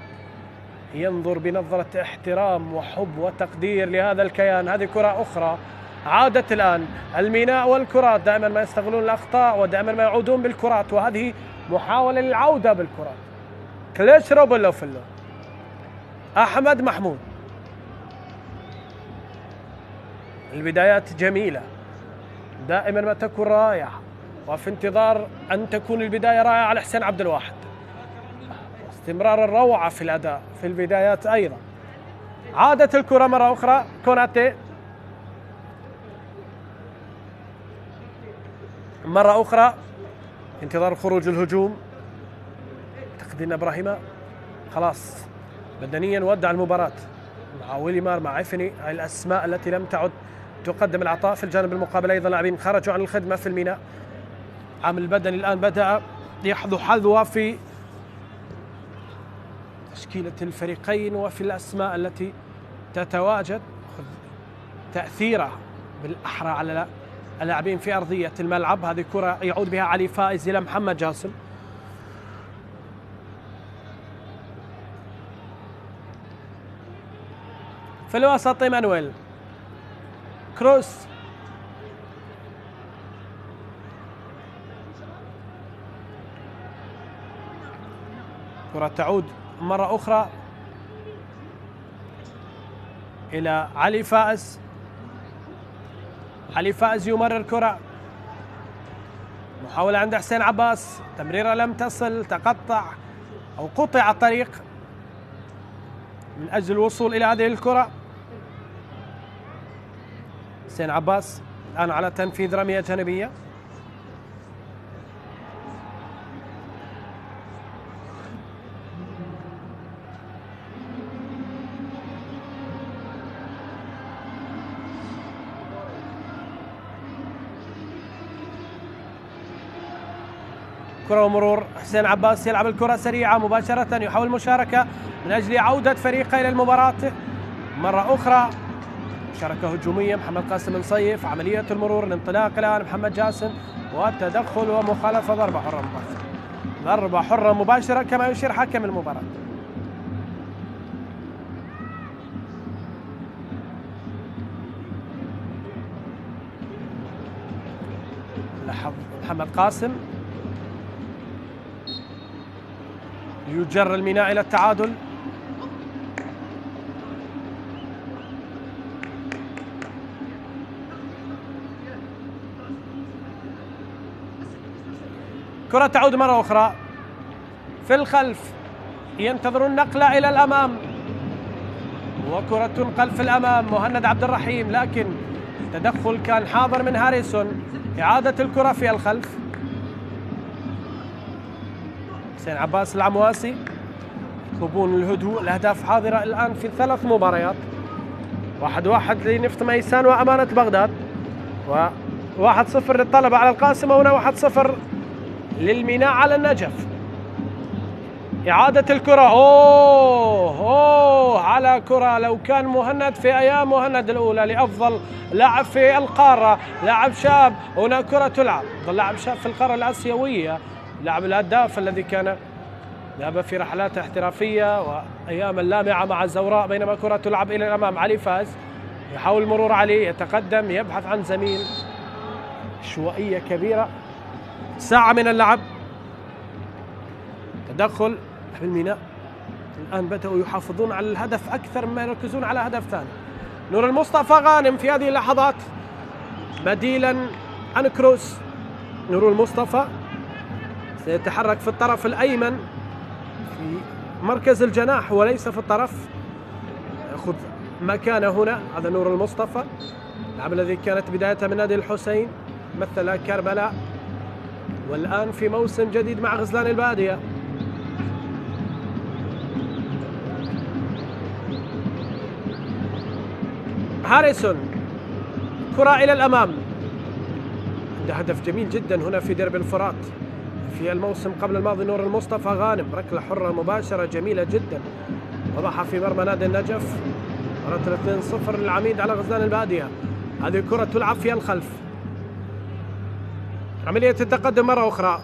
ينظر بنظرة احترام وحب وتقدير لهذا الكيان. هذه كرة أخرى عادت الآن. الميناء والكرات دائما ما يستغلون الأخطاء ودائما ما يعودون بالكرات، وهذه محاولة للعودة بالكرات. كليش روبلو فلو، أحمد محمود. البدايات جميلة دائما ما تكون رائعة، وفي انتظار أن تكون البداية رائعة على حسين عبد الواحد. استمرار الروعة في الأداء في البدايات أيضا. عادت الكرة مرة أخرى. كوناتي مرة أخرى، انتظار خروج الهجوم. أعتقد أن إبراهيم خلاص بدنيا ودع المباراة مع ويليمار مع عفني. هاي الأسماء التي لم تعد تقدم العطاء. في الجانب المقابل أيضا لاعبين خرجوا عن الخدمة في الميناء. عامل البدني الآن بدأ يحظو حظوة في تشكيلة الفريقين وفي الأسماء التي تتواجد، تأثيرها بالأحرى على اللاعبين في أرضية الملعب. هذه كرة يعود بها علي فائز إلى محمد جاسم. في الوسط إيمانويل كروس، كرة تعود مرة أخرى إلى علي فائز. علي فائز يمرر كرة، محاولة عند حسين عباس، تمريرة لم تصل، تقطع أو قطع الطريق من أجل الوصول إلى هذه الكرة. حسين عباس الآن على تنفيذ رمية جانبية. كرة ومرور. حسين عباس يلعب الكرة سريعة مباشرة، يحاول المشاركة من أجل عودة فريقه إلى المباراة مرة أخرى. مشاركة هجومية. محمد قاسم نصيف، عملية المرور، الانطلاق الآن محمد جاسم، والتدخل ومخالفة. ضربة حرة مباشرة، ضربة حرة مباشرة كما يشير حكم المباراة. لاحظ محمد قاسم يجر الميناء إلى التعادل. كرة تعود مرة أخرى في الخلف، ينتظر النقلة إلى الأمام، وكرة تنقل في الأمام. مهند عبد الرحيم، لكن تدخل كان حاضر من هاريسون. إعادة الكرة في الخلف. حسين عباس العمواسي يطلبون الهدوء. الأهداف حاضرة الآن في 3 مباريات، 1-1 لنفط ميسان وأمانة بغداد، و1-0 للطلبة على القاسم، وهنا 1-0 للميناء على النجف. إعادة الكرة. أوه على كرة. لو كان مهند في أيام مهند الأولى لأفضل لاعب في القارة، لاعب شاب، هنا كرة تلعب. ظل لاعب شاب في القارة الآسيوية، لاعب الهداف الذي كان ذهب في رحلات احترافية وأيام اللامعة مع الزوراء. بينما كرة تلعب إلى الأمام. علي فاز يحاول المرور عليه، يتقدم، يبحث عن زميل. عشوائية كبيرة. ساعة من اللعب. تدخل الميناء. الآن بدأوا يحافظون على الهدف أكثر مما يركزون على هدف ثاني. نور المصطفى غانم في هذه اللحظات بديلا عن كروس. نور المصطفى سيتحرك في الطرف الأيمن في مركز الجناح وليس في الطرف، يأخذ مكانه هنا. هذا نور المصطفى، اللاعب الذي كانت بدايته من نادي الحسين، مثل كربلاء، والآن في موسم جديد مع غزلان البادية. هاريسون، كرة إلى الأمام. عنده هدف جميل جدا هنا في درب الفرات في الموسم قبل الماضي. نور المصطفى غانم، ركلة حرة مباشرة جميلة جدا وضعها في مرمى نادي النجف. مرت 2-0 للعميد على غزلان البادية. هذه الكرة تلعب في الخلف. عملية التقدم مرة أخرى.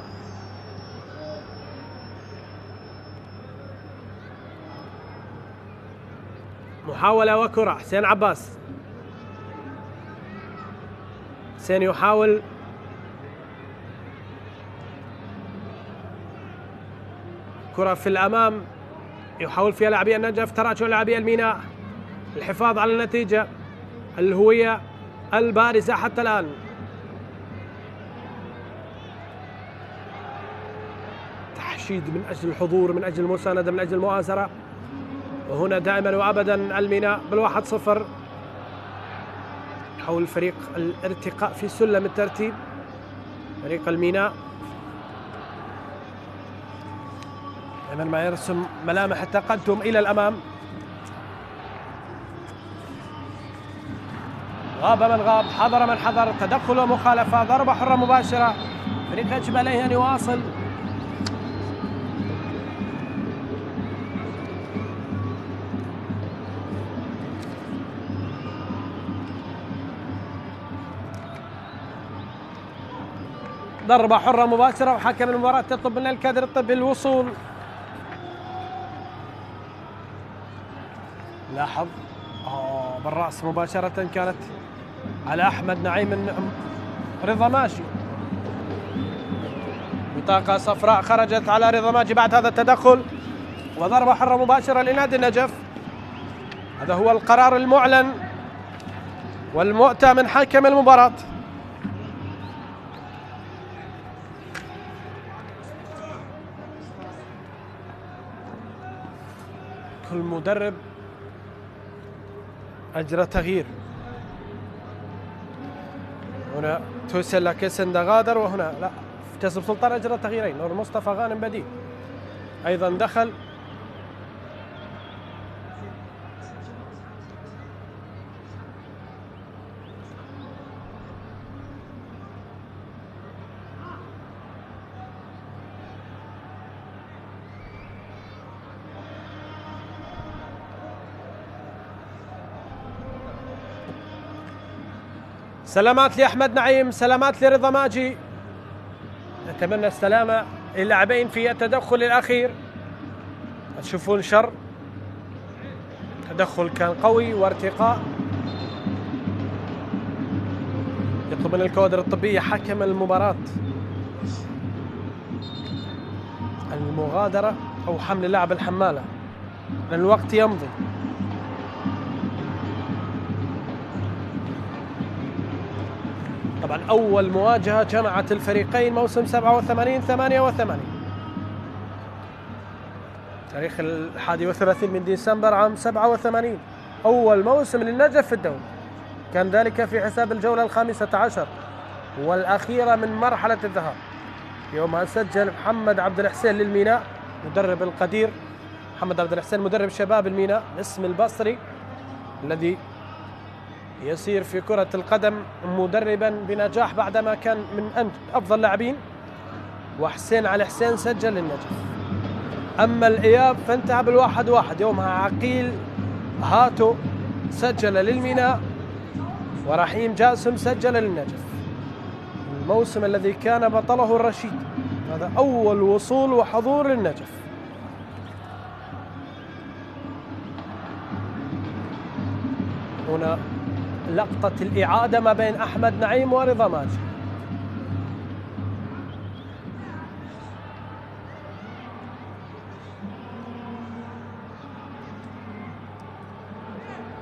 محاولة وكرة. حسين عباس، حسين يحاول كرة في الأمام، يحاول فيها لاعبي النجف، تراجع لاعبي الميناء، الحفاظ على النتيجة، الهوية البارزة حتى الآن. تحشيد من أجل الحضور، من أجل المساندة، من أجل المؤازرة. وهنا دائما وأبدا الميناء بال1-0. يحاول فريق الارتقاء في سلم الترتيب، فريق الميناء دائما ما يرسم ملامح التقدم إلى الأمام. غاب من غاب، حضر من حضر، تدخل ومخالفة، ضربة حرة مباشرة. فريق يجب عليه أن يواصل. ضربة حرة مباشرة، وحكم المباراة تطلب من الكادر الطبي الوصول. لاحظ بالرأس مباشرة كانت على أحمد نعيم رضا ماجي. بطاقة صفراء خرجت على رضا ماجي بعد هذا التدخل، وضربة حرة مباشرة لنادي النجف. هذا هو القرار المعلن والمؤتى من حكم المباراة. كل مدرب أجرى تغيير. هنا توسلا كيسندا غادر، وهنا لا، جاسم سلطان أجرى تغييرين. نور مصطفى غانم بديل أيضا دخل. سلامات لأحمد نعيم، سلامات لرضا ماجي. نتمنى السلامة للاعبين في التدخل الأخير. تشوفون شر، تدخل كان قوي وارتقاء. يطلب من الكوادر الطبية حكم المباراة المغادرة أو حمل اللاعب الحمالة لأن الوقت يمضي. طبعا أول مواجهة جمعت الفريقين موسم 87-88 تاريخ 31 من ديسمبر عام 87. أول موسم للنجف في الدوري كان ذلك في حساب الجولة 15 والأخيرة من مرحلة الذهاب. يومها سجل محمد عبد الحسين للميناء مدرب القدير، محمد عبد الحسين مدرب شباب الميناء الاسم البصري الذي يسير في كرة القدم مدربا بنجاح بعدما كان من أفضل اللاعبين. وحسين علي حسين سجل للنجف. أما الإياب فانتهى بال1-1. يومها عقيل هاتو سجل للميناء ورحيم جاسم سجل للنجف. الموسم الذي كان بطله الرشيد. هذا أول وصول وحضور للنجف. هنا لقطة الإعادة ما بين أحمد نعيم ورضا ماجد.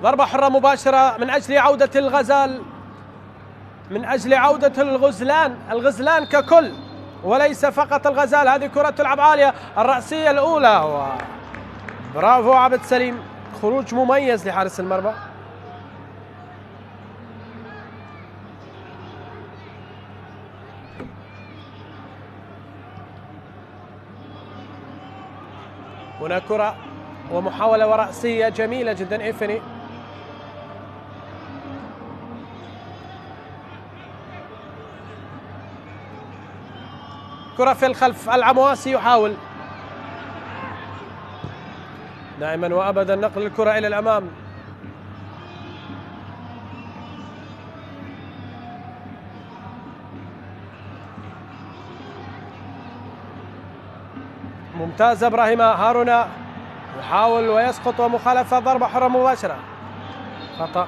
ضربة حرة مباشرة من أجل عودة الغزال، من أجل عودة الغزلان ككل وليس فقط الغزال. هذه كرة تلعب عالية، الرأسية الأولى برافو عبد سليم، خروج مميز لحارس المرمى. هنا كرة ومحاولة ورأسية جميلة جدا. إيفني كرة في الخلف، العمواسي يحاول دائما وأبدا نقل الكرة إلى الأمام. ممتازة إبراهيم هارون يحاول ويسقط ومخالفة. ضربة حرة مباشرة خطأ.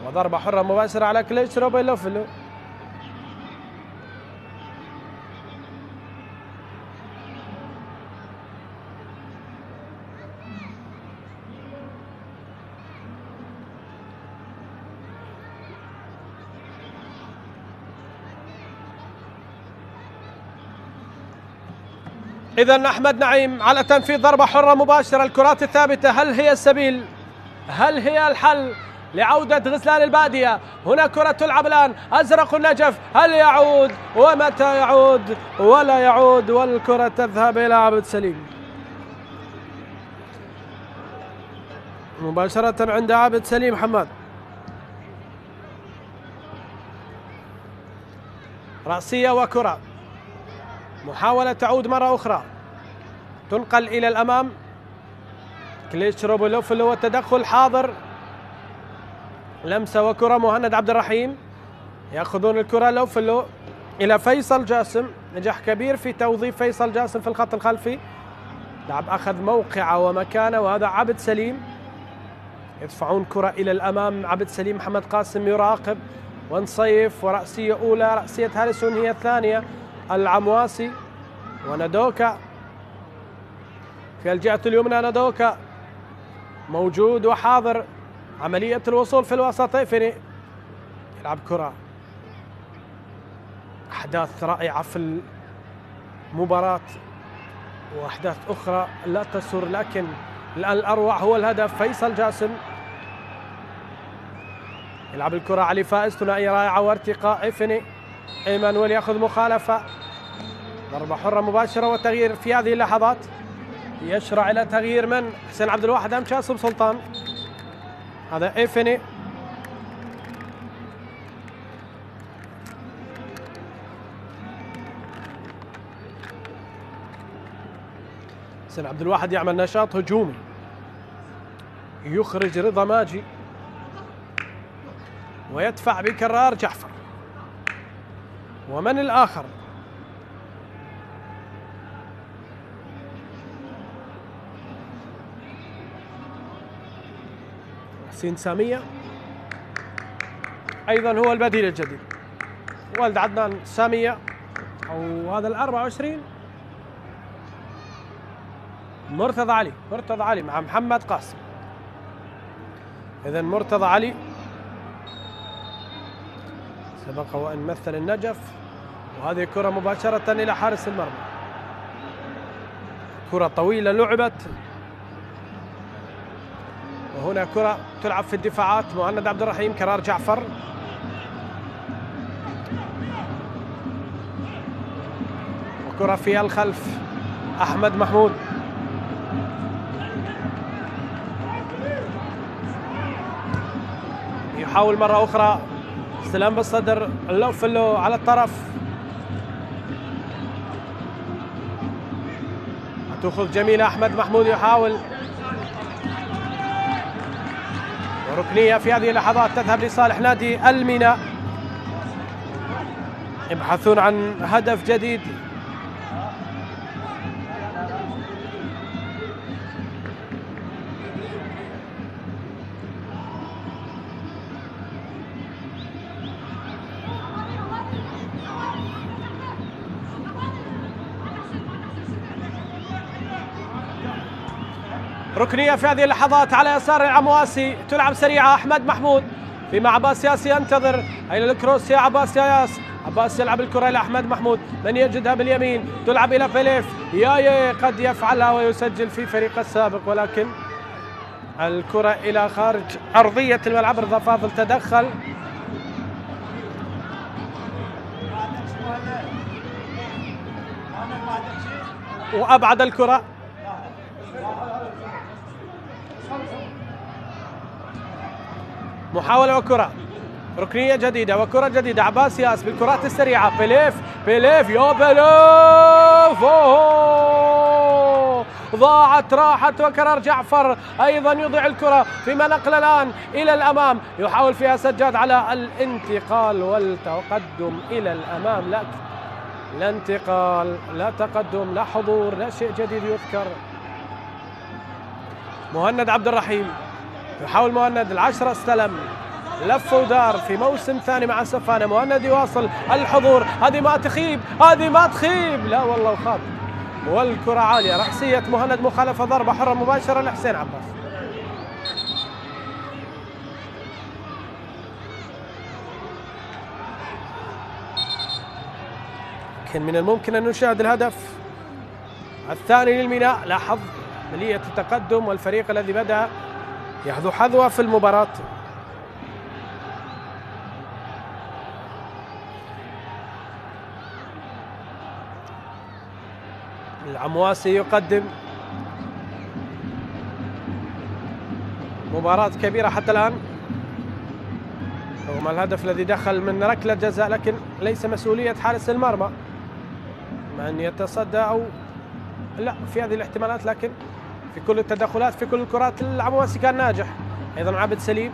وضربة حرة مباشرة على كليتش روبيلوفلو. إذن أحمد نعيم على تنفيذ ضربة حرة مباشرة. الكرات الثابتة هل هي السبيل؟ هل هي الحل لعودة غزلان البادية؟ هنا كرة تلعب الآن، أزرق النجف، هل يعود ومتى يعود؟ ولا يعود، والكرة تذهب إلى عبد سليم مباشرة عند عبد سليم حماد. رأسية وكرة، محاولة تعود مرة أخرى، تنقل إلى الأمام. كليتش روبيلوفلو والتدخل حاضر. لمسة وكرة، مهند عبد الرحيم يأخذون الكرة. لوفلو إلى فيصل جاسم، نجاح كبير في توظيف فيصل جاسم في الخط الخلفي. لاعب أخذ موقعه ومكانه، وهذا عبد سليم. يدفعون كرة إلى الأمام. عبد سليم محمد قاسم يراقب ونصيف، ورأسية أولى، رأسية هالسون هي الثانية. العمواسي وندوكا في الجهة اليمنى. ندوكا موجود وحاضر. عملية الوصول في الوسط. إيفني يلعب كرة. أحداث رائعة في المباراة وأحداث أخرى لا تسر، لكن الآن الأروع هو الهدف. فيصل جاسم يلعب الكرة. علي فائز، ثنائية رائعة وارتقاء. إيفني إيمانويل يأخذ مخالفة. ضربة حرة مباشرة وتغيير في هذه اللحظات. يشرع إلى تغيير من حسين عبد الواحد أم شاسم سلطان. هذا إيفني. حسين عبد الواحد يعمل نشاط هجومي، يخرج رضا ماجي ويدفع بكرار جعفر. ومن الآخر؟ حسين سامية أيضا هو البديل الجديد. والد عدنان سامية، أو هذا 24 مرتضى علي مع محمد قاسم. إذن مرتضى علي سبق وأن مثل النجف، وهذه كرة مباشرة إلى حارس المرمى. كرة طويلة لعبت، وهنا كرة تلعب في الدفاعات. مهند عبد الرحيم، كرار جعفر، وكرة في الخلف. أحمد محمود، يحاول مرة أخرى استلام بالصدر، اللوف على الطرف، تأخذ جميلة. أحمد محمود يحاول، وركنية في هذه اللحظات تذهب لصالح نادي الميناء، يبحثون عن هدف جديد. ركنية في هذه اللحظات على يسار العمواسي، تلعب سريعة. أحمد محمود فيما عباس ياس ينتظر، أين الكروس يا عباس ياس؟ عباس يلعب الكرة إلى أحمد محمود، من يجدها باليمين، تلعب إلى فيليف، يا قد يفعلها ويسجل في فريق السابق، ولكن الكرة إلى خارج أرضية الملعب. رضا فاضل تدخل، وأبعد الكرة. محاولة وكرة، ركنية جديدة وكرة جديدة. عباس ياس بالكرات السريعة، بيليف يا بيليف، ضاعت راحت، وكرر جعفر أيضا يضيع الكرة فيما نقل الآن إلى الأمام. يحاول فيها سجاد على الانتقال والتقدم إلى الأمام، لا انتقال، لا تقدم، لا حضور، لا شيء جديد يذكر. مهند عبد الرحيم يحاول، مهند العشرة استلم، لف ودار في موسم ثاني مع سفانة. مهند يواصل الحضور، هذه ما تخيب، لا والله وخاب، والكرة عالية، رأسية مهند، مخالفة، ضربة حرة مباشرة لحسين عباس. كان من الممكن أن نشاهد الهدف الثاني للميناء. لاحظ عملية التقدم، والفريق الذي بدأ يحذو حذوة في المباراة. العمواسي يقدم مباراة كبيرة حتى الآن، رغم الهدف الذي دخل من ركلة جزاء، لكن ليس مسؤولية حارس المرمى من يتصدى أو لا في هذه الاحتمالات، لكن في كل التدخلات، في كل الكرات العمواسي كان ناجح. أيضا عابد سليم،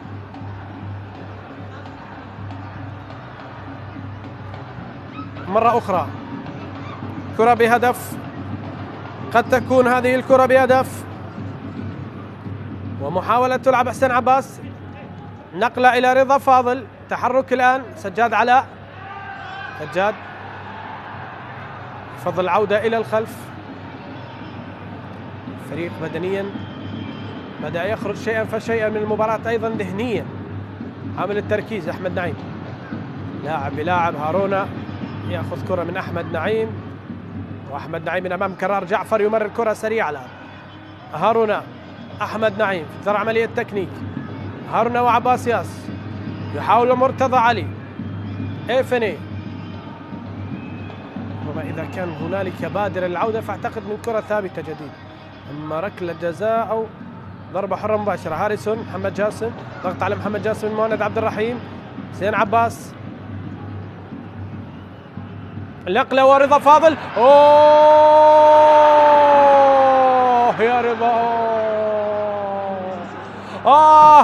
مرة أخرى كرة بهدف، قد تكون هذه الكرة بهدف، ومحاولة تلعب حسين عباس، نقلة إلى رضا فاضل، تحرك الآن سجاد علاء، سجاد يفضل العودة إلى الخلف. فريق بدنيا بدأ يخرج شيئا فشيئا من المباراة، أيضا ذهنيا عامل التركيز. أحمد نعيم لاعب بلاعب، هارونا يأخذ كرة من أحمد نعيم، وأحمد نعيم من أمام كرار جعفر يمرر كرة سريعة الآن. هارونا، أحمد نعيم في إطار عملية تكنيك، هارونا وعباس ياس، يحاول مرتضى علي، إيفني، وما إذا كان هنالك بادرة للعودة فأعتقد من كرة ثابتة جديدة، أما ركلة جزاء أو ضربة حرة مباشرة. هاريسون، محمد جاسم، ضغط على محمد جاسم من مهند عبد الرحيم، حسين عباس، نقلة ورضا فاضل، أوه يا رضا،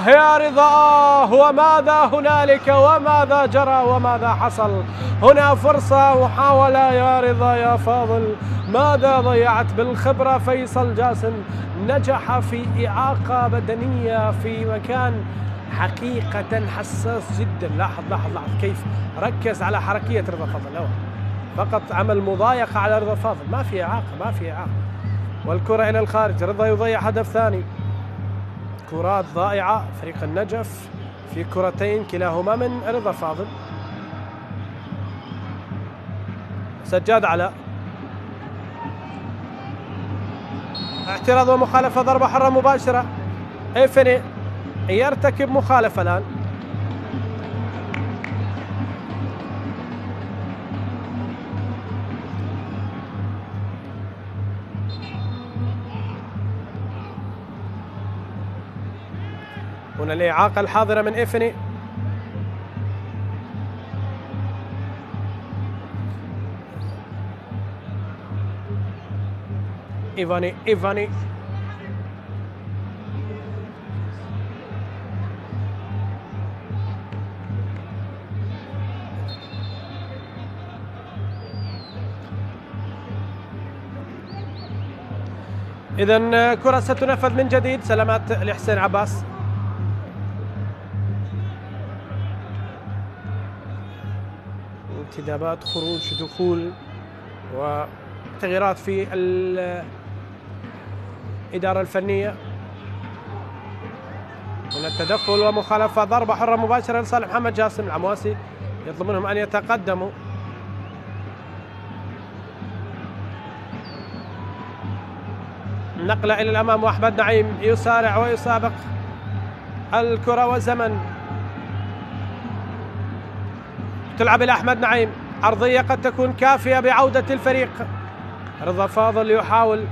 يا رضا، وماذا هنالك وماذا جرى وماذا حصل؟ هنا فرصة محاولة يا رضا يا فاضل، ماذا ضيعت؟ بالخبرة فيصل جاسم نجح في إعاقة بدنية في مكان حقيقة حساس جدا. لاحظ كيف ركز على حركية رضا فاضل، فقط عمل مضايقة على رضا فاضل، ما في إعاقة. والكرة إلى الخارج، رضا يضيع هدف ثاني. كرات ضائعة فريق النجف في كرتين كلاهما من رضا فاضل. سجاد على اعتراض ومخالفة، ضربة حرة مباشرة. إيفني يرتكب مخالفة الآن. هنا الإعاقة الحاضرة من إيفني. إيفاني إذن كرة ستنفذ من جديد. سلامات لحسين عباس. انتدابات، خروج، دخول وتغييرات في الإدارة الفنية. من التدخل ومخالفة، ضربة حرة مباشرة لصالح محمد جاسم. العمواسي يطلب منهم أن يتقدموا. نقلة إلى الأمام، وأحمد نعيم يسارع ويسابق الكرة والزمن. تلعب إلى أحمد نعيم، عرضية قد تكون كافية بعودة الفريق. رضا فاضل يحاول.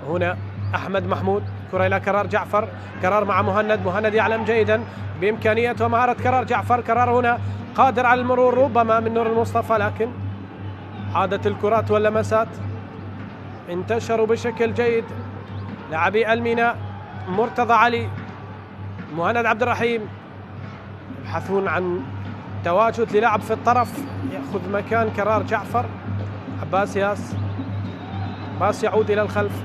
هنا أحمد محمود، كرة إلى كرار جعفر. كرار مع مهند يعلم جيدا بإمكانية ومهارة كرار جعفر. كرار هنا قادر على المرور ربما من نور المصطفى، لكن عادت الكرات واللمسات انتشروا بشكل جيد. لاعبي الميناء، مرتضى علي، مهند عبد الرحيم يبحثون عن تواجد للاعب في الطرف يأخذ مكان كرار جعفر. عباس ياس، باس يعود إلى الخلف.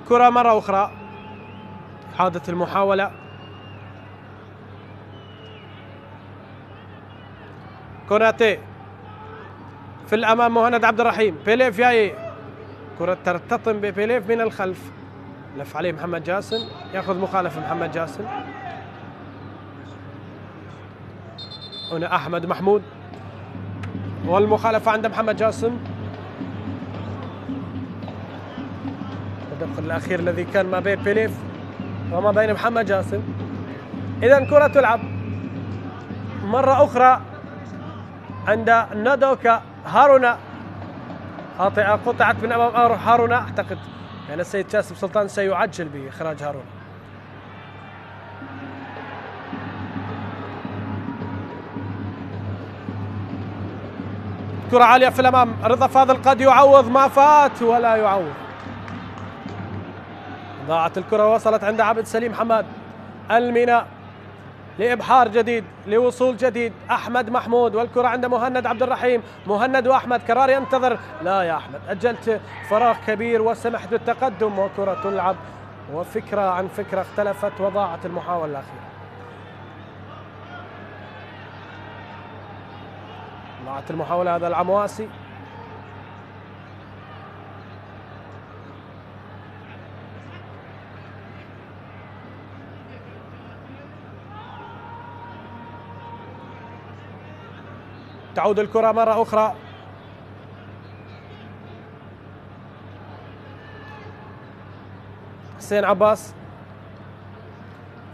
كرة مرة أخرى، إعادة المحاولة. كوناتي في الأمام، مهند عبد الرحيم. بيليف جاي، كرة ترتطم ببيليف من الخلف. لف عليه محمد جاسم، يأخذ مخالفة محمد جاسم. هنا أحمد محمود والمخالفة عند محمد جاسم. التدخل الأخير الذي كان ما بين بيليف وما بين محمد جاسم. إذن كرة تلعب مرة أخرى عند نادوكا هارونا. خاطئة قطعت من أمام هارونا. أعتقد أن السيد جاسم سلطان سيعجل بإخراج هارونا. كرة عالية في الأمام، رضا فاضل قد يعوض ما فات ولا يعوض. ضاعت الكرة، وصلت عند عبد السليم حماد. الميناء لإبحار جديد، لوصول جديد. أحمد محمود والكرة عند مهند عبد الرحيم. مهند وأحمد، كرار ينتظر. لا يا أحمد، أجلت فراغ كبير وسمحت بالتقدم، وكرة تلعب وفكرة عن فكرة اختلفت وضاعت المحاولة الأخيرة. ضاعت المحاولة. هذا العمواسي. تعود الكرة مرة أخرى. حسين عباس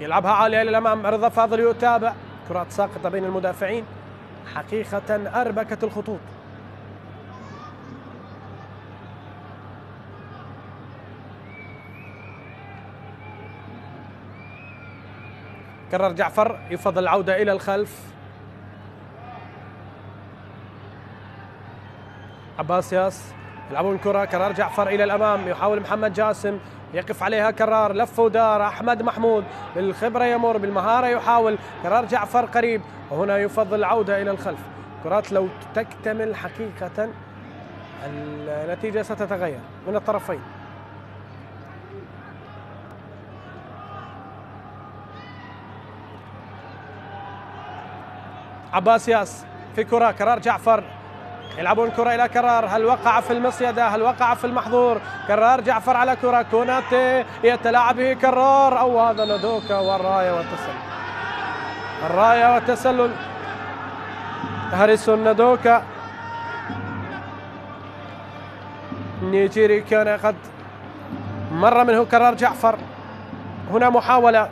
يلعبها عالية إلى الأمام. رضا فاضل يتابع، كرات ساقطة بين المدافعين، حقيقة أربكت الخطوط. كرر جعفر، يفضل العودة إلى الخلف. عباس ياس يلعبون كرة. كرار جعفر إلى الأمام، يحاول محمد جاسم، يقف عليها كرار، لف ودار. أحمد محمود بالخبرة يمر، بالمهارة يحاول. كرار جعفر قريب، وهنا يفضل العودة إلى الخلف. كرات لو تكتمل حقيقة النتيجة ستتغير من الطرفين. عباس ياس في كرة، كرار جعفر، يلعبون كرة إلى كرار، هل وقع في المصيدة؟ هل وقع في المحظور؟ كرار جعفر على كرة، كوناتي يتلاعب به كرار، أو هذا ندوكا، والراية والتسلل. الراية والتسلل، هاريسون ندوكا النيجيري كان قد مر منه كرار جعفر. هنا محاولة،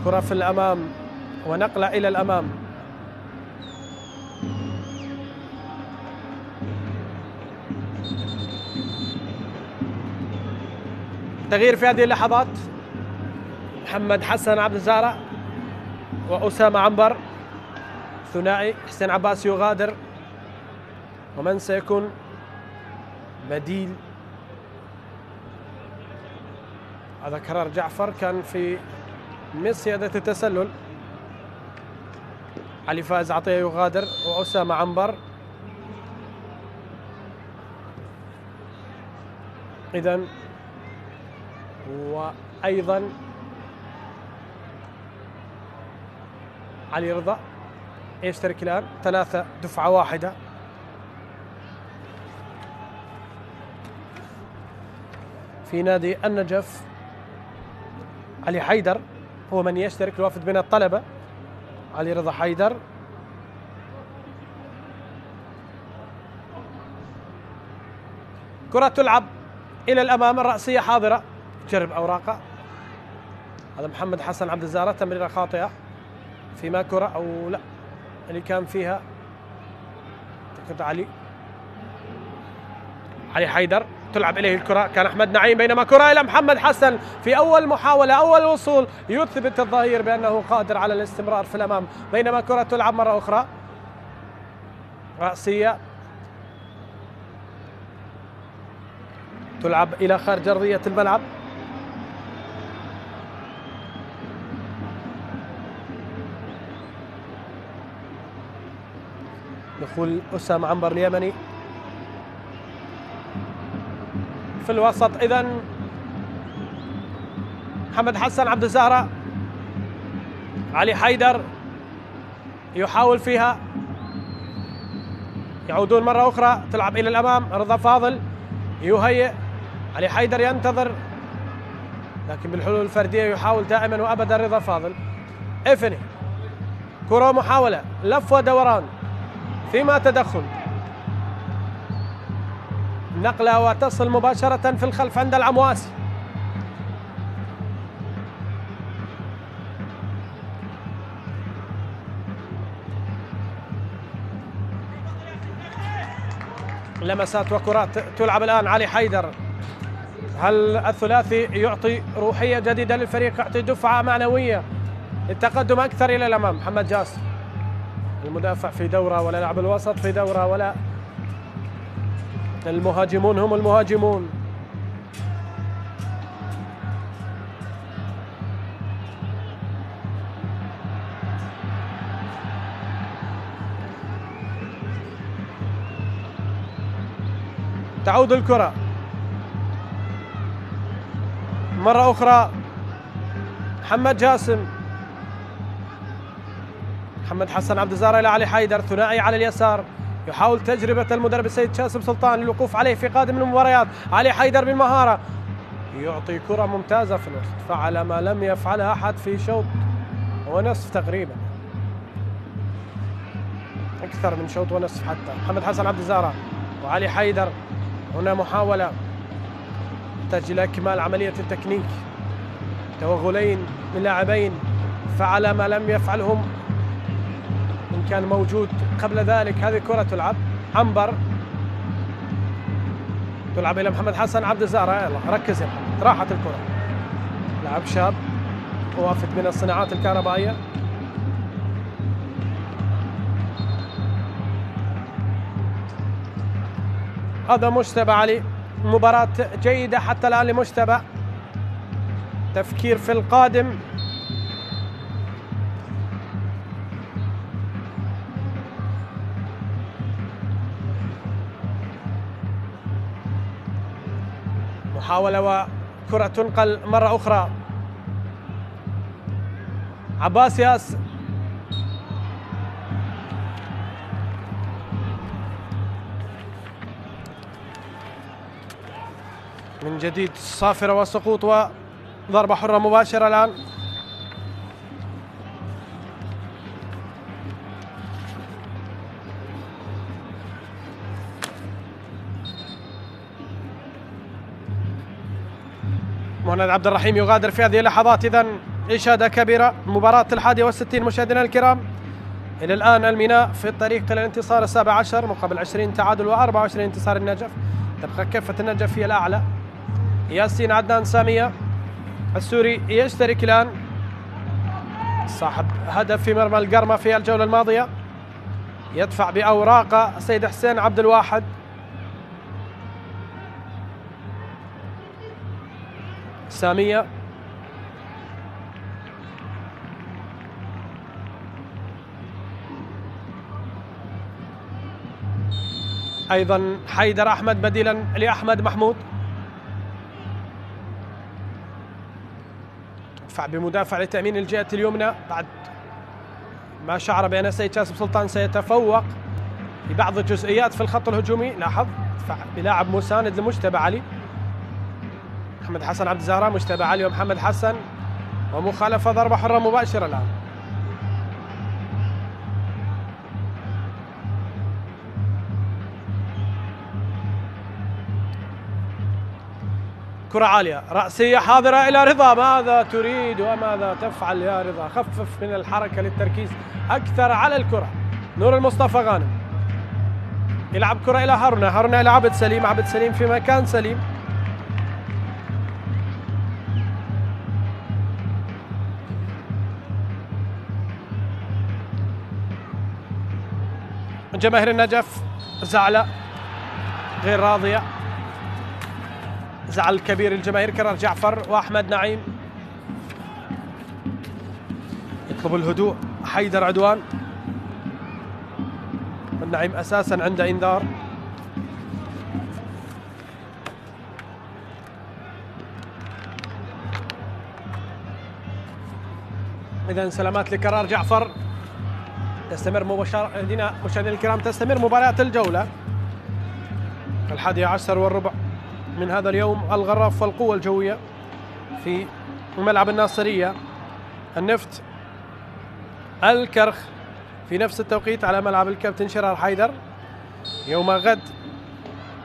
كرة في الأمام ونقلة إلى الأمام. تغيير في هذه اللحظات، محمد حسن عبد الزارع وأسامة عنبر، ثنائي. حسين عباس يغادر، ومن سيكون بديل؟ هذا كرار جعفر كان في مصيدة التسلل. علي فائز عطية يغادر وأسامة عنبر. إذن وأيضا علي رضا يشترك الآن، 3 دفعة واحدة. في نادي النجف علي حيدر هو من يشترك، الوافد من الطلبة. علي رضا حيدر، كرة تلعب إلى الأمام، الرأسية حاضرة، جرب أوراقه. هذا محمد حسن عبد الزارع، تمريرة خاطئة، فيما كرة أو لا اللي كان فيها أعتقد علي حيدر، تلعب إليه الكرة، كان أحمد نعيم، بينما كرة إلى محمد حسن في أول محاولة، أول وصول، يثبت الظهير بأنه قادر على الاستمرار في الأمام، بينما كرة تلعب مرة أخرى، رأسية تلعب إلى خارج أرضية الملعب. دخول أسامة عنبر اليمني في الوسط. إذن محمد حسن عبد الزهرة، علي حيدر يحاول فيها، يعودون مرة أخرى، تلعب إلى الأمام، رضا فاضل يهيئ، علي حيدر ينتظر، لكن بالحلول الفردية يحاول دائما وأبدا رضا فاضل. إفني، كرة محاولة، لف ودوران، فيما تدخل، نقلة وتصل مباشرة في الخلف عند العمواسي. لمسات وكرات تلعب الآن. علي حيدر، هل الثلاثي يعطي روحية جديدة للفريق، يعطي دفعة معنوية للتقدم أكثر إلى الأمام؟ محمد جاسر المدافع في دورة، ولا لاعب الوسط في دورة، ولا المهاجمون هم المهاجمون. تعود الكرة مرة أخرى، محمد جاسم، محمد حسن عبد الزهرة إلى علي حيدر، ثنائي على اليسار، يحاول تجربة المدرب السيد شاسم سلطان للوقوف عليه في قادم المباريات. علي حيدر بالمهارة يعطي كرة ممتازة في الوسط، فعل ما لم يفعلها أحد في شوط ونصف تقريبا، أكثر من شوط ونصف حتى. محمد حسن عبد الزهرة وعلي حيدر، هنا محاولة تحتاج إلى إكمال عملية التكنيك، توغلين من لاعبين فعل ما لم يفعلهم إن كان موجود قبل ذلك. هذه كرة تلعب، عنبر تلعب إلى محمد حسن عبد الزهرة، يلا ركز يا محمد، راحت الكرة، لاعب شاب وافد من الصناعات الكهربائية. هذا مجتبى علي. مباراة جيدة حتى الآن لمجتبى، تفكير في القادم. محاولة وكرة تنقل مرة أخرى. عباس ياس من جديد، صافرة وسقوط وضربة حرة مباشرة الآن. مهند عبد الرحيم يغادر في هذه اللحظات. إذن إشادة كبيرة، مباراة 61 مشاهدينا الكرام. إلى الآن الميناء في الطريق إلى الانتصار 17 مقابل 20 تعادل و24 انتصار النجف. تبقى كفة النجف هي الأعلى. ياسين عدنان سامية السوري يشترك الآن، صاحب هدف في مرمى القرمة في الجولة الماضية، يدفع بأوراق سيد حسين عبد الواحد. سامية أيضا حيدر أحمد بديلا لأحمد محمود. دفع بمدافع لتأمين الجهة اليمنى بعد ما شعر بأن سيد جاسم سلطان سيتفوق في بعض الجزئيات في الخط الهجومي. لاحظ دفع بلاعب مساند لمجتبى علي، محمد حسن عبد الزهراء، مجتبى علي ومحمد حسن، ومخالفة ضربة حرة مباشرة الآن. كرة عالية رأسية حاضرة إلى رضا. ماذا تريد وماذا تفعل يا رضا؟ خفف من الحركة للتركيز أكثر على الكرة. نور المصطفى غانم يلعب كرة إلى هارون إلى عبد سليم، عبد سليم في مكان سليم. جماهير النجف زعلة غير راضية، زعل كبير الجماهير. كرر جعفر وأحمد نعيم يطلب الهدوء. حيدر عدوان، النعيم أساسا عنده إنذار. إذن سلامات لكرار جعفر. تستمر مشاهدينا الكرام، تستمر مباريات الجولة 11:15 من هذا اليوم. الغراف والقوة الجوية في ملعب الناصرية. النفط الكرخ في نفس التوقيت على ملعب الكابتن شرار حيدر. يوم غد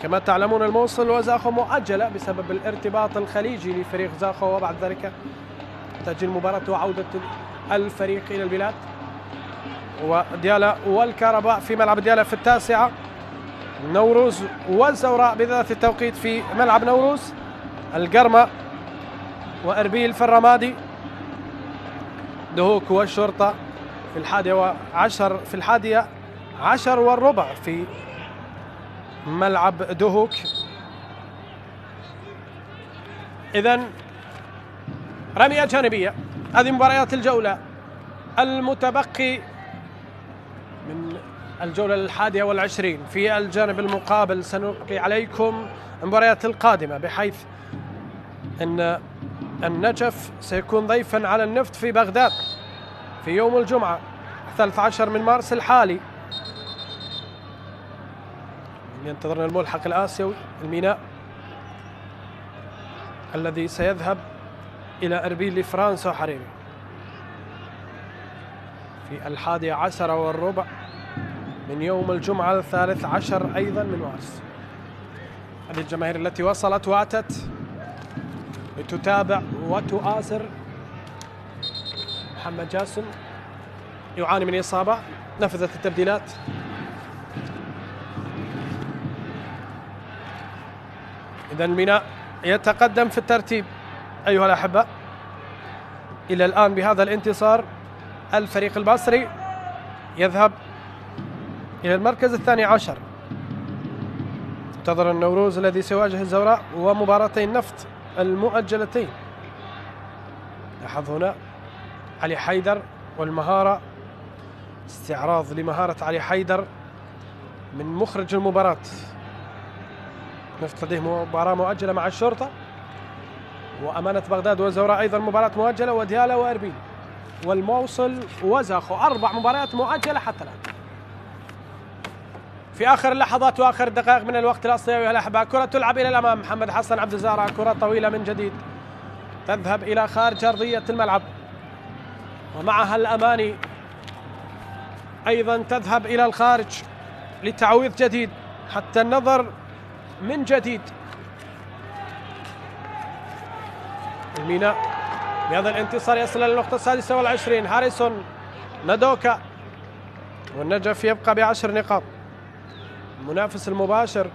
كما تعلمون الموصل وزاخو مؤجلة بسبب الارتباط الخليجي لفريق زاخو، وبعد ذلك تأجيل مباراة وعودة الفريق إلى البلاد. وديالا والكهرباء في ملعب ديالا في 9. نوروز والزوراء بذات التوقيت في ملعب نوروز. القرمة وأربيل في الرمادي. دهوك والشرطة في 11:10 في ملعب دهوك. إذن رمية جانبية. هذه مباريات الجولة المتبقي من الجولة 21. في الجانب المقابل سنلقي عليكم المباريات القادمة، بحيث أن النجف سيكون ضيفا على النفط في بغداد في يوم الجمعة 13 من مارس الحالي. ينتظرنا الملحق الآسيوي الميناء الذي سيذهب إلى أربيل لفرنسا وحريري في 11:15 من يوم الجمعة 13 أيضا من مارس. هذه الجماهير التي وصلت وأتت لتتابع وتؤازر. محمد جاسم يعاني من إصابة، نفذت التبديلات. إذا الميناء يتقدم في الترتيب أيها الأحبة. إلى الآن بهذا الانتصار الفريق البصري يذهب إلى المركز 12. ينتظر النوروز الذي سيواجه الزوراء ومباراتي النفط المؤجلتين. لاحظ هنا علي حيدر والمهارة، استعراض لمهارة علي حيدر من مخرج المباراة. نفط لديه مباراة مؤجلة مع الشرطة، وأمانة بغداد والزوراء أيضا مباراة مؤجلة، وديالا وأربيل والموصل وزاخو، 4 مباريات مؤجلة حتى الآن. في آخر اللحظات وآخر الدقائق من الوقت الأصلي أيها الأحبة، كرة تلعب إلى الأمام. محمد حسن عبد الزارع، كرة طويلة من جديد تذهب إلى خارج أرضية الملعب، ومعها الأماني أيضا تذهب إلى الخارج لتعويض جديد حتى النظر من جديد. الميناء بهذا الانتصار يصل إلى النقطة 26. هاريسون ندوكا، والنجف يبقى ب10 نقاط. المنافس المباشر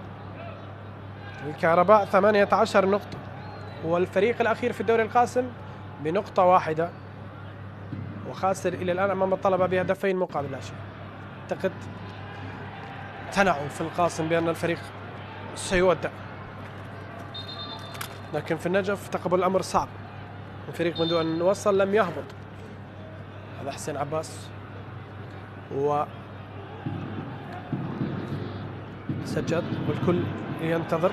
الكهرباء 18 نقطة، والفريق الأخير في الدوري القاسم بنقطة واحدة، وخاسر إلى الآن أمام الطلبة بهدفين مقابل لا شيء. أعتقد تنعوا في القاسم بأن الفريق سيودع، لكن في النجف تقبل الأمر صعب. الفريق منذ أن وصل لم يهبط. هذا حسين عباس سجد والكل ينتظر.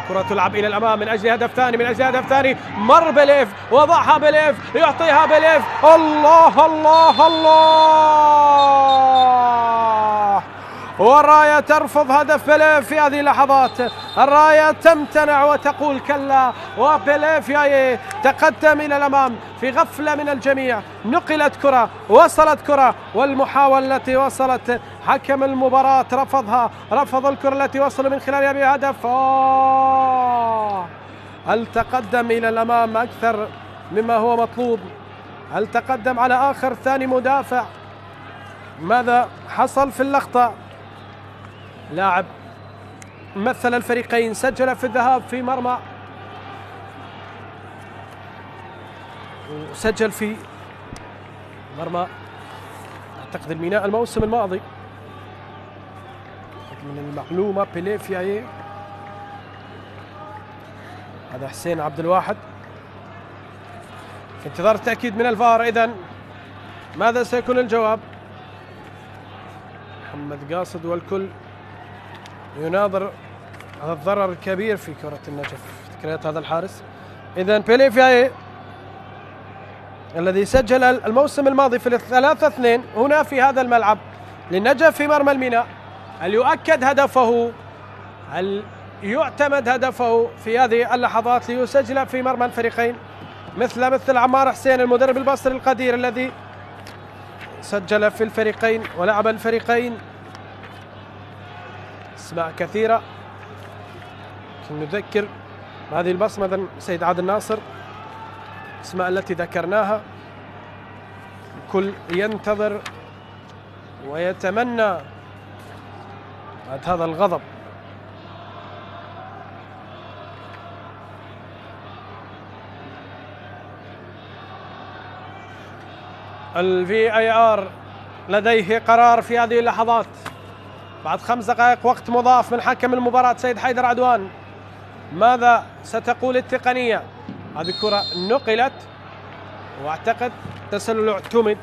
كرة تلعب إلى الأمام من أجل هدف ثاني، من أجل هدف ثاني. مر بليف، وضعها بليف، يعطيها بليف. الله الله الله، والراية ترفض هدف بليف في هذه اللحظات. الراية تمتنع وتقول كلا، وبليف ياي تقدم إلى الأمام في غفلة من الجميع. نقلت كرة، وصلت كرة، والمحاولة التي وصلت حكم المباراة رفضها، رفض الكرة التي وصل من خلالها بهدف. هل تقدم إلى الأمام أكثر مما هو مطلوب؟ هل تقدم على آخر ثاني مدافع؟ ماذا حصل في اللقطة؟ لاعب مثل الفريقين سجل في الذهاب في مرمى، وسجل في مرمى أعتقد الميناء الموسم الماضي. من المعلومة بليف ياي، هذا حسين عبد الواحد في انتظار التأكيد من الفار. إذن ماذا سيكون الجواب؟ محمد قاصد والكل يناظر هذا الضرر الكبير في كرة النجف، ذكريات هذا الحارس. إذن بليف ياي الذي سجل الموسم الماضي في 3-2 هنا في هذا الملعب للنجف في مرمى الميناء، هل يؤكد هدفه؟ هل يعتمد هدفه في هذه اللحظات ليسجل في مرمى الفريقين مثل عمار حسين المدرب البصري القدير الذي سجل في الفريقين ولعب الفريقين؟ اسماء كثيرة نذكر هذه البصمة سيد عادل ناصر، اسماء التي ذكرناها. الكل ينتظر ويتمنى بعد هذا الغضب الVAR لديه قرار في هذه اللحظات بعد 5 دقائق وقت مضاف من حكم المباراة سيد حيدر عدوان. ماذا ستقول التقنية؟ هذه الكرة نقلت واعتقد تسلل اعتمد.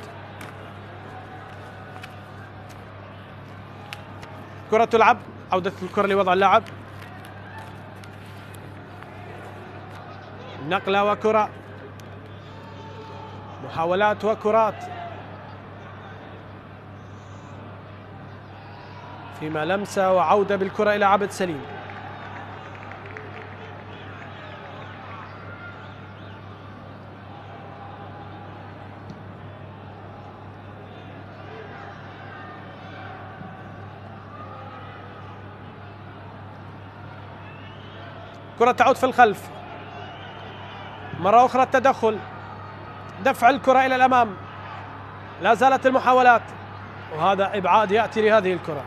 كرة تلعب، عودة الكرة لوضع اللاعب، نقلة وكرة، محاولات وكرات، فيما لمسة وعودة بالكرة إلى عبد سليم. كرة تعود في الخلف، مرة أخرى التدخل، دفع الكرة إلى الأمام، لا زالت المحاولات، وهذا إبعاد يأتي لهذه الكرة.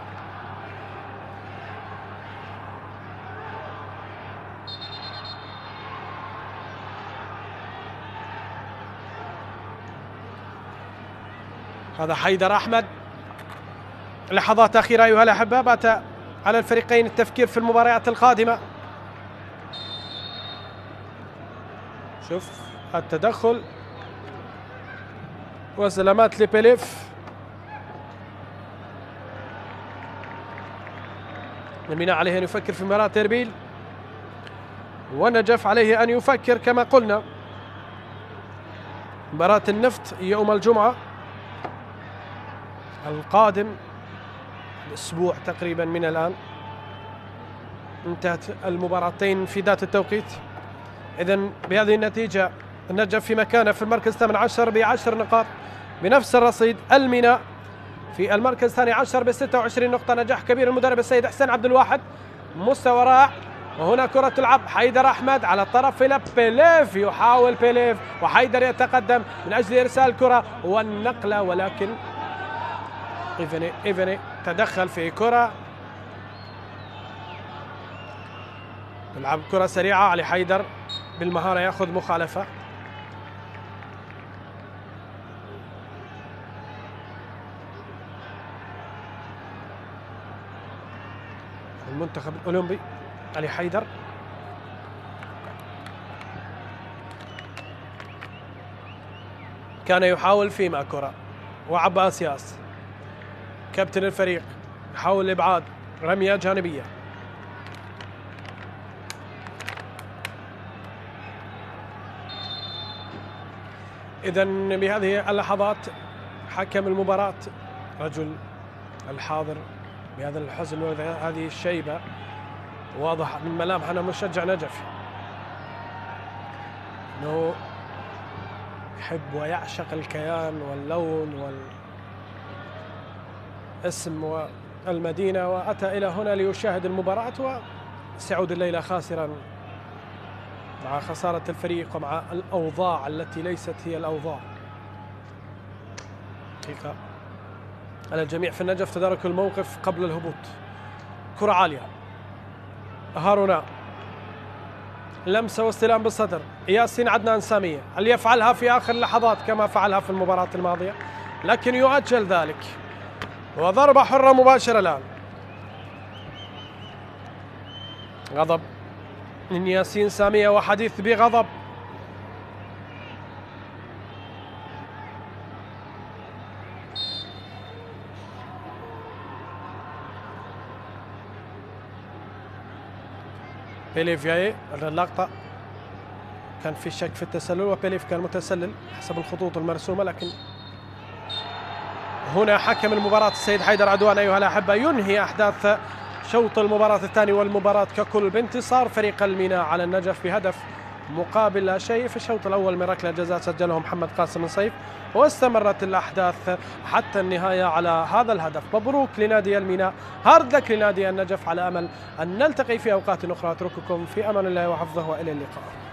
هذا حيدر أحمد. لحظات أخيرة أيها الأحبة، بات على الفريقين التفكير في المباريات القادمة. شوف التدخل وسلامات لبيليف. الميناء عليه أن يفكر في مباراة إربيل، والنجف عليه أن يفكر كما قلنا مباراة النفط يوم الجمعة القادم، الأسبوع تقريبا من الآن. انتهت المباراتين في ذات التوقيت. إذن بهذه النتيجة النجف في مكانه في المركز 18 ب10 نقاط بنفس الرصيد. الميناء في المركز 12 ب26 نقطة. نجاح كبير المدرب السيد حسين عبد الواحد، مستوى رائع. وهنا كرة تلعب حيدر أحمد على الطرف إلى بيليف، يحاول بيليف وحيدر يتقدم من أجل إرسال الكرة والنقلة، ولكن إيفاني تدخل في كرة. يلعب كرة سريعة علي حيدر بالمهارة، يأخذ مخالفة. المنتخب الأولمبي علي حيدر كان يحاول في مع كرة، وعباس ياس كابتن الفريق يحاول الإبعاد، رمية جانبية. إذن بهذه اللحظات حكم المباراة رجل الحاضر بهذا الحزن وهذه الشيبة، واضح من ملامح أنه مشجع نجف، أنه يحب ويعشق الكيان واللون والاسم والمدينة، وأتى إلى هنا ليشاهد المباراة وسيعود الليلة خاسرا مع خسارة الفريق ومع الأوضاع التي ليست هي الأوضاع. حقيقة على الجميع في النجف تدارك الموقف قبل الهبوط. كرة عالية، هارونا لمسة واستلام بالصدر، ياسين عدنان سامية اللي يفعلها في آخر اللحظات كما فعلها في المباراة الماضية، لكن يؤجل ذلك، وضربة حرة مباشرة الآن. غضب من ياسين سامية وحديث بغضب. بيليف جاي اللقطة كان في شك في التسلل، وبيليف كان متسلل حسب الخطوط المرسومة، لكن هنا حكم المباراة السيد حيدر عدوان أيها الأحبة ينهي أحداث شوط المباراة الثاني والمباراة ككل بانتصار فريق الميناء على النجف بهدف مقابل لا شيء. في الشوط الأول من ركلة جزاء سجله محمد قاسم الصيف، واستمرت الأحداث حتى النهاية على هذا الهدف. مبروك لنادي الميناء، هارد لك لنادي النجف، على أمل أن نلتقي في أوقات أخرى. أترككم في أمان الله وحفظه وإلى اللقاء.